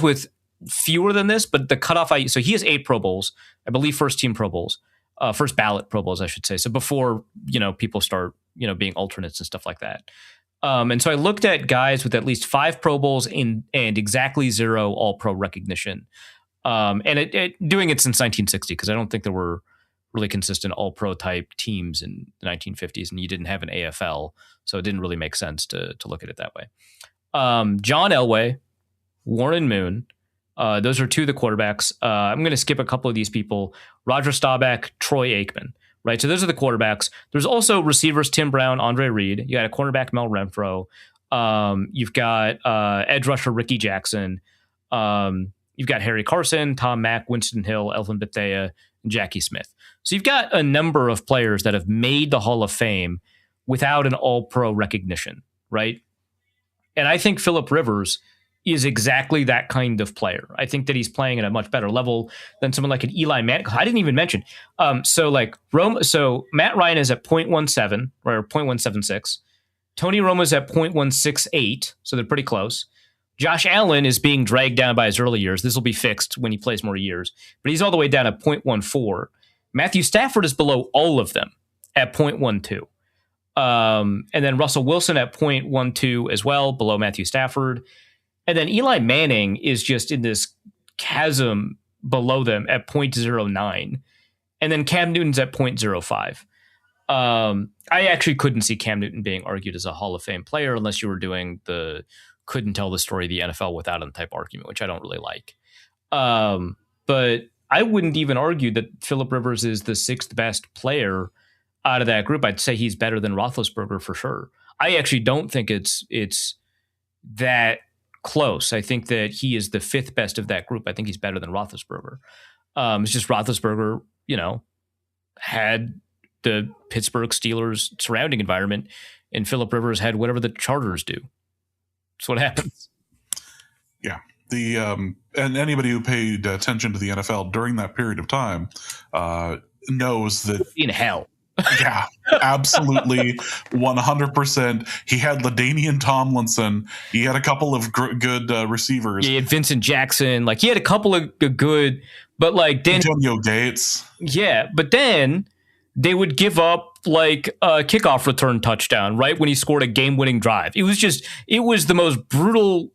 with fewer than this, but the cutoff so he has 8 Pro Bowls, I believe first team Pro Bowls, first ballot Pro Bowls, I should say. So before, people start, being alternates and stuff like that. And so I looked at guys with at least 5 Pro Bowls and exactly 0 All-Pro recognition. And doing it since 1960, because I don't think there were really consistent All-Pro type teams in the 1950s, and you didn't have an AFL, so it didn't really make sense to look at it that way. John Elway, Warren Moon, those are 2 of the quarterbacks. I'm going to skip a couple of these people. Roger Staubach, Troy Aikman. Right, so those are the quarterbacks. There's also receivers: Tim Brown, Andre Reed. You got a cornerback, Mel Renfro. You've got edge rusher Ricky Jackson. You've got Harry Carson, Tom Mack, Winston Hill, Elvin Bethea, and Jackie Smith. So you've got a number of players that have made the Hall of Fame without an All-Pro recognition, right? And I think Phillip Rivers is exactly that kind of player. I think that he's playing at a much better level than someone like an Eli Manning. I didn't even mention. So Matt Ryan is at 0.17 or 0.176. Tony Romo's at 0.168, so they're pretty close. Josh Allen is being dragged down by his early years. This will be fixed when he plays more years, but he's all the way down at 0.14. Matthew Stafford is below all of them at 0.12. And then Russell Wilson at 0.12 as well, below Matthew Stafford. And then Eli Manning is just in this chasm below them at 0.09. And then Cam Newton's at 0.05. I actually couldn't see Cam Newton being argued as a Hall of Fame player unless you were doing the couldn't tell the story of the NFL without him type argument, which I don't really like. But I wouldn't even argue that Phillip Rivers is the 6th best player out of that group. I'd say he's better than Roethlisberger for sure. I actually don't think it's that close. I think that he is the 5th best of that group. I think he's better than Roethlisberger. It's just Roethlisberger, had the Pittsburgh Steelers surrounding environment, and Phillip Rivers had whatever the Chargers do. That's what happens. Yeah. And anybody who paid attention to the NFL during that period of time knows that in hell. Yeah, absolutely, 100%. He had LaDainian Tomlinson. He had a couple of good receivers. He had Vincent Jackson. Like, he had a couple of good, but like then Antonio Gates. Yeah, but then they would give up like a kickoff return touchdown right when he scored a game-winning drive. It was the most brutal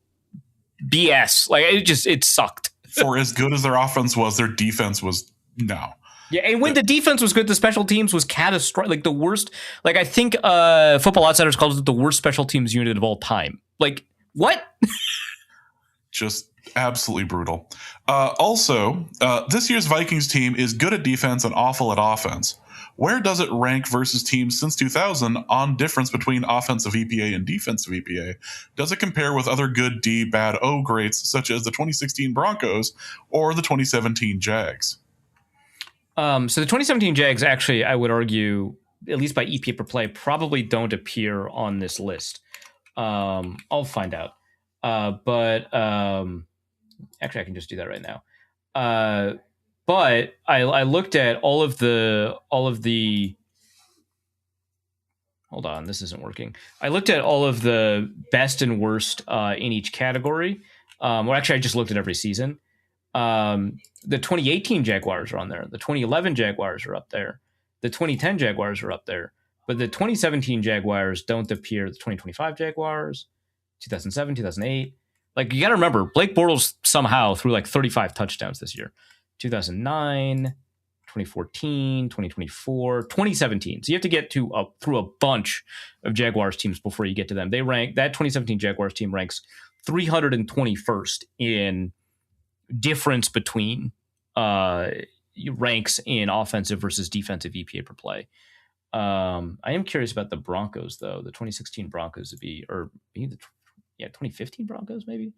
BS. Like, it sucked. For as good as their offense was, their defense was no. Yeah, and when the defense was good, the special teams was catastrophic. Like the worst. Like, I think Football Outsiders called it the worst special teams unit of all time. Like, what? Just absolutely brutal. Also, this year's Vikings team is good at defense and awful at offense. Where does it rank versus teams since 2000 on difference between offensive EPA and defensive EPA? Does it compare with other good D, bad O greats such as the 2016 Broncos or the 2017 Jags? So the 2017 Jags, actually, I would argue, at least by EPA per play, probably don't appear on this list. I'll find out. But actually, I can just do that right now. But I looked at all of the. Hold on, this isn't working. I looked at all of the best and worst in each category. Well, actually, I just looked at every season. The 2018 Jaguars are on there. The 2011 Jaguars are up there. The 2010 Jaguars are up there. But the 2017 Jaguars don't appear. The 2025 Jaguars, 2007, 2008. Like, you got to remember, Blake Bortles somehow threw like 35 touchdowns this year. 2009, 2014, 2024, 2017. So you have to get through a bunch of Jaguars teams before you get to them. That 2017 Jaguars team ranks 321st in difference between ranks in offensive versus defensive EPA per play. I am curious about the Broncos, though. The 2016 Broncos would be, or maybe 2015 Broncos, maybe.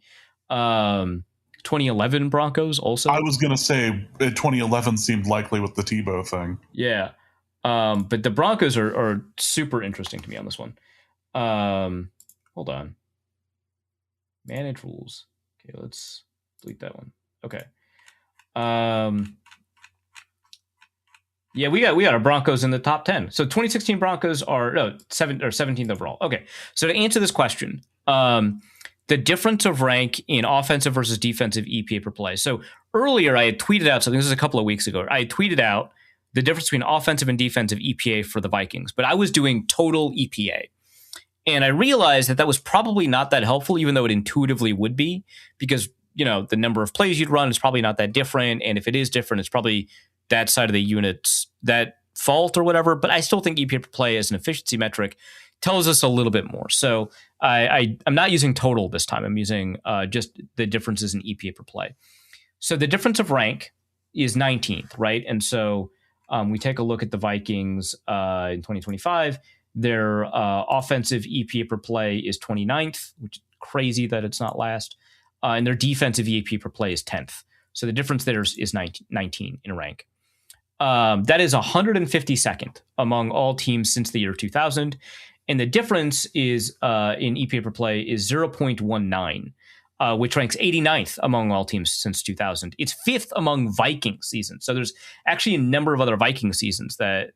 2011 Broncos also. I was going to say 2011 seemed likely with the Tebow thing. Yeah. But the Broncos are super interesting to me on this one. Hold on. Manage rules. Okay, let's delete that one. Okay. Yeah, we got our Broncos in the top 10. So 2016 Broncos are 17th overall. Okay. So to answer this question, the difference of rank in offensive versus defensive EPA per play. So earlier I had tweeted out something. This is a couple of weeks ago. I had tweeted out the difference between offensive and defensive EPA for the Vikings, but I was doing total EPA. And I realized that was probably not that helpful, even though it intuitively would be, because, the number of plays you'd run is probably not that different. And if it is different, it's probably that side of the unit's that fault or whatever. But I still think EPA per play as an efficiency metric tells us a little bit more. So I'm not using total this time. I'm using just the differences in EPA per play. So the difference of rank is 19th, right? And so we take a look at the Vikings in 2025. Their offensive EPA per play is 29th, which is crazy that it's not last. And their defensive EPA per play is 10th. So the difference there is 19 in rank. That is 152nd among all teams since the year 2000. And the difference is in EPA per play is 0.19, which ranks 89th among all teams since 2000. It's 5th among Viking seasons. So there's actually a number of other Viking seasons that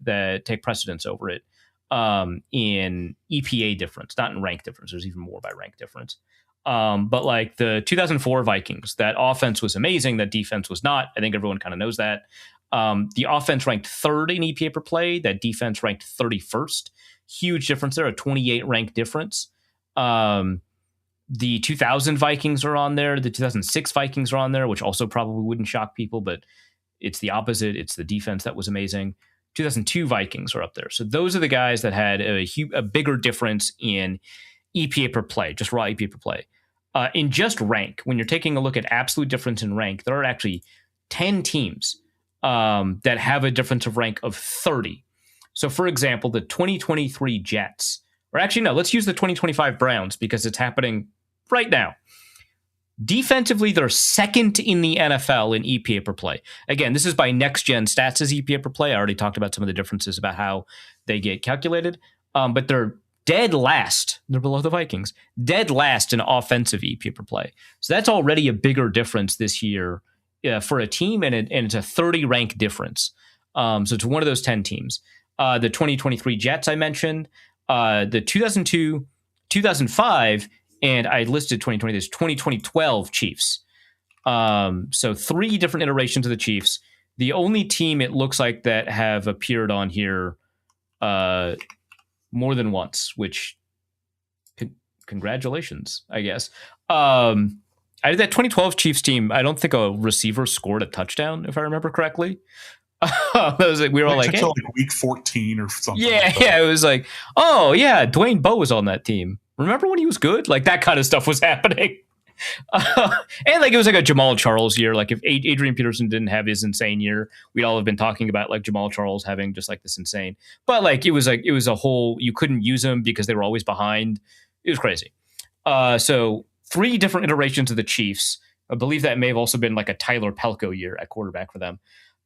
take precedence over it. In EPA difference, not in rank difference. There's even more by rank difference. But like the 2004 Vikings, that offense was amazing. That defense was not. I think everyone kind of knows that. The offense ranked 3rd in EPA per play. That defense ranked 31st. Huge difference there, a 28 rank difference. The 2000 Vikings are on there. The 2006 Vikings are on there, which also probably wouldn't shock people, but it's the opposite. It's the defense that was amazing. 2002 Vikings are up there. So those are the guys that had a bigger difference in EPA per play, just raw EPA per play. In just rank, when you're taking a look at absolute difference in rank, there are actually 10 teams that have a difference of rank of 30. So, for example, the 2023 Jets, or actually, no, let's use the 2025 Browns because it's happening right now. Defensively, they're 2nd in the NFL in EPA per play. Again, this is by Next Gen Stats as EPA per play. I already talked about some of the differences about how they get calculated. But they're dead last. They're below the Vikings. Dead last in offensive EPA per play. So that's already a bigger difference this year for a team, and it's a 30 rank difference. So it's one of those 10 teams. The 2023 Jets I mentioned, the 2002, 2005, and I listed 2020. There's 2012 Chiefs. So 3 different iterations of the Chiefs. The only team it looks like that have appeared on here more than once, which congratulations, I guess. That 2012 Chiefs team, I don't think a receiver scored a touchdown, if I remember correctly. We were all like, hey. Like week 14 or something. Yeah, yeah. It was like, oh yeah, Dwayne Bowe was on that team. Remember when he was good? Like that kind of stuff was happening. And like it was like a Jamal Charles year. Like if Adrian Peterson didn't have his insane year, we'd all have been talking about like Jamal Charles having just like this insane. But like it was a whole, you couldn't use them because they were always behind. It was crazy. So 3 different iterations of the Chiefs. I believe that may have also been like a Tyler Pelco year at quarterback for them.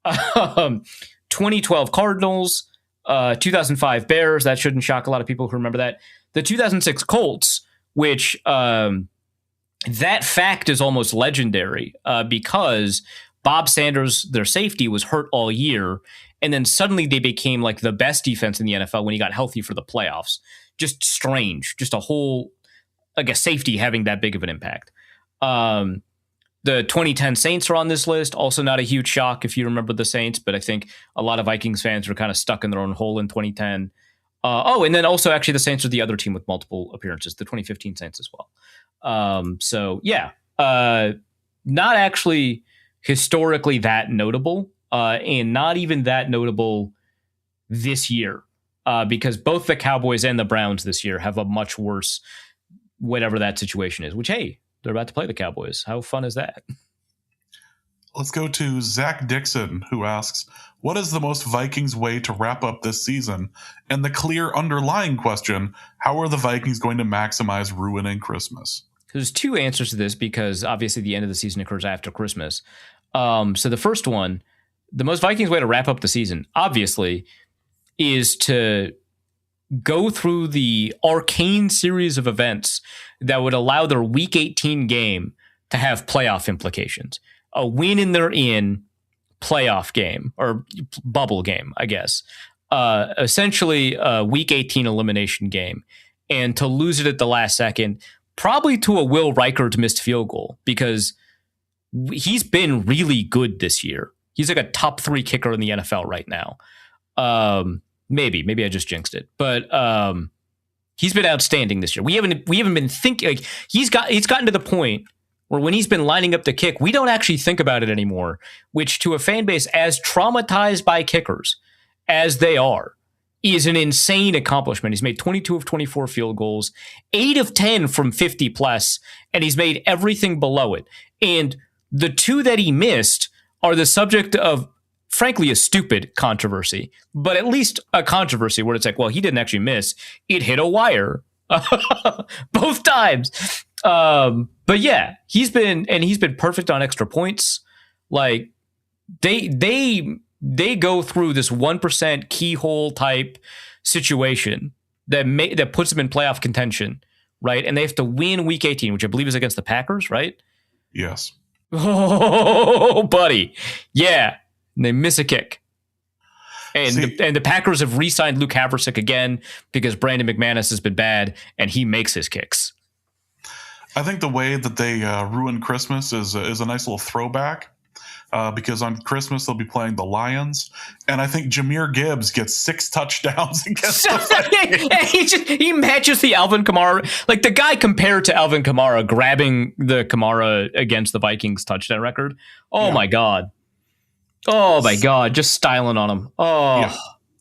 2012 Cardinals, 2005 Bears. That shouldn't shock a lot of people who remember that. The 2006 Colts, which that fact is almost legendary because Bob Sanders, their safety, was hurt all year. And then suddenly they became like the best defense in the NFL when he got healthy for the playoffs. Just strange. Just a whole, like a safety having that big of an impact. The 2010 Saints are on this list. Also not a huge shock if you remember the Saints, but I think a lot of Vikings fans were kind of stuck in their own hole in 2010. And then also actually the Saints are the other team with multiple appearances, the 2015 Saints as well. Not actually historically that notable, and not even that notable this year, because both the Cowboys and the Browns this year have a much worse, whatever that situation is, which, hey, they're about to play the Cowboys. How fun is that? Let's go to Zach Dixon, who asks, what is the most Vikings way to wrap up this season? And the clear underlying question, how are the Vikings going to maximize ruining Christmas? There's two answers to this because obviously the end of the season occurs after Christmas. So the first one, the most Vikings way to wrap up the season, obviously, is to go through the arcane series of events that would allow their Week 18 game to have playoff implications. A win in their playoff game or bubble game, I guess. Essentially a Week 18 elimination game. And to lose it at the last second, probably to a Will Reichard missed field goal, because he's been really good this year. He's like a top 3 kicker in the NFL right now. Maybe I just jinxed it, but he's been outstanding this year. We haven't been thinking, like, it's gotten to the point where when he's been lining up the kick, we don't actually think about it anymore, which to a fan base as traumatized by kickers as they are, is an insane accomplishment. He's made 22 of 24 field goals, 8 of 10 from 50 plus, and he's made everything below it. And the 2 that he missed are the subject of, frankly, a stupid controversy, but at least a controversy where it's like, well, he didn't actually miss. It hit a wire both times. But yeah, he's been perfect on extra points. Like they go through this 1% keyhole type situation that puts them in playoff contention, right? And they have to win Week 18, which I believe is against the Packers, right? Yes. Oh, buddy. Yeah. And they miss a kick. And the Packers have re-signed Luke Haversick again because Brandon McManus has been bad and he makes his kicks. I think the way that they ruin Christmas is a nice little throwback because on Christmas they'll be playing the Lions, and I think Jahmyr Gibbs gets 6 touchdowns against the Vikings. he matches the Alvin Kamara, like the guy compared to Alvin Kamara grabbing the Kamara against the Vikings touchdown record. Oh yeah. My God. Oh my God, just styling on him. Oh, yeah.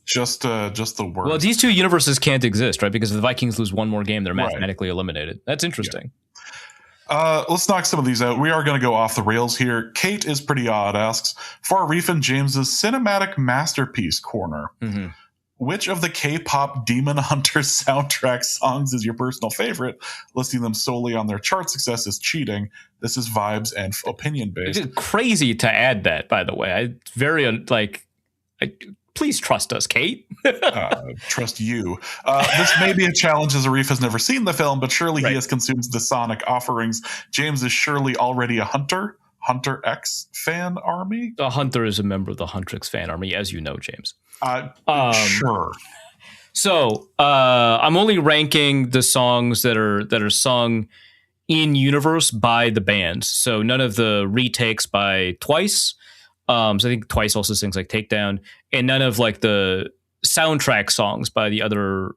Just the worst. Well, these two universes can't exist, right? Because if the Vikings lose one more game, they're mathematically eliminated. That's interesting. Yeah. Let's knock some of these out. We are going to go off the rails here. Kate is pretty odd. Asks for Arif and James's cinematic masterpiece corner. Mm-hmm. Which of the K-pop Demon Hunter soundtrack songs is your personal favorite? Listing them solely on their chart success is cheating. This is vibes and opinion based. It's crazy to add that, by the way. Please trust us, Kate. Trust you. This may be a challenge as Arif has never seen the film, but surely he has consumed the Sonic offerings. James is surely already a Hunter X fan army. The Hunter is a member of the Hunter X fan army, as you know, James. Sure. So I'm only ranking the songs that are sung in universe by the bands. So none of the retakes by Twice. So I think Twice also sings like Takedown, and none of like the soundtrack songs by the other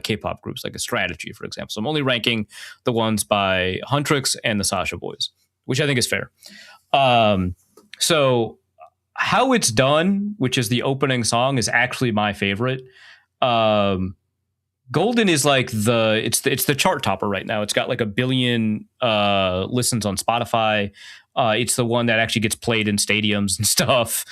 K-pop groups, like a Strategy, for example. So I'm only ranking the ones by Huntrix and the Sasha Boys, which I think is fair. So How It's Done, which is the opening song, is actually my favorite. Golden is like it's the chart topper right now. It's got like 1 billion listens on Spotify. It's the one that actually gets played in stadiums and stuff.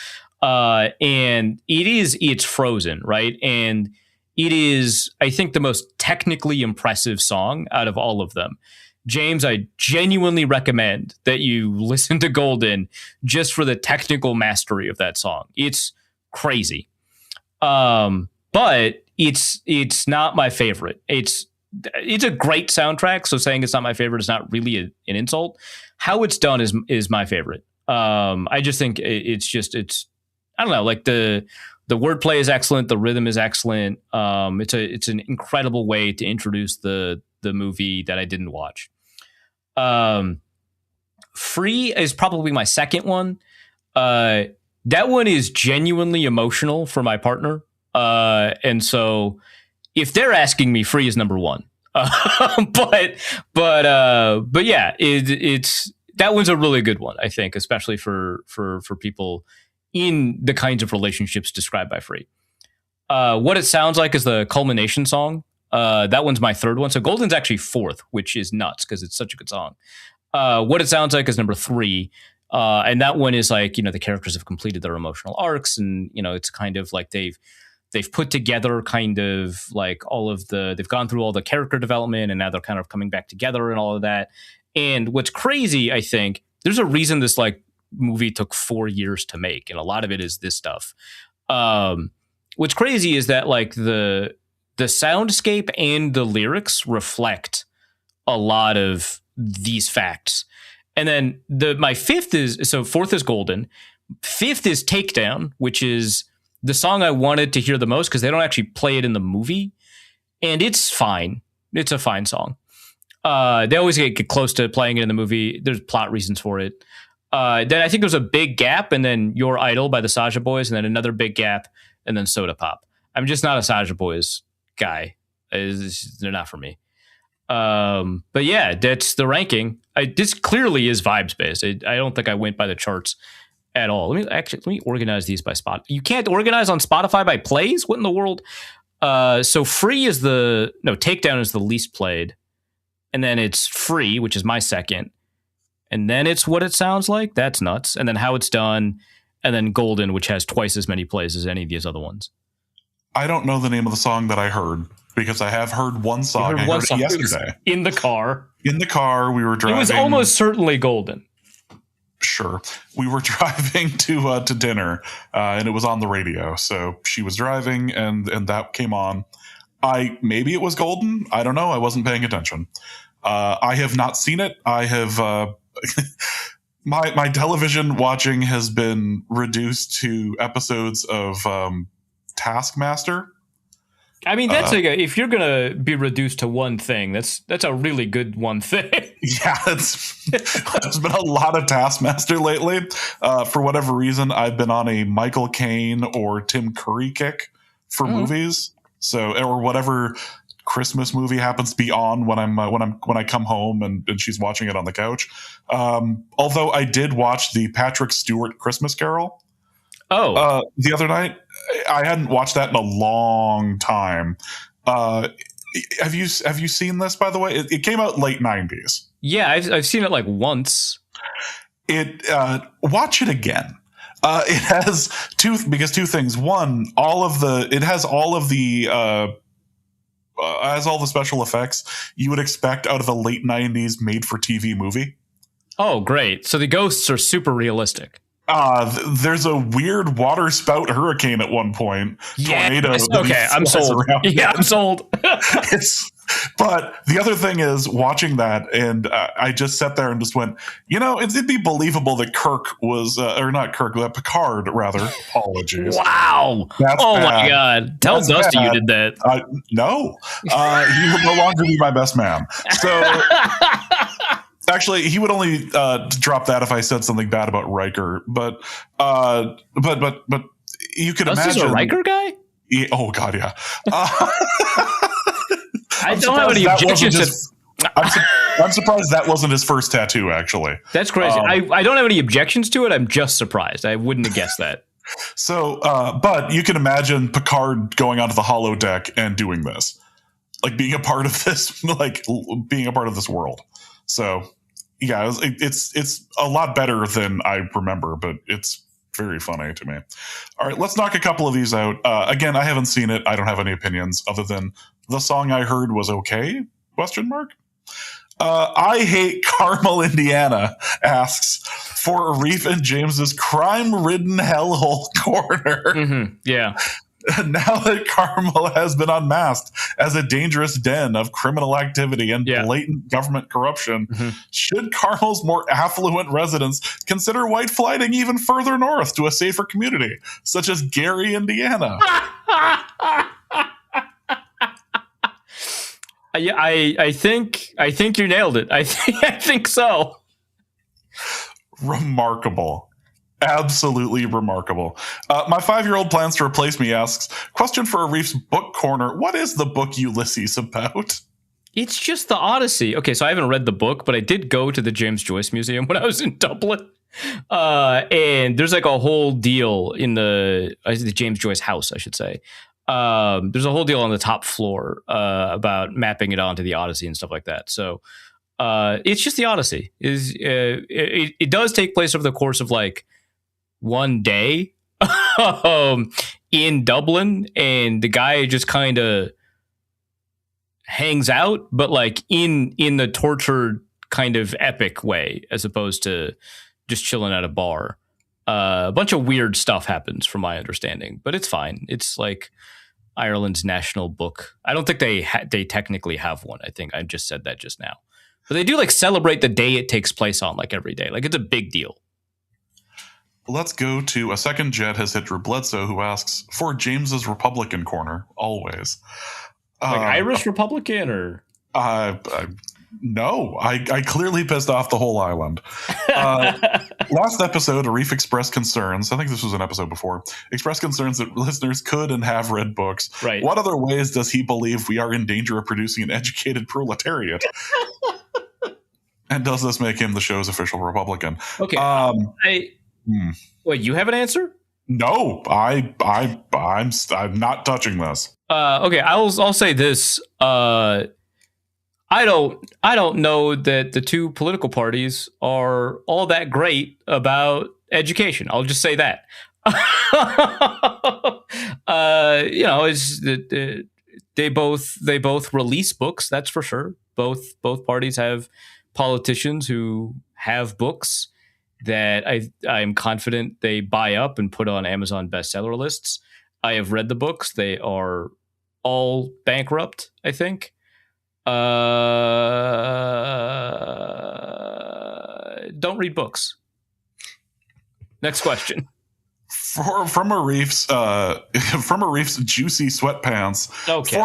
And it's Frozen, right? And it is, I think, the most technically impressive song out of all of them. James, I genuinely recommend that you listen to Golden just for the technical mastery of that song. It's crazy. But it's not my favorite. It's a great soundtrack, so saying it's not my favorite is not really an insult. How It's Done is my favorite. I just think it's I don't know, like the wordplay is excellent, the rhythm is excellent. It's an incredible way to introduce the movie that I didn't watch. Free is probably my second one. That one is genuinely emotional for my partner. And so if they're asking me, Free is number one. But yeah, it's that one's a really good one, I think, especially for people in the kinds of relationships described by Free. What It Sounds Like is the culmination song. That one's my third one. So Golden's actually fourth, which is nuts because it's such a good song. What It Sounds Like is number 3. And that one is like, the characters have completed their emotional arcs, and, it's kind of like they've put together kind of like they've gone through all the character development, and now they're kind of coming back together and all of that. And what's crazy, I think, there's a reason this like movie took 4 years to make, and a lot of it is this stuff. What's crazy is that like the soundscape and the lyrics reflect a lot of these facts. And then my fourth is Golden. Fifth is Takedown, which is the song I wanted to hear the most because they don't actually play it in the movie. And it's fine. It's a fine song. They always get close to playing it in the movie. There's plot reasons for it. Then I think there's a big gap, and then Your Idol by the Saja Boys, and then another big gap, and then Soda Pop. I'm just not a Saja Boys guy. They're not for me. But yeah, that's the ranking. This clearly is vibes based. I don't think I went by the charts at all. Let me organize these by spot. You can't organize on Spotify by plays? What in the world? So Free is Takedown is the least played. And then it's Free, which is my second. And then it's What It Sounds Like. That's nuts. And then How It's Done. And then Golden, which has twice as many plays as any of these other ones. I don't know the name of the song that I heard, because I have heard one song. I heard it yesterday. In the car. In the car, we were driving. It was almost certainly Golden. Sure. We were driving to dinner, and it was on the radio. So she was driving, and that came on. Maybe it was Golden. I don't know. I wasn't paying attention. I have not seen it. I have my television watching has been reduced to episodes of Taskmaster. I mean, that's if you're gonna be reduced to one thing, that's a really good one thing. Yeah, there's been a lot of Taskmaster lately. For whatever reason, I've been on a Michael Caine or Tim Curry kick for movies. So, or whatever Christmas movie happens to be on when I come home and she's watching it on the couch. Although I did watch the Patrick Stewart Christmas Carol. The other night. I hadn't watched that in a long time. Have you seen this, by the way? It came out late 90s. Yeah, I've seen it like once. Watch it again. It has two things. One, it has all the special effects you would expect out of a late 90s made for TV movie. Oh, great. So the ghosts are super realistic. There's a weird water spout hurricane at one point. Tornado. Okay, I'm sold. Yeah, I'm sold. But the other thing is watching that, and I just sat there and just went, it'd be believable that Picard, rather. Apologies. Wow. That's bad. My God. Tell Dusty you did that. No. He will no longer be my best man. So... Actually, he would only drop that if I said something bad about Riker. But you could imagine. This is a Riker guy? Yeah, oh God, yeah. I don't have any objections. I'm surprised that wasn't his first tattoo. Actually, that's crazy. I don't have any objections to it. I'm just surprised. I wouldn't have guessed that. So, but you can imagine Picard going onto the holodeck and doing this, like being a part of this, like being a part of this world. So, yeah, it's a lot better than I remember, but it's very funny to me. All right, let's knock a couple of these out. Again, I haven't seen it. I don't have any opinions other than the song I heard was okay? ? I Hate Carmel, Indiana asks for Arif and James's crime-ridden hellhole corner. Mm-hmm. Yeah. Now that Carmel has been unmasked as a dangerous den of criminal activity and blatant government corruption, should Carmel's more affluent residents consider white flighting even further north to a safer community, such as Gary, Indiana? I think you nailed it. I think so. Remarkable. Absolutely remarkable. My 5-year-old plans to replace me asks, question for Arif's book corner. What is the book Ulysses about? It's just the Odyssey. Okay, so I haven't read the book, but I did go to the James Joyce Museum when I was in Dublin. And there's like a whole deal in the James Joyce house, I should say. There's a whole deal on the top floor about mapping it onto the Odyssey and stuff like that. So It's just the Odyssey. It does take place over the course of like one day in Dublin, and the guy just kind of hangs out, but like in the tortured kind of epic way, as opposed to just chilling at a bar. A bunch of weird stuff happens, from my understanding, but it's fine. It's like Ireland's national book. I don't think they technically have one. I think I just said that just now, but they do like celebrate the day it takes place on, like every day. Like it's a big deal. Let's go to a second jet has hit Drew Bledsoe, who asks for James's Republican corner always. Like Irish Republican or no, I clearly pissed off the whole island. Last episode, Arif expressed concerns. I think this was an episode before. Expressed concerns that listeners could and have read books. Right. What other ways does he believe we are in danger of producing an educated proletariat? And does this make him the show's official Republican? Okay. Wait, you have an answer? No, I'm not touching this. Okay, I'll say this. I don't know that the two political parties are all that great about education. I'll just say that. It's they both release books. That's for sure. Both parties have politicians who have books that I'm confident they buy up and put on Amazon bestseller lists. I have read the books. They are all bankrupt, I think. Don't read books. Next question. From Arif's juicy sweatpants. Okay.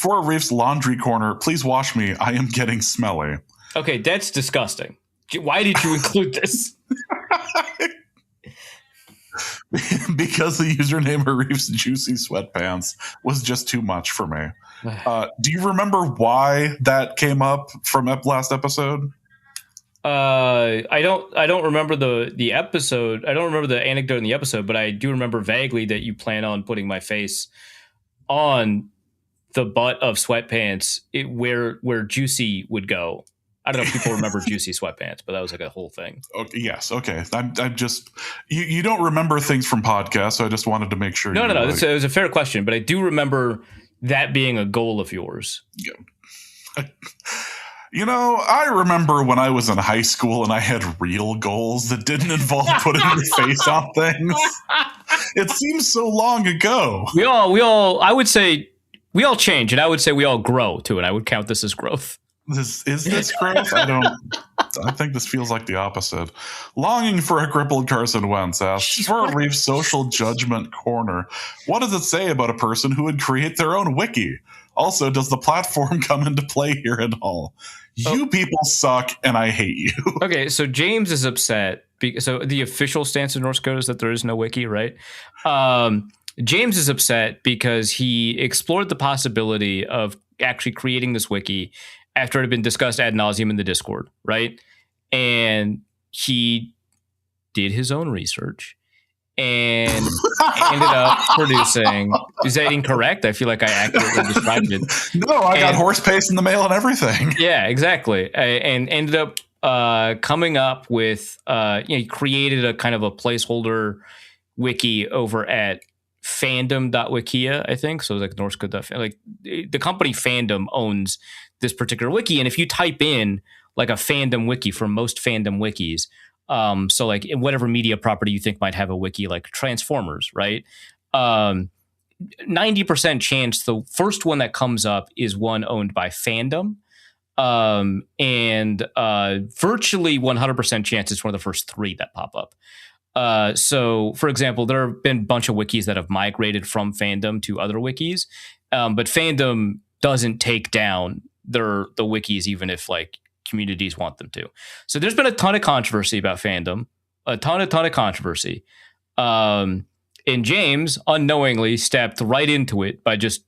For Arif's laundry corner, please wash me. I am getting smelly. Okay, that's disgusting. Why did you include this? Because the username Arif's juicy sweatpants was just too much for me. Do you remember why that came up from last episode? I don't remember the episode. I don't remember the anecdote in the episode, but I do remember vaguely that you plan on putting my face on the butt of sweatpants where Juicy would go. I don't know if people remember Juicy sweatpants, but that was like a whole thing. Okay, yes. Okay. I'm just, you don't remember things from podcasts, so I just wanted to make sure. No. It was a fair question, but I do remember that being a goal of yours. Yeah. I remember when I was in high school and I had real goals that didn't involve putting your face on things. It seems so long ago. We all, I would say we all change, and I would say we all grow too, and I would count this as growth. Is this growth? I think this feels like the opposite. Longing for a crippled Carson Wentz asks for a brief social judgment corner. What does it say about a person who would create their own wiki? Also, does the platform come into play here at all? You people suck, and I hate you. Okay, so James is upset. So the official stance in North Dakota is that there is no wiki, right? James is upset because he explored the possibility of actually creating this wiki after it had been discussed ad nauseum in the Discord, right? And he did his own research and ended up producing. Is that incorrect? I feel like I accurately described it. No, I got horse paste in the mail and everything. Yeah, exactly. And ended up coming up with, he created a kind of a placeholder wiki over at fandom.wikia, I think. So like North Dakota, like the company Fandom owns this particular wiki. And if you type in like a fandom wiki for most fandom wikis, so like in whatever media property you think might have a wiki, like Transformers, right? 90% chance the first one that comes up is one owned by Fandom. And virtually 100% chance it's one of the first three that pop up. So, for example, there have been a bunch of wikis that have migrated from Fandom to other wikis, but Fandom doesn't take down the wikis, even if like communities want them to. So there's been a ton of controversy about Fandom, a ton of controversy. And James unknowingly stepped right into it by just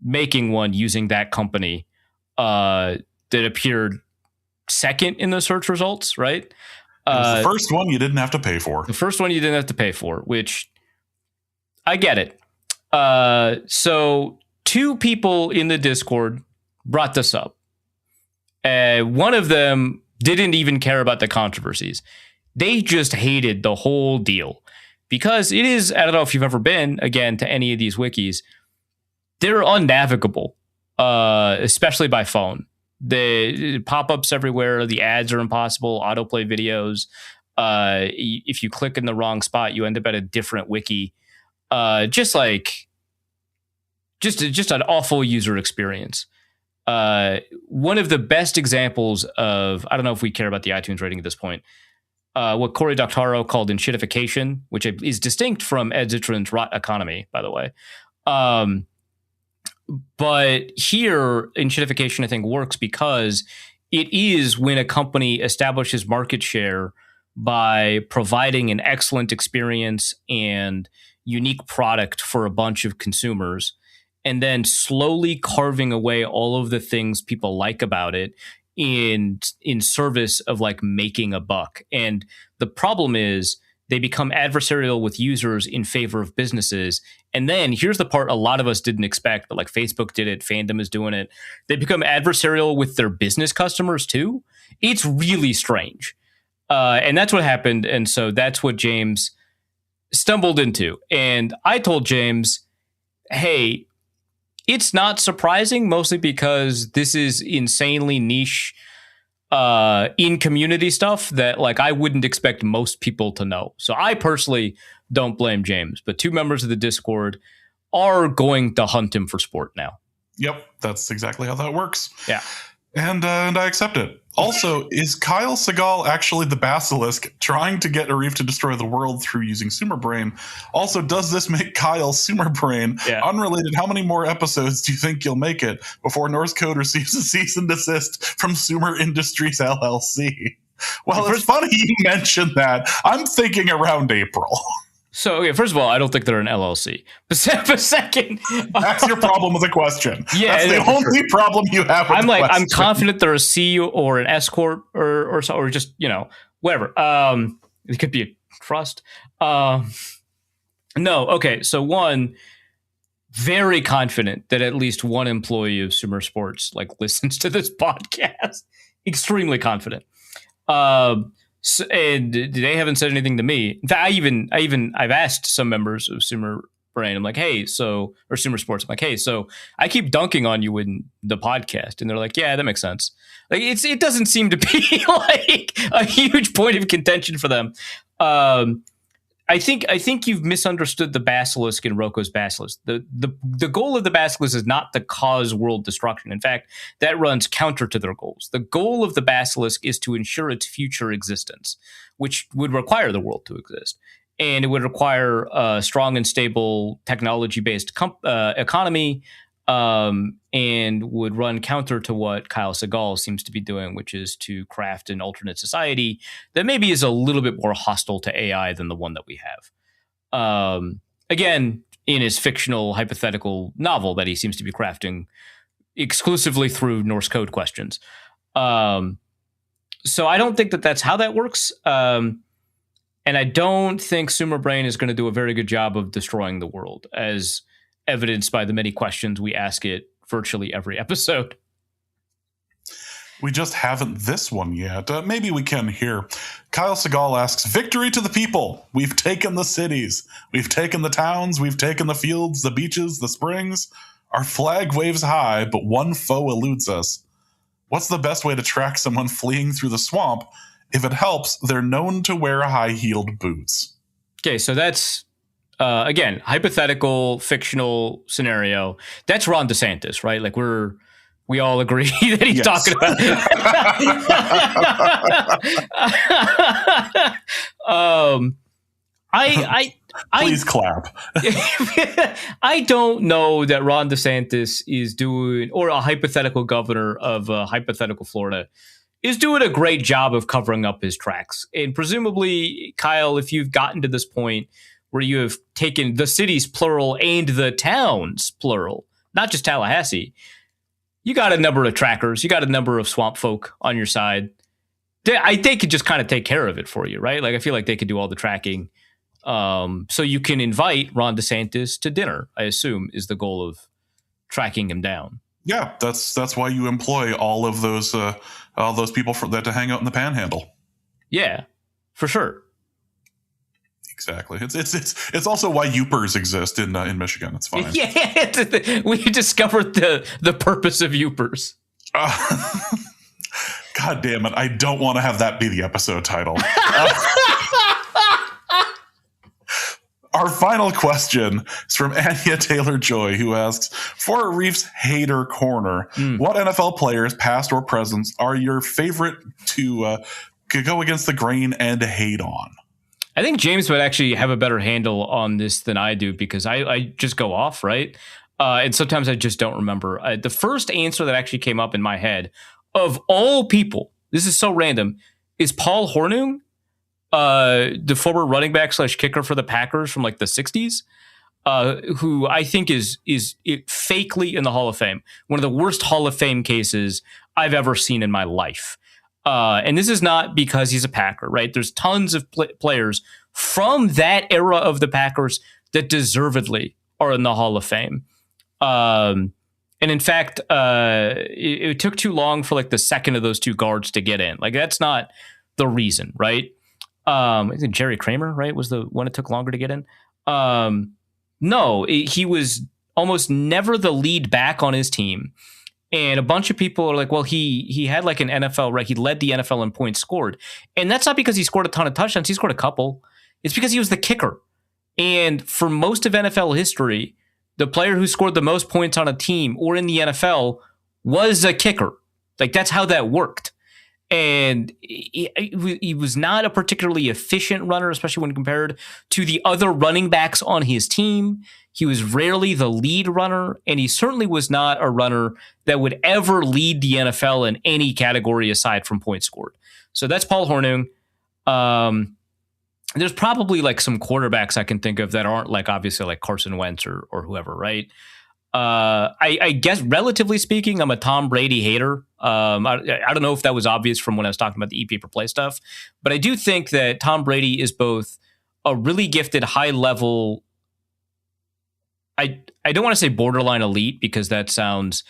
making one using that company that appeared second in the search results, right? It was the first one you didn't have to pay for. The first one you didn't have to pay for, which I get it. So two people in the Discord brought this up. One of them didn't even care about the controversies. They just hated the whole deal because it is, I don't know if you've ever been, again, to any of these wikis, they're unnavigable, especially by phone. The pop-ups everywhere, the ads are impossible, autoplay videos. If you click in the wrong spot, you end up at a different wiki. Just an awful user experience. One of the best examples of, I don't know if we care about the iTunes rating at this point, what Cory Doctorow called enshittification, which is distinct from Ed Zitron's rot economy, by the way. But here, enshittification, I think, works because it is when a company establishes market share by providing an excellent experience and unique product for a bunch of consumers, and then slowly carving away all of the things people like about it in service of like making a buck. And the problem is they become adversarial with users in favor of businesses. And then here's the part a lot of us didn't expect, but like Facebook did it, Fandom is doing it. They become adversarial with their business customers too. It's really strange. And that's what happened. And so that's what James stumbled into. And I told James, hey, it's not surprising, mostly because this is insanely niche in community stuff that like I wouldn't expect most people to know. So I personally don't blame James, but two members of the Discord are going to hunt him for sport now. Yep, that's exactly how that works. Yeah. And I accept it. Also, is Kyle Segal actually the basilisk trying to get Arif to destroy the world through using Sumer Brain? Also, does this make Kyle Sumer Brain? Yeah. Unrelated, how many more episodes do you think you'll make it before Norse Code receives a cease and desist from Sumer Industries LLC? Well, it's funny you mentioned that. I'm thinking around April. So, okay, first of all, I don't think they're an LLC. But second, that's your problem with the question. Yeah, that's the only problem you have with I'm the like, question. I'm confident they're a C or an S corp or just, you know, whatever. It could be a trust. No, okay. So one, very confident that at least one employee of Sumer Sports like listens to this podcast. Extremely confident. So, and they haven't said anything to me. In fact, I've asked some members of Sumer Brain. I'm like, hey, or Sumer Sports. I'm like, hey, so I keep dunking on you in the podcast, and they're like, yeah, that makes sense. Like, it doesn't seem to be like a huge point of contention for them. I think you've misunderstood the basilisk in Roko's basilisk. The goal of the basilisk is not to cause world destruction. In fact, that runs counter to their goals. The goal of the basilisk is to ensure its future existence, which would require the world to exist. And it would require a strong and stable technology-based economy, and would run counter to what Kyle Segal seems to be doing, which is to craft an alternate society that maybe is a little bit more hostile to AI than the one that we have. Again, in his fictional hypothetical novel that he seems to be crafting exclusively through Norse code questions. So I don't think that that's how that works. And I don't think Sumer Brain is going to do a very good job of destroying the world, as evidenced by the many questions we ask it virtually every episode. We just haven't this one yet. Maybe we can here. Kyle Segal asks, victory to the people. We've taken the cities. We've taken the towns. We've taken the fields, the beaches, the springs. Our flag waves high, but one foe eludes us. What's the best way to track someone fleeing through the swamp? If it helps, they're known to wear high-heeled boots. Okay, so that's... again, hypothetical, fictional scenario. That's Ron DeSantis, right? Like we all agree that he's talking about. Please clap. I don't know that Ron DeSantis is doing, or a hypothetical governor of hypothetical Florida is doing a great job of covering up his tracks. And presumably, Kyle, if you've gotten to this point where you have taken the cities plural and the towns plural, not just Tallahassee, you got a number of trackers, you got a number of swamp folk on your side. They could just kind of take care of it for you, right? Like, I feel like they could do all the tracking. So you can invite Ron DeSantis to dinner, I assume, is the goal of tracking him down. Yeah, that's why you employ all those people that to hang out in the Panhandle. Yeah, for sure. Exactly. It's also why Yoopers exist in Michigan. It's fine. Yeah, we discovered the purpose of Yoopers. God damn it! I don't want to have that be the episode title. Our final question is from Anya Taylor-Joy, who asks, for a Reefs hater corner, what NFL players, past or present, are your favorite to go against the grain and hate on? I think James would actually have a better handle on this than I do because I just go off, right? And sometimes I just don't remember. The first answer that actually came up in my head, of all people, this is so random, is Paul Hornung, the former running back / kicker for the Packers from like the 60s, who I think is fakely in the Hall of Fame. One of the worst Hall of Fame cases I've ever seen in my life. And this is not because he's a Packer, right? There's tons of players from that era of the Packers that deservedly are in the Hall of Fame. And in fact, it took too long for like the second of those two guards to get in. Like that's not the reason, right? I think Jerry Kramer, right, was the one it took longer to get in. He was almost never the lead back on his team. And a bunch of people are like, well, he had like an NFL, right? He led the NFL in points scored. And that's not because he scored a ton of touchdowns. He scored a couple. It's because he was the kicker. And for most of NFL history, the player who scored the most points on a team or in the NFL was a kicker. Like that's how that worked. And he was not a particularly efficient runner, especially when compared to the other running backs on his team. He was rarely the lead runner, and he certainly was not a runner that would ever lead the NFL in any category aside from points scored. So that's Paul Hornung. There's probably like some quarterbacks I can think of that aren't like obviously like Carson Wentz or whoever, right? I guess relatively speaking, I'm a Tom Brady hater. I don't know if that was obvious from when I was talking about the EP per play stuff, but I do think that Tom Brady is both a really gifted high level. I don't want to say borderline elite because that sounds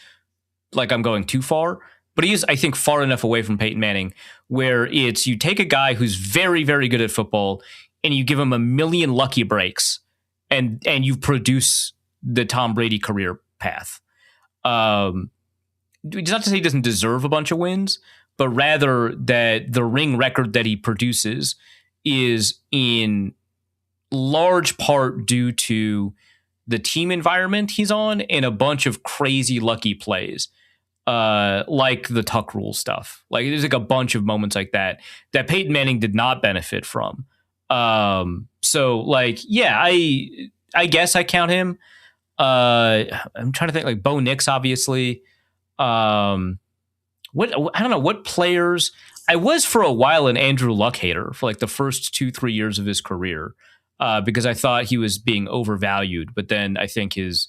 like I'm going too far, but he is, I think, far enough away from Peyton Manning where it's you take a guy who's very, very good at football and you give him a million lucky breaks and you produce the Tom Brady career path. It's not to say he doesn't deserve a bunch of wins, but rather that the ring record that he produces is in large part due to the team environment he's on and a bunch of crazy lucky plays, like the tuck rule stuff. Like there's like a bunch of moments like that Peyton Manning did not benefit from. So like, yeah, I guess I count him. I'm trying to think like Bo Nix, obviously. I don't know what players. I was for a while an Andrew Luck hater for like the first 2-3 years of his career, because I thought he was being overvalued. But then I think his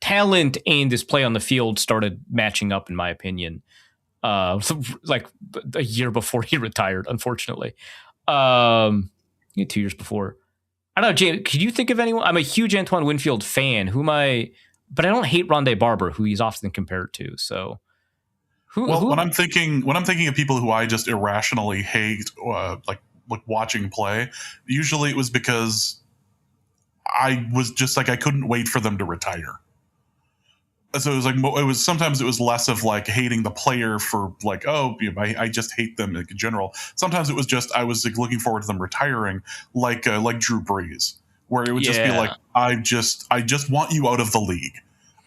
talent and his play on the field started matching up, in my opinion. Like a year before he retired, unfortunately. 2 years before. I don't know, James, could you think of anyone? I'm a huge Antoine Winfield fan. But I don't hate Rondé Barber, who he's often compared to. So, when I'm thinking of people who I just irrationally hate, like watching play, usually it was because I was just like I couldn't wait for them to retire. So it was sometimes it was less of like hating the player for like, oh, I just hate them in general. Sometimes it was just I was like looking forward to them retiring, like Drew Brees, where it would just be like I just want you out of the league.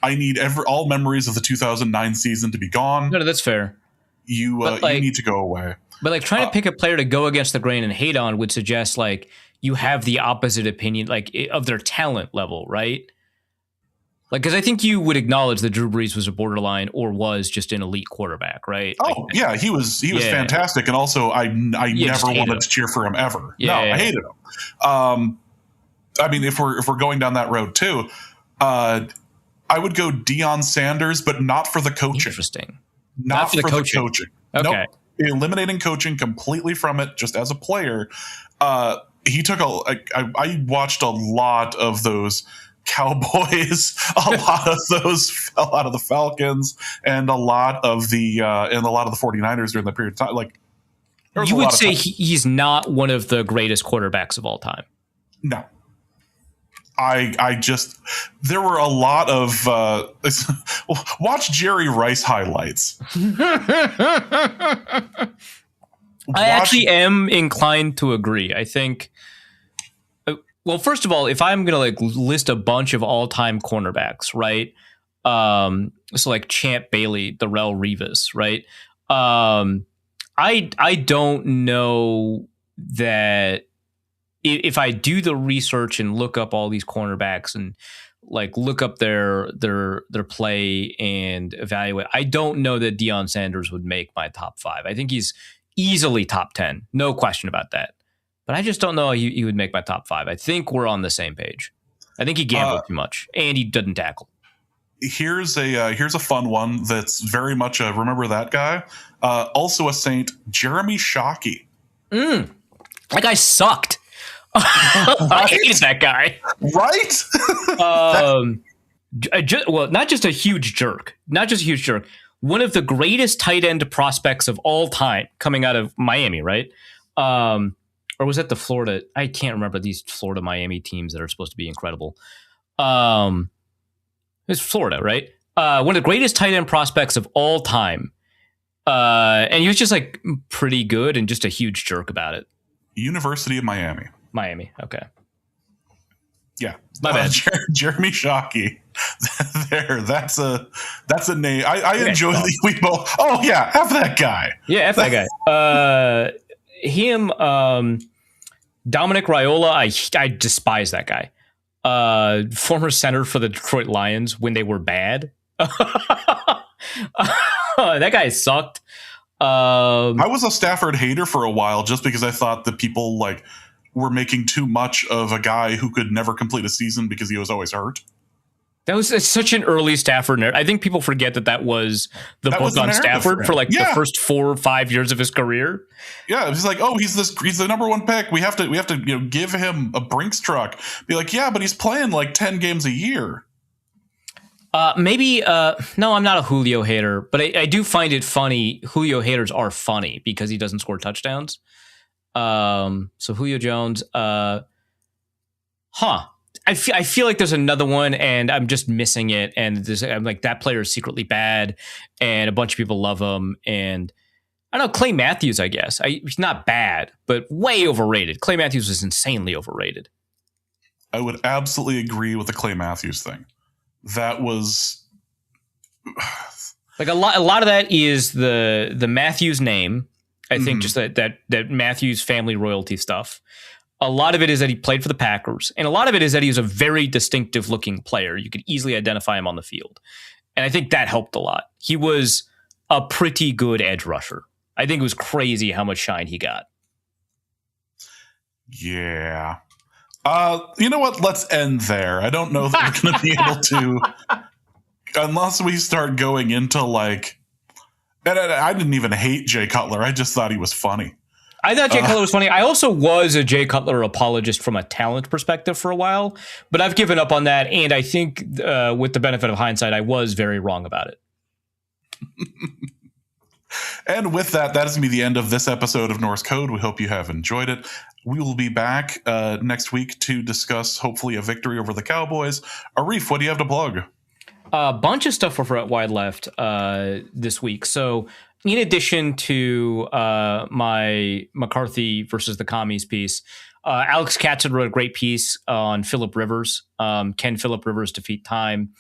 I need all memories of the 2009 season to be gone. No, that's fair. You need to go away. But like trying to pick a player to go against the grain and hate on would suggest like you have the opposite opinion, like of their talent level, right? Like, because I think you would acknowledge that Drew Brees was a borderline or was just an elite quarterback, right? Oh, like, yeah, he was fantastic, and also I never wanted to cheer for him ever. I hated him. I mean, if we're going down that road too, I would go Deion Sanders, but not for the coaching. Interesting. Not for the coaching. Okay. Nope. Eliminating coaching completely from it, just as a player. He took I watched a lot of those Cowboys. A lot of those fell out of the Falcons, and a lot of the 49ers during that period of time. Like, you would say he's not one of the greatest quarterbacks of all time. No. I just, there were a lot of watch Jerry Rice highlights. I actually am inclined to agree. I think, well, first of all, if I'm going to like list a bunch of all-time cornerbacks, right? So like Champ Bailey, Darrelle Revis, right? I don't know that if I do the research and look up all these cornerbacks and like look up their play and evaluate, I don't know that Deion Sanders would make my top 5. I think he's easily top 10, no question about that. But I just don't know he would make my top 5. I think we're on the same page. I think he gambled too much and he doesn't tackle. Here's a fun one that's very much a remember that guy. Also a Saint, Jeremy Shockey. That guy sucked. I hated that guy. Right? Well, not just a huge jerk. One of the greatest tight end prospects of all time coming out of Miami, right? Or was that the Florida? I can't remember these Florida Miami teams that are supposed to be incredible. It's Florida, right? One of the greatest tight end prospects of all time. And he was just like pretty good and just a huge jerk about it. University of Miami. Miami, okay. Yeah, my bad. Jeremy Shockey. There, that's a name. I enjoy the we both. Oh yeah, F that guy. Yeah, F that guy. Him, Dominic Raiola. I despise that guy. Former center for the Detroit Lions when they were bad. That guy sucked. I was a Stafford hater for a while just because I thought that people like were making too much of a guy who could never complete a season because he was always hurt. That was such an early Stafford narrative. I think people forget that was the book on Stafford for like the first 4 or 5 years of his career. Yeah, it was like, oh, he's the number 1 pick. We have to give him a Brinks truck. Be like, yeah, but he's playing like 10 games a year. Maybe no, I'm not a Julio hater, but I do find it funny. Julio haters are funny because he doesn't score touchdowns. So Julio Jones, I feel like there's another one and I'm just missing it. And I'm like, that player is secretly bad and a bunch of people love him. And I don't know, Clay Matthews, I guess. He's not bad, but way overrated. Clay Matthews was insanely overrated. I would absolutely agree with the Clay Matthews thing. That was like a lot of that is the Matthews name. I think just that Matthews family royalty stuff. A lot of it is that he played for the Packers, and a lot of it is that he was a very distinctive looking player. You could easily identify him on the field. And I think that helped a lot. He was a pretty good edge rusher. I think it was crazy how much shine he got. Yeah. You know what? Let's end there. I don't know that we're going to be able to, unless we start going into like, and I didn't even hate Jay Cutler. I just thought he was funny. I thought Jay Cutler was funny. I also was a Jay Cutler apologist from a talent perspective for a while, but I've given up on that. And I think with the benefit of hindsight, I was very wrong about it. And with that is going to be the end of this episode of Norse Code. We hope you have enjoyed it. We will be back next week to discuss, hopefully, a victory over the Cowboys. Arif, what do you have to plug? A bunch of stuff for Wide Left this week. So in addition to my McCarthy versus the commies piece, Alex Katzen wrote a great piece on Phillip Rivers. Can Phillip Rivers defeat time?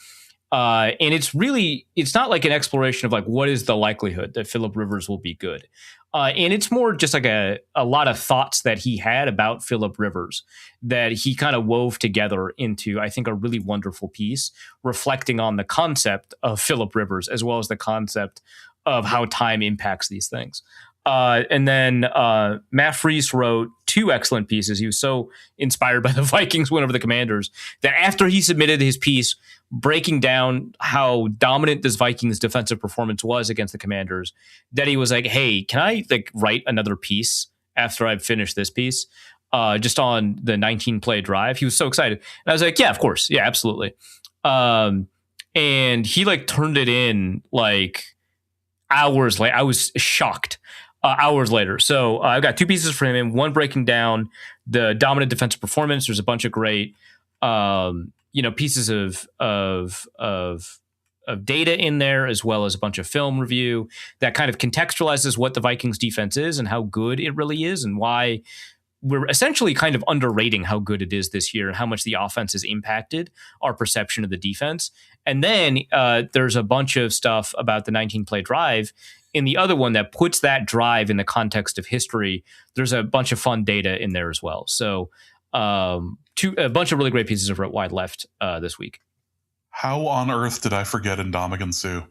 And it's not like an exploration of like, what is the likelihood that Phillip Rivers will be good? And it's more just like a lot of thoughts that he had about Phillip Rivers that he kind of wove together into, I think, a really wonderful piece reflecting on the concept of Phillip Rivers as well as the concept of how time impacts these things. And then Matt Freese wrote 2 excellent pieces. He was so inspired by the Vikings win over the Commanders that after he submitted his piece breaking down how dominant this Vikings defensive performance was against the Commanders, that he was like, hey, can I like write another piece after I've finished this piece? just on the 19-play drive. He was so excited. And I was like, yeah, of course. Yeah, absolutely. And he like turned it in like hours later. I was shocked. Hours later. So I've got two pieces from him. One breaking down the dominant defensive performance. There's a bunch of great, pieces of data in there, as well as a bunch of film review that kind of contextualizes what the Vikings defense is and how good it really is, and why we're essentially kind of underrating how good it is this year and how much the offense has impacted our perception of the defense. And then there's a bunch of stuff about the 19-play drive in the other one that puts that drive in the context of history. There's a bunch of fun data in there as well. So a bunch of really great pieces of wide left this week. How on earth did I forget Ndamukong Suh?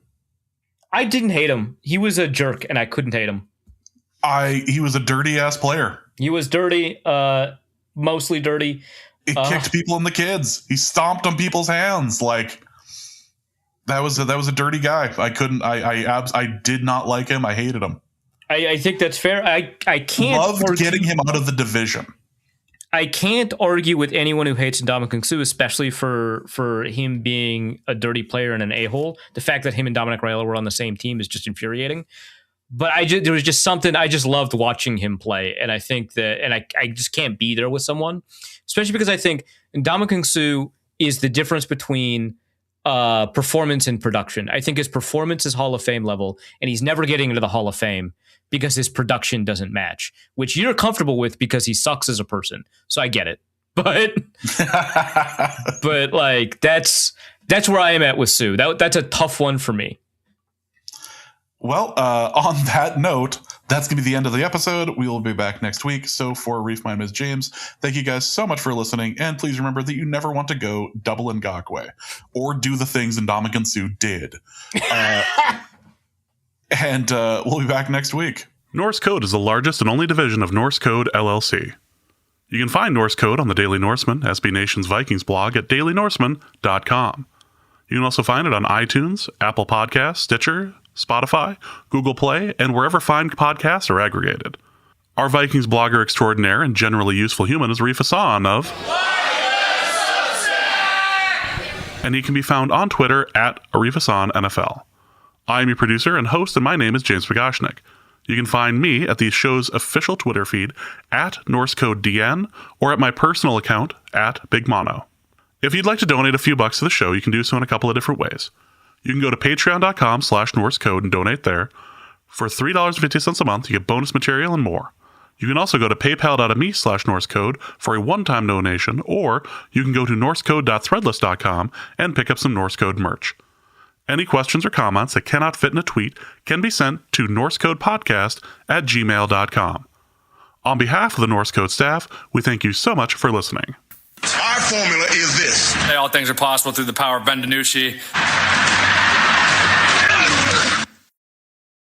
I didn't hate him. He was a jerk, and I couldn't hate him. He was a dirty-ass player. He was dirty, mostly dirty. He kicked people in the kids. He stomped on people's hands. Like, that was a dirty guy. I did not like him. I hated him. I think that's fair. I can't loved getting him out of the division. I can't argue with anyone who hates Ndamukong Suh, especially for him being a dirty player and an a-hole. The fact that him and Dominic Raiola were on the same team is just infuriating. But there was just something, I just loved watching him play. And I think that, and I just can't be there with someone, especially because I think Ndamukong Suh is the difference between performance and production. I think his performance is Hall of Fame level, and he's never getting into the Hall of Fame because his production doesn't match, which you're comfortable with because he sucks as a person. So I get it. But but like that's where I am at with Suh. That's a tough one for me. Well, on that note, that's going to be the end of the episode. We will be back next week. So for Arif, my name is James. Thank you guys so much for listening. And please remember that you never want to go double Ngakwe or do the things Ndamukong Suh did. And we'll be back next week. Norse Code is the largest and only division of Norse Code LLC. You can find Norse Code on the Daily Norseman, SB Nation's Vikings blog at dailynorseman.com. You can also find it on iTunes, Apple Podcasts, Stitcher, Spotify, Google Play, and wherever fine podcasts are aggregated. Our Vikings blogger extraordinaire and generally useful human is Arif Hassan of... and he can be found on Twitter at Arif Hassan NFL. I am your producer and host, and my name is James Pagashnik. You can find me at the show's official Twitter feed at NorseCodeDN or at my personal account at Big Mono. If you'd like to donate a few bucks to the show, you can do so in a couple of different ways. You can go to patreon.com/NorseCode and donate there. For $3.50 a month, you get bonus material and more. You can also go to paypal.me/NorseCode for a one-time donation, or you can go to norsecode.threadless.com and pick up some Norse Code merch. Any questions or comments that cannot fit in a tweet can be sent to norsecodepodcast@gmail.com. On behalf of the Norse Code staff, we thank you so much for listening. Our formula is this. All things are possible through the power of Ben DiNucci.